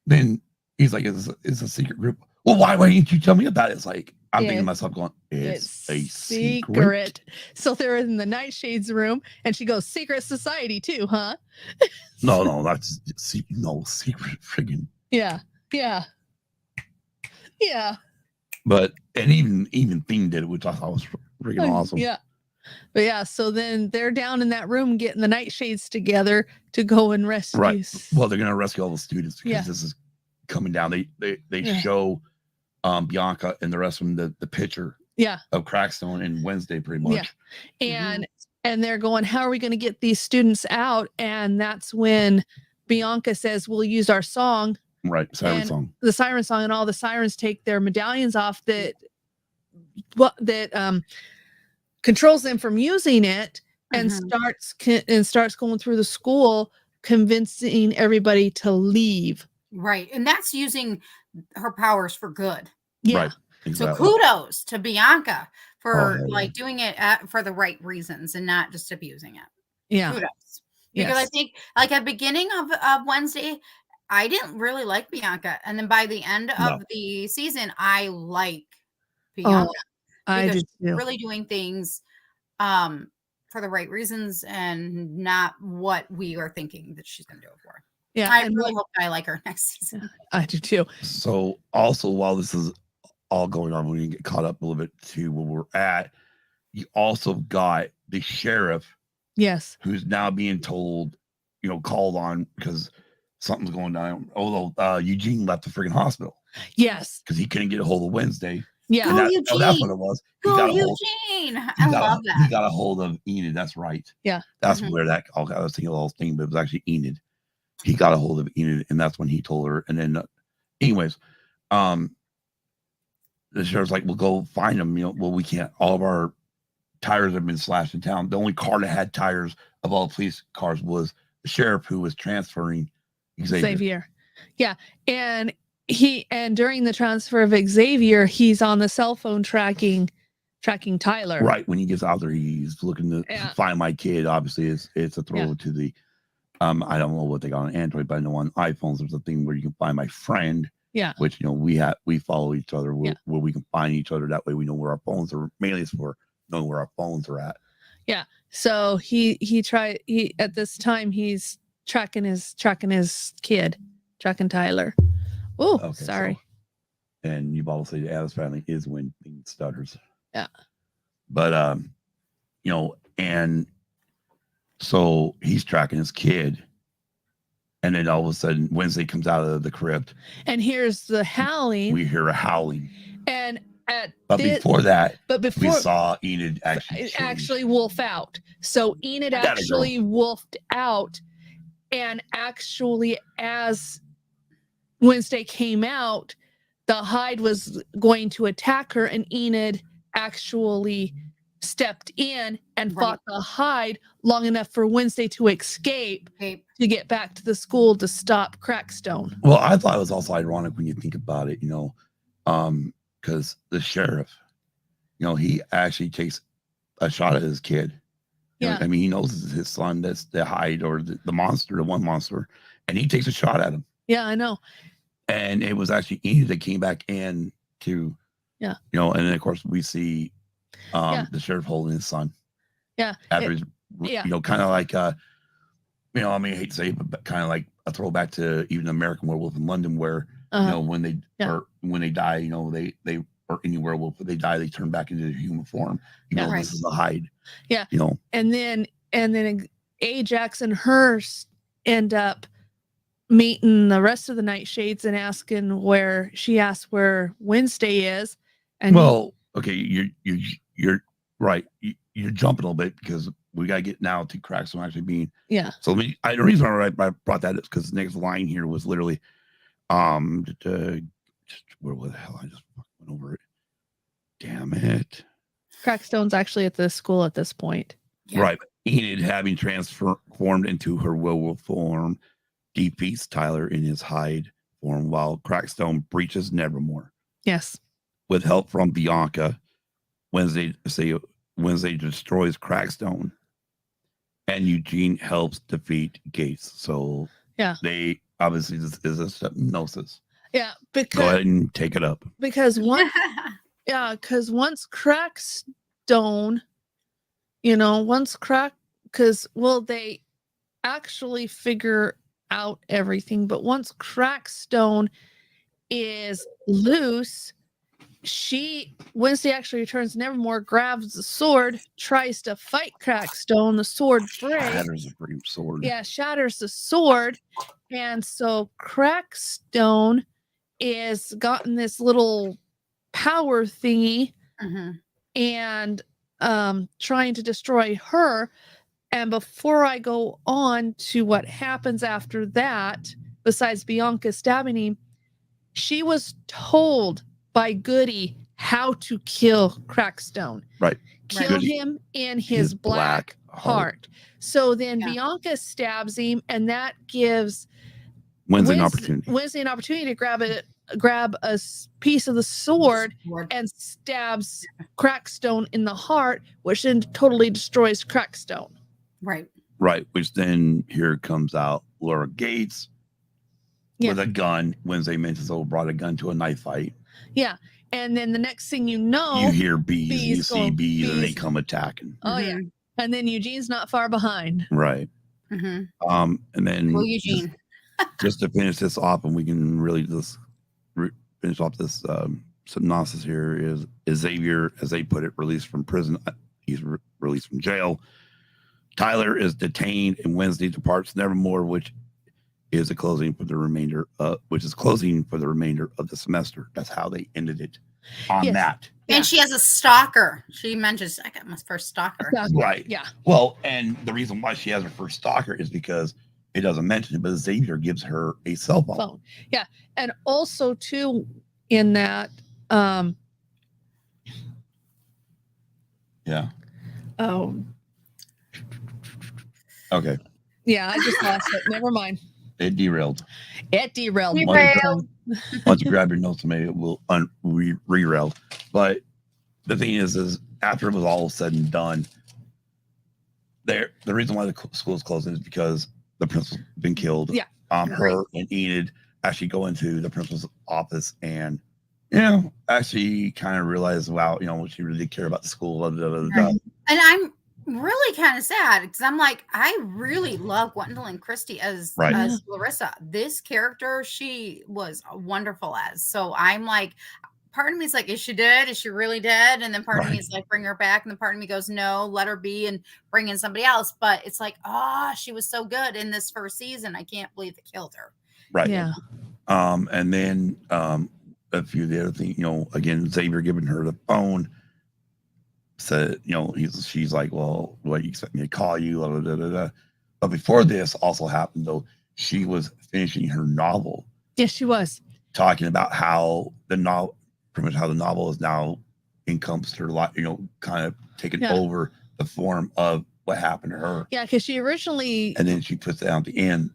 then he's like, it's a secret group. Well, why didn't you tell me about it? It's like, I'm thinking to myself going, it's a secret. So they're in the nightshades room, and she goes, secret society too, huh? No, that's secret friggin'. Yeah. But and even Thing did it, which I thought was freaking awesome. Yeah. But yeah, so then they're down in that room getting the nightshades together to go and rescue. Right. Well, they're gonna rescue all the students because this is coming down. They show Bianca and the rest of them the picture of Crackstone and Wednesday pretty much. Yeah. And they're going, how are we going to get these students out? And that's when Bianca says, we'll use our song. Right. Siren song. The siren song, and all the sirens take their medallions off that controls them from using it, and starts going through the school convincing everybody to leave. Right. And that's using her powers for good. Yeah. Right. Exactly. So kudos to Bianca for doing it for the right reasons and not just abusing it. Yeah. Kudos. Because I think like at the beginning of Wednesday, I didn't really like Bianca. And then by the end of the season, I like Bianca. I did too. Really doing things for the right reasons and not what we are thinking that she's going to do it for. Yeah. I really hope I like her next season. I do too. So also, while this is all going on, when you get caught up a little bit to where we're at, you also got the sheriff. Yes. Who's now being told, called on because something's going down. Although Eugene left the freaking hospital. Yes. Because he couldn't get a hold of Wednesday. Yeah. Eugene. That's what it was. Eugene. I love that. He got a hold of Enid. That's right. Yeah. That's where that all got. I was thinking of the whole thing, but it was actually Enid. He got a hold of Enid, and that's when he told her. And then, anyways, the sheriff's like, "We'll go find him." Well, we can't. All of our tires have been slashed in town. The only car that had tires of all the police cars was the sheriff, who was transferring Xavier. Yeah, and during the transfer of Xavier, he's on the cell phone tracking Tyler. Right, when he gets out there, he's looking to find my kid. Obviously, it's a throw to the. I don't know what they got on Android, but I know on iPhones there's a thing where you can find my friend. Yeah. Which we follow each other where we can find each other. That way we know where our phones are. Mainly it's for knowing where our phones are at. Yeah. So he at this time he's tracking his kid, tracking Tyler. Oh, okay, sorry. So, and you also say the Addams Family is when things stutters. Yeah. But and so he's tracking his kid. And then all of a sudden Wednesday comes out of the crypt. And here's the howling. We hear a howling. And before that, we saw Enid actually wolf out. So Enid actually wolfed out, and actually as Wednesday came out, the Hyde was going to attack her, and Enid actually stepped in and fought the Hyde long enough for Wednesday to escape to get back to the school to stop Crackstone. Well, I thought it was also ironic when you think about it, because the sheriff, he actually takes a shot at his kid. Yeah. I mean, he knows it's his son that's the Hyde or the monster, the one monster, and he takes a shot at him. Yeah, I know. And it was actually Enid that came back in to, Yeah. And then of course we see the sheriff holding his son. Yeah. After kind of like I hate to say it, but kind of like a throwback to even American Werewolf in London, where when they die, they or any werewolf, if they die, they turn back into their human form. This is the Hyde. Yeah. And then Ajax and Hearst end up meeting the rest of the Nightshades and asking where Wednesday is. And okay, you're right. You're jumping a little bit because we got to get now to Crackstone actually being. Yeah. So the reason I brought that is because the next line here was literally, just where the hell I just went over it. Damn it. Crackstone's actually at the school at this point. Yeah. Right. Enid, having transformed into her werewolf form, defeats Tyler in his Hyde form while Crackstone breaches Nevermore. Yes. With help from Bianca, Wednesday destroys Crackstone, and Eugene helps defeat Gates. So they obviously this is a hypnosis. Yeah, because go ahead and take it up. Because once Crackstone, they actually figure out everything, but once Crackstone is loose, Wednesday actually returns Nevermore, grabs the sword, tries to fight Crackstone. The sword breaks. Shatters the freaking sword. Yeah, shatters the sword. And so Crackstone is gotten this little power thingy and trying to destroy her. And before I go on to what happens after that, besides Bianca stabbing him, she was told by Goody how to kill Crackstone. Right. Kill him in his black heart. So then Bianca stabs him, and that gives Wednesday an opportunity to grab a piece of the sword and stabs Crackstone in the heart, which then totally destroys Crackstone. Right. Right. Which then here comes out Laura Gates with a gun. Wednesday mentions brought a gun to a knife fight. Yeah. And then the next thing you know, you hear bees you see bees, and they come attacking. Oh yeah. And then Eugene's not far behind. Right. And then Eugene. just to finish this off, and we can really just finish off this synopsis here, is Xavier, as they put it, released from prison. He's released from jail. Tyler is detained, and Wednesday departs Nevermore, which is closing for the remainder of the semester. That's how they ended it on that. And she has a stalker. She mentions, I got my first stalker. Right. Yeah. Well, and the reason why she has her first stalker is because it doesn't mention it, but Xavier gives her a cell phone. Yeah. And also too, in that yeah. Oh. Okay. Yeah, I just lost it. Never mind. It derailed. It derailed. Once you grab your notes, maybe it will re-rail. But the thing is after it was all said and done, the reason why the school is closing is because the principal's been killed. Yeah. Her and Enid actually go into the principal's office and, actually kind of realize, wow, she really did care about the school. Blah, blah, blah, blah. And I'm really kind of sad because I'm like, I really love Gwendolyn Christie as Larissa. This character, she was wonderful as. So I'm like, part of me is like, is she dead? Is she really dead? And then part of me is like, bring her back. And then part of me goes, no, let her be and bring in somebody else. But it's like, she was so good in this first season. I can't believe they killed her. Right. Yeah. And then a few of the other things, again, Xavier giving her the phone. Said, she's like, well, what, you expect me to call you? Blah, blah, blah, blah. But before this also happened, though, she was finishing her novel. Yes, she was. Talking about how the novel is now encompassed her life, kind of taken over the form of what happened to her. Yeah, because she originally... And then she puts down the end,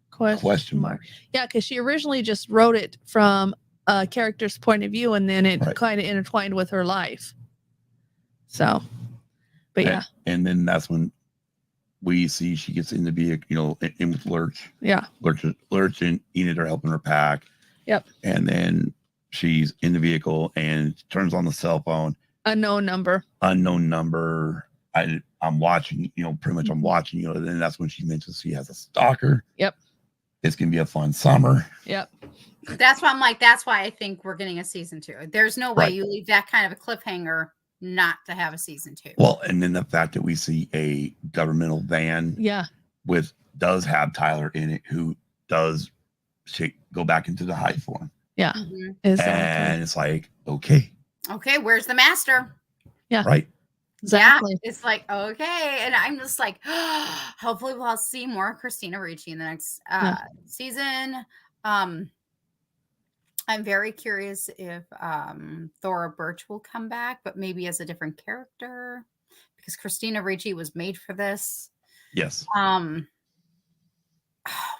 question mark. Yeah, because she originally just wrote it from a character's point of view, and then it kind of intertwined with her life. So, but yeah, And then that's when we see she gets in the vehicle, you know, in with Lurch. yeah, Lurch and Enid are helping her pack. yep. And then she's in the vehicle and turns on the cell phone. Unknown number. I'm watching, you know, pretty much I'm watching, you know, and then that's when she mentions she has a stalker. Yep. It's going to be a fun summer. Yep. That's why I'm like, that's why I think we're getting a season 2. There's no way Right. you leave that kind of a cliffhanger not to have a season 2. Well, and then the fact that we see a governmental van Yeah. does have Tyler in it, who does go back into the hide form. Yeah. Mhm. Exactly. And it's like, okay. Okay, where's the master? Yeah. Right. Exactly. Yeah, it's like, okay. And I'm just like, hopefully we'll see more Christina Ricci in the next season. I'm very curious if Thora Birch will come back, but maybe as a different character, because Christina Ricci was made for this. Yes.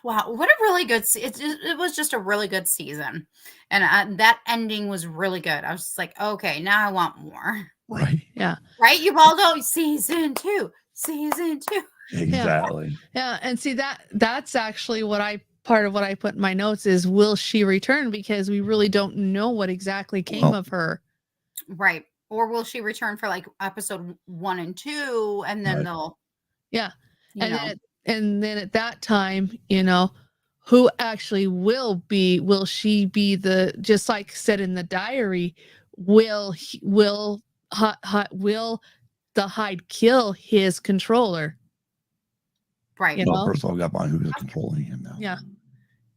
Wow, what a really good it was just a really good season, and that ending was really good. I was just like, okay, now I want more. Right. Yeah. Right, Ubaldo, season 2. Exactly. Yeah. And see that's actually part of what I put in my notes is, will she return? Because we really don't know what exactly came of her. Right. Or will she return for like episode 1 and 2, and then Right. they'll, Yeah. you And then at that time, you know, who actually will she be just like said in the diary, will the Hyde kill his controller? right. You No, know? first of all, we got on who's controlling him now. Yeah.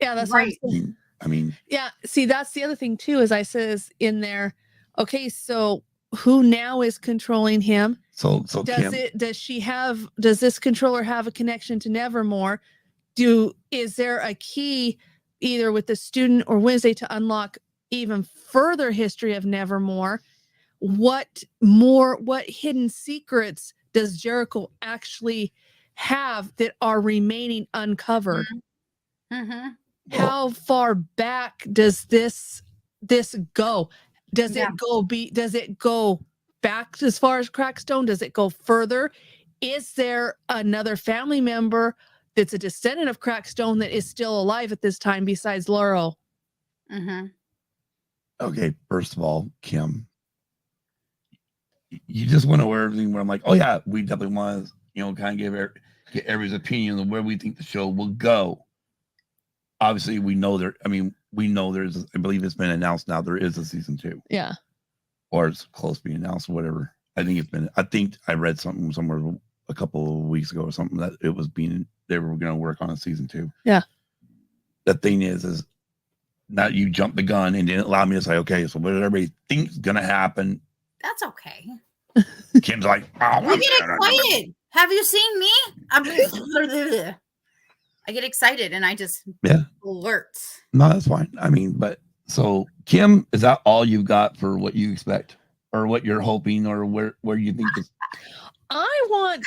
Yeah, that's Right. what I'm saying. I mean, Yeah, see, that's the other thing too, is I says in there, okay, so who now is controlling him? so Does Kim, does this controller have a connection to Nevermore? Is there a key either with the student or Wednesday to unlock even further history of Nevermore? What hidden secrets does Jericho actually have that are remaining uncovered? Mm-hmm. How far back does this go? Does Yeah. it go back as far as Crackstone? Does it go further? Is there another family member that's a descendant of Crackstone that is still alive at this time besides Laurel? Mm-hmm. okay, first of all, Kim, you just went over everything where I'm like, oh yeah, we definitely want to, you know, kind of get everybody's opinion on where we think the show will go. Obviously, we know there's, I believe it's been announced now, there is a season 2. Yeah. Or it's close to being announced, or whatever. I think I read something somewhere a couple of weeks ago or something that they were going to work on a season 2. Yeah. The thing is now you jumped the gun and didn't allow me to say, okay, so what everybody thinks is going to happen. That's okay. Kim's like, oh, I get excited. Have you seen me? I get excited and I just alert. No, that's fine. I mean, but so Kim, is that all you've got for what you expect or what you're hoping or where you think this? I want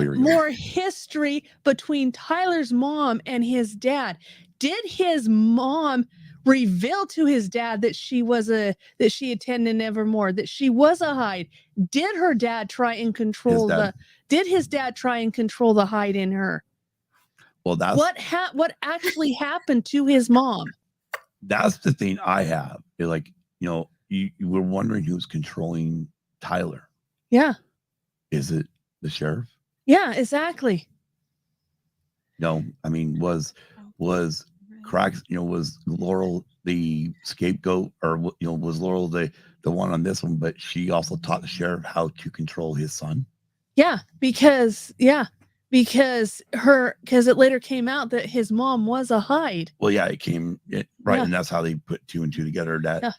here we go. more history between Tyler's mom and his dad. Did his mom reveal to his dad that she attended Nevermore, that she was a Hyde? Did her dad try and control did his dad try and control the Hyde in her? Well, that's what actually happened to his mom. That's the thing I have. You're like, you know, you were wondering who's controlling Tyler. Yeah. Is it the sheriff? Yeah, exactly. No, I mean, was Cracks, you know, was Laurel the scapegoat, or you know, was Laurel the one on this one? But she also taught the sheriff how to control his son. Yeah, because it later came out that his mom was a Hyde. Well, yeah, right, and that's how they put 2 and 2 together. That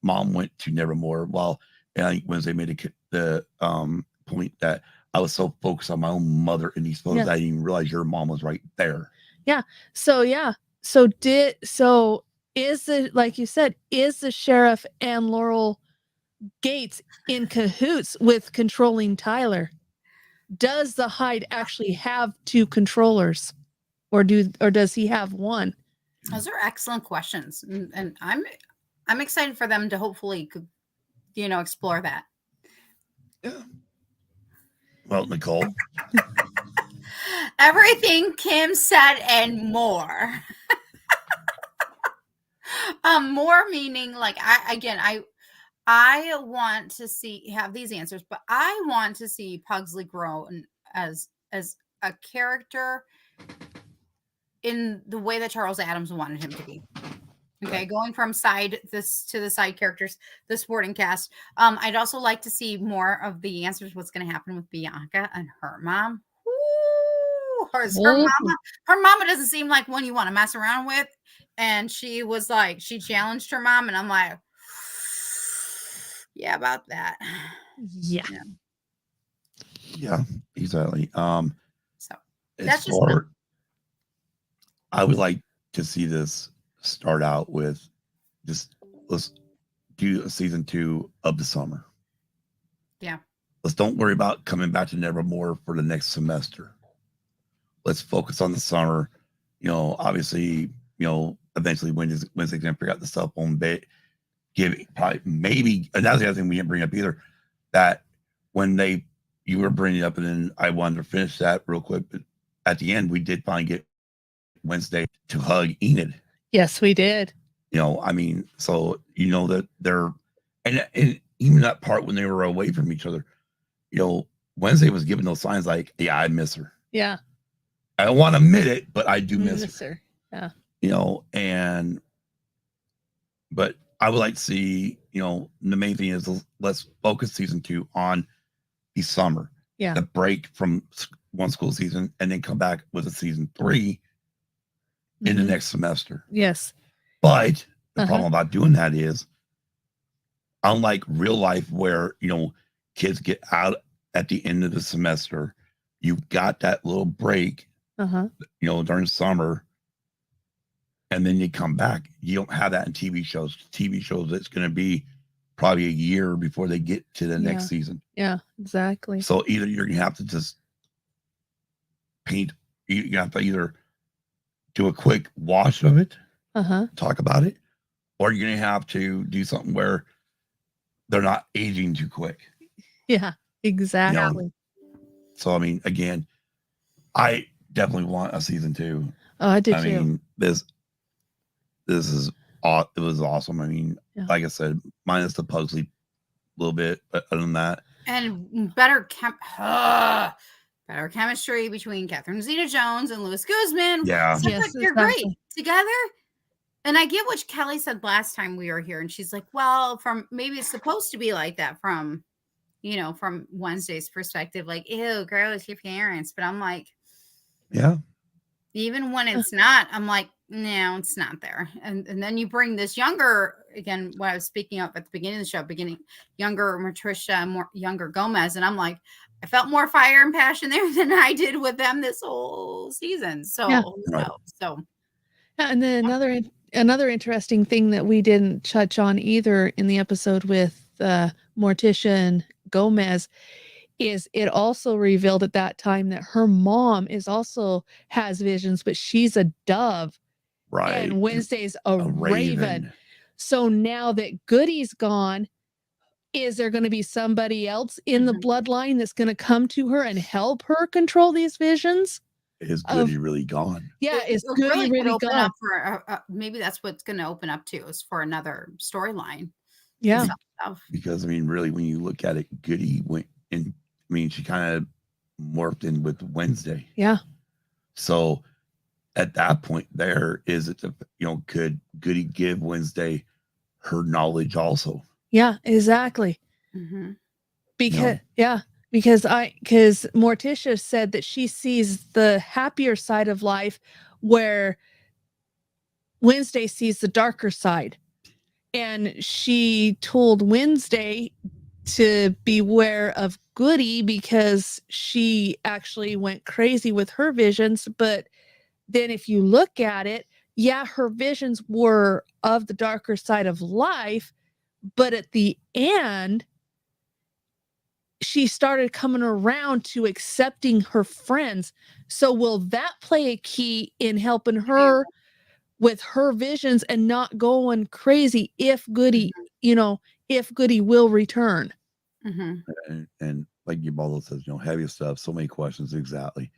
mom went to Nevermore. Well, and I think Wednesday made the point that I was so focused on my own mother in these photos, I didn't even realize your mom was right there. Yeah. So is it, like you said, is the sheriff and Laurel Gates in cahoots with controlling Tyler? Does the Hyde actually have 2 controllers, or does he have one? Those are excellent questions, and I'm excited for them to hopefully, you know, explore that. Yeah. Well, Nicole. Everything Kim said and more. More meaning like I want to have these answers, but I want to see Pugsley grow as a character in the way that Charles Adams wanted him to be. Okay, going from to the side characters, the supporting cast. I'd also like to see more of the answers. What's going to happen with Bianca and her mom? Ooh, her mama doesn't seem like one you want to mess around with. And she was like, she challenged her mom, and I'm like, yeah, about that. Yeah. Yeah, exactly. So that's just I would like to see this start out with just let's do a season 2 of the summer. Yeah. Let's don't worry about coming back to Nevermore for the next semester. Let's focus on the summer. Obviously, eventually Wednesday's gonna figure out the cell phone bit. Maybe another thing we didn't bring up either, that when you were bringing it up, and then I wanted to finish that real quick, but at the end we did finally get Wednesday to hug Enid. Yes, we did. So that they're and even that part when they were away from each other, Wednesday was giving those signs like, yeah, I miss her. Yeah. I don't want to admit it, but I do miss her. Yeah. But I would like to see, the main thing is let's focus season 2 on the summer. Yeah. The break from one school season and then come back with a season 3 in the next semester. Yes. But the problem about doing that is, unlike real life where, kids get out at the end of the semester, you've got that little break, during summer, and then you come back. You don't have that in TV shows. TV shows, it's going to be probably a year before they get to the next season. Yeah, exactly. So either you're going to have to just you have to either do a quick wash of it, talk about it, or you're going to have to do something where they're not aging too quick. Yeah, exactly. So, again, I definitely want a season 2. Oh, I did too. This is it was awesome. Like I said, minus the Pugsley a little bit, but other than that, and better chemistry between Catherine Zeta-Jones and Louis Guzman. Yeah, they're great together. And I get what Kelly said last time we were here, and she's like, "Well, maybe it's supposed to be like that from Wednesday's perspective, like, ew, gross, your parents." But I'm like, yeah. Even when it's not, I'm like, no, it's not there. And then you bring this younger, again, what I was speaking of at the beginning of the show, younger Matricia, younger Gomez. And I'm like, I felt more fire and passion there than I did with them this whole season. So, and then another interesting thing that we didn't touch on either in the episode with Morticia and Gomez is it also revealed at that time that her mom has visions, but she's a dove. Right. And Wednesday's a raven. So now that Goody's gone, is there going to be somebody else in the bloodline that's going to come to her and help her control these visions? Is Goody really gone? Yeah, is Goody really gone? Maybe that's what's going to open up to, is for another storyline. Yeah. Because, really, when you look at it, Goody went in. She kind of morphed in with Wednesday. Yeah. So at that point there, could Goody give Wednesday her knowledge also? Yeah, exactly. Because Morticia said that she sees the happier side of life where Wednesday sees the darker side. And she told Wednesday to beware of Goody because she actually went crazy with her visions. But then if you look at it, yeah, her visions were of the darker side of life, but at the end, she started coming around to accepting her friends. So will that play a key in helping her with her visions and not going crazy if Goody will return? And like Gibaldo says, heavy stuff, so many questions, exactly.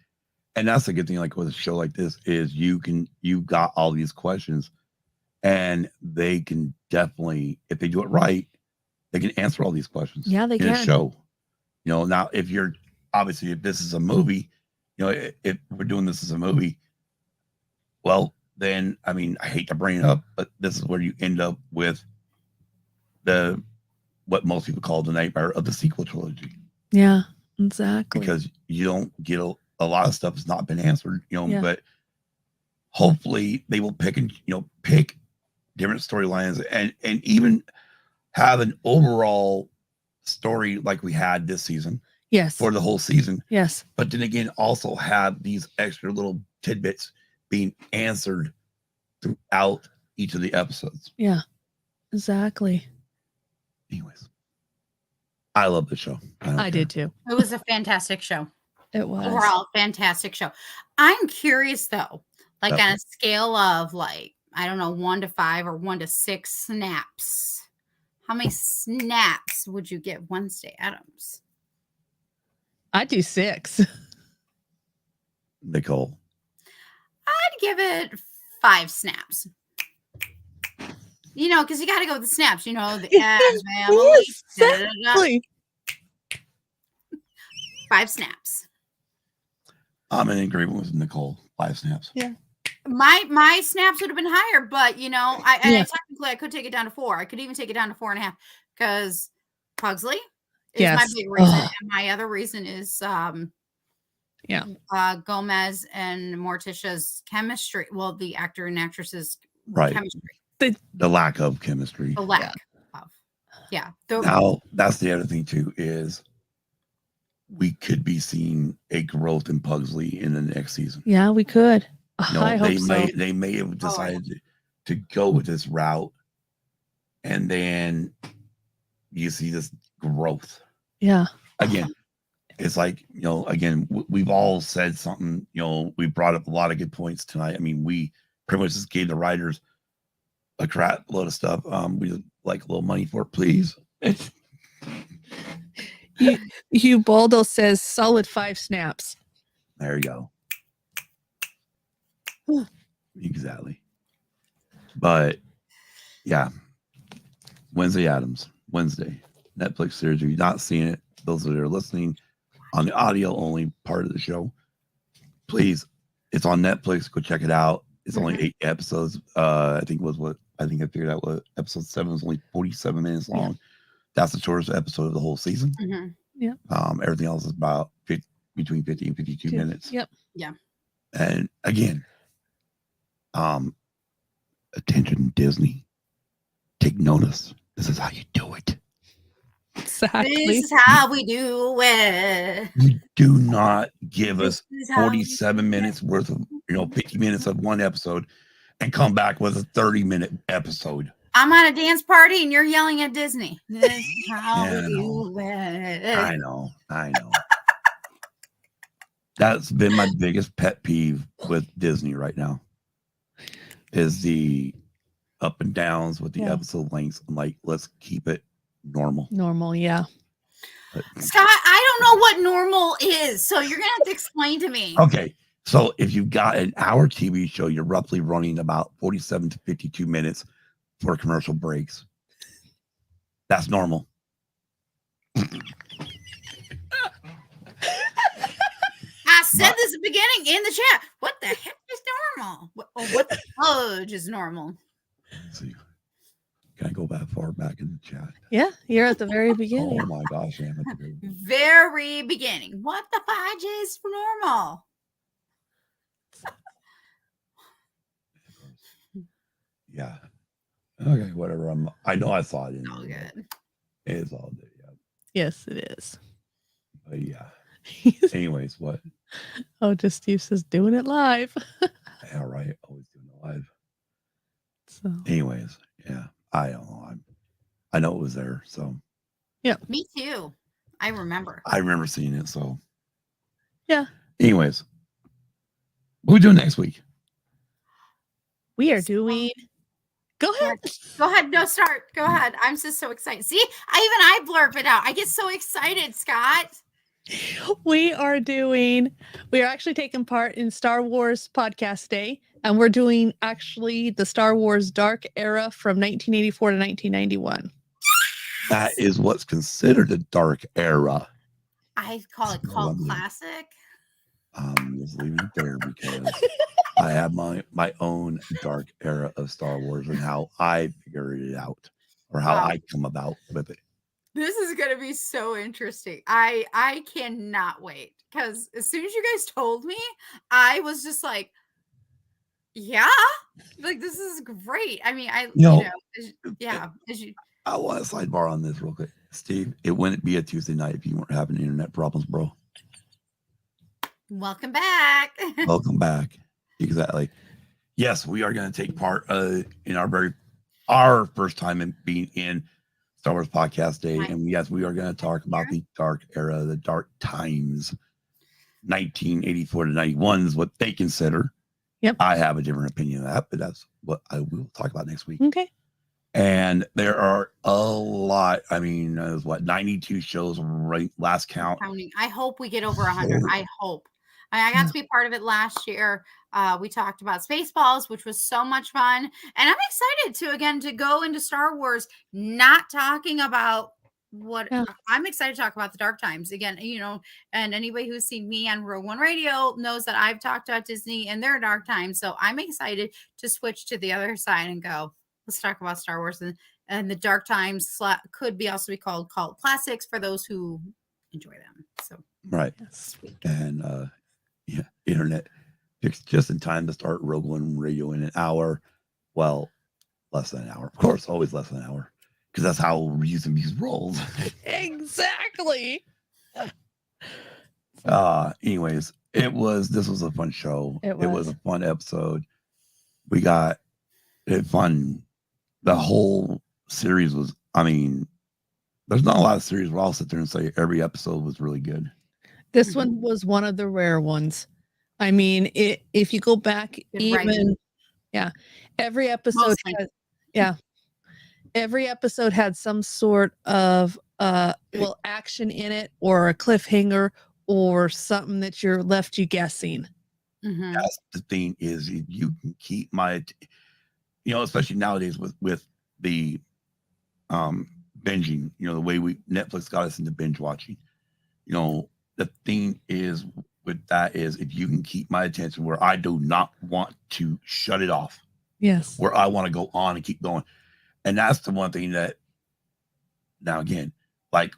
And that's the good thing, like with a show like this, is you got all these questions, and they can definitely, if they do it right, they can answer all these questions. Yeah, they in a can. show. Now if you're obviously, if this is a movie, if we're doing this as a movie, well, then I mean, I hate to bring it up, but this is where you end up with what most people call the nightmare of the sequel trilogy. Yeah, exactly. Because you don't get a lot of stuff has not been answered, Yeah. but hopefully they will pick different storylines and even have an overall story like we had this season. Yes. For the whole season. Yes. But then again, also have these extra little tidbits being answered throughout each of the episodes. Yeah, exactly. Anyways, I love the show. I did too. It was a fantastic show. It was. Overall, fantastic show. I'm curious though, like on a scale of like, I don't know, 1 to 5 or 1 to 6 snaps. How many snaps would you give Wednesday Addams? I'd do 6. Nicole. I'd give it 5 snaps. Because you got to go with the snaps. The Addams family. Exactly. 5 snaps. I'm in agreement with Nicole. 5 snaps. Yeah. My snaps would have been higher, but technically I could take it down to 4. I could even take it down to 4.5 because Pugsley is my big reason, and my other reason is Gomez and Morticia's chemistry. Well, the actor and actress's chemistry. The lack of chemistry. The lack of. Yeah. Now that's the other thing too, is we could be seeing a growth in Pugsley in the next season. Yeah, we could. I hope so. They may have decided to go with this route, and then you see this growth. Yeah. Again, it's like, again, we've all said something, we brought up a lot of good points tonight. I mean, we pretty much just gave the writers a crap load of stuff. We like a little money for it, please. Baldo says solid 5 snaps. There you go. Exactly. But yeah, Wednesday Addams, Wednesday, Netflix series. If you've not seen it, those that are listening on the audio only part of the show, please, it's on Netflix. Go check it out. It's only 8 episodes. I think I figured out what episode 7 was only 47 minutes long. Yeah. That's the shortest episode of the whole season. Mm-hmm. Yeah. Everything else is about between 50 and 52 minutes. Yep. Yeah. And again, attention Disney, take notice. This is how you do it. Exactly. This is how we do it. You do not give us 47 minutes worth of 50 minutes of one episode and come back with a 30-minute episode. I'm at a dance party and you're yelling at Disney. This is how we do it. I know. That's been my biggest pet peeve with Disney right now, is the up and downs with the episode lengths. I'm like, let's keep it normal. Normal, yeah. But, Scott, I don't know what normal is, so you're gonna have to explain to me. Okay, so if you've got an hour TV show, you're roughly running about 47 to 52 minutes for commercial breaks. That's normal. I said this at the beginning in the chat. What the heck is normal? What the fudge is normal? Let's see. Can I go that far back in the chat? Yeah, you're at the very beginning. Oh my gosh, I am at the very beginning. What the fudge is for normal? Yeah. Okay, whatever. I know I saw it in all there. Good. It is all good. Yeah. Yes, it is. But yeah. Anyways, what? Oh, just Steve says doing it live. Yeah, right. Always doing it live. So. Anyways, yeah. I don't know. I know it was there. So. Yeah. Me too. I remember seeing it. So. Yeah. Anyways, what are we doing next week? We are doing Go ahead. Go ahead. No, start. Go ahead. I'm just so excited. See, I blurb it out. I get so excited, Scott. We are actually taking part in Star Wars Podcast Day, and we're doing actually the Star Wars Dark Era from 1984 to 1991. That is what's considered a dark era. I call it cult classic. I'm just leaving it there because I have my own dark era of Star Wars and how I figured it out or how I come about with it. This is going to be so interesting. I cannot wait because as soon as you guys told me, I was just like, yeah, like this is great. I mean, I want a sidebar on this real quick. Steve, it wouldn't be a Tuesday night if you weren't having internet problems, bro. Welcome back. Welcome back. Exactly. Yes, we are going to take part in our first time in being in Star Wars Podcast Day. And yes, we are going to talk about the dark era, the dark times. 1984 to 91 is what they consider. Yep. I have a different opinion of that, but that's what I will talk about next week. Okay. And there are a lot. I mean, there's 92 shows right last count. I hope we get over 100. I hope. I got to be part of it last year. We talked about Spaceballs, which was so much fun. And I'm excited to go into Star Wars, not talking about I'm excited to talk about the dark times again, and anybody who's seen me on Rogue One Radio knows that I've talked about Disney and their dark times. So I'm excited to switch to the other side and go, let's talk about Star Wars and the dark times could also be called cult classics for those who enjoy them. So, right. And, internet fixed just in time to start Rogue One Radio in an hour. Well, less than an hour. Of course, always less than an hour. Because that's how we're using these rolls. Exactly. Anyways, this was a fun show. It was a fun episode. We got it fun. The whole series was, there's not a lot of series where I'll sit there and say every episode was really good. This one was one of the rare ones. If you go back, every episode every episode had some sort of action in it or a cliffhanger or something that left you guessing. Mm-hmm. That's the thing is you can keep especially nowadays with the binging, the way Netflix got us into binge watching, the thing is with that is if you can keep my attention where I do not want to shut it off. Yes. Where I want to go on and keep going. And that's the one thing that now again, I'll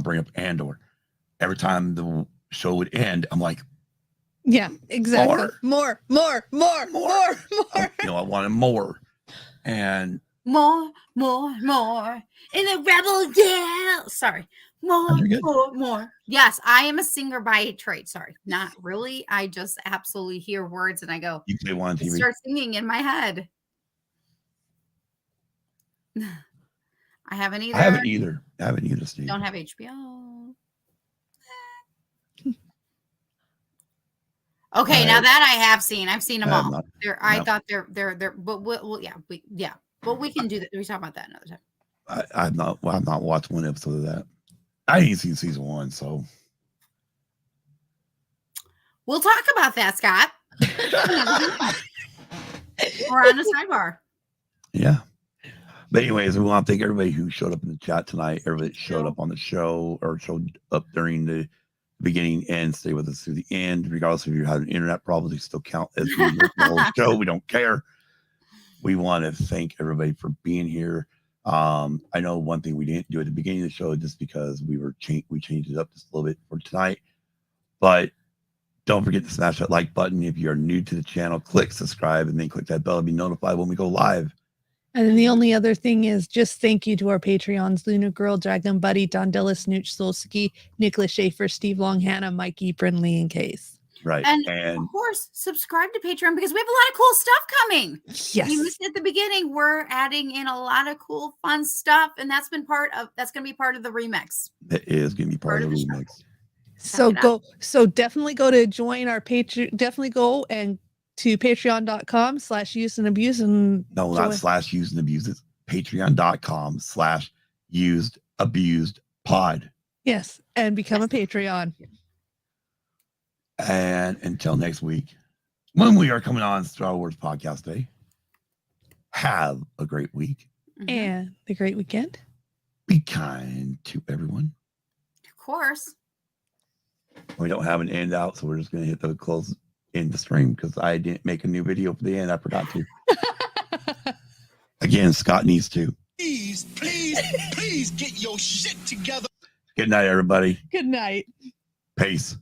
bring up Andor. Every time the show would end, I'm like, yeah, exactly. More. I wanted more. And more in the rebel yell. Sorry. More. Yes, I am a singer by trade. Sorry, not really. I just absolutely hear words and I go, you play one on TV. Start singing in my head. I haven't either. Steve. Don't have HBO. Okay, now that I have seen, I've seen them all. I thought they're, but but we can do that. We talk about that another time. I've not watched one episode of that. I ain't seen season 1, so we'll talk about that, Scott. We're on a sidebar. Yeah. But anyways, we want to thank everybody who showed up in the chat tonight, everybody that showed up on the show or showed up during the beginning and stay with us through the end. Regardless if you had an internet problem, they still count as the whole show. We don't care. We want to thank everybody for being here. I know one thing we didn't do at the beginning of the show just because we changed it up just a little bit for tonight. But don't forget to smash that like button. If you're new to the channel, click subscribe and then click that bell to be notified when we go live. And then the only other thing is just thank you to our Patreons, Luna Girl, Dragon Buddy, Don Dillis, Nooch Solski, Nicholas Schaefer, Steve Long, Hannah, Mikey, Brinley, and Case. Right. And of course, subscribe to Patreon because we have a lot of cool stuff coming. Yes. You missed it at the beginning. We're adding in a lot of cool, fun stuff. And that's going to be part of the remix. It is going to be part of the remix. So definitely go to join our Patreon. Definitely go and to patreon.com/use and abuse and No, not slash use and abuse. It's patreon.com/used abused pod. yes, and become a Patreon. And until next week, when we are coming on Star Wars Podcast Day, have a great week. And the great weekend. Be kind to everyone. Of course. We don't have an end out, so we're just going to hit the close in the stream because I didn't make a new video for the end. I forgot to. Again, Scott needs to. Please get your shit together. Good night, everybody. Good night. Peace.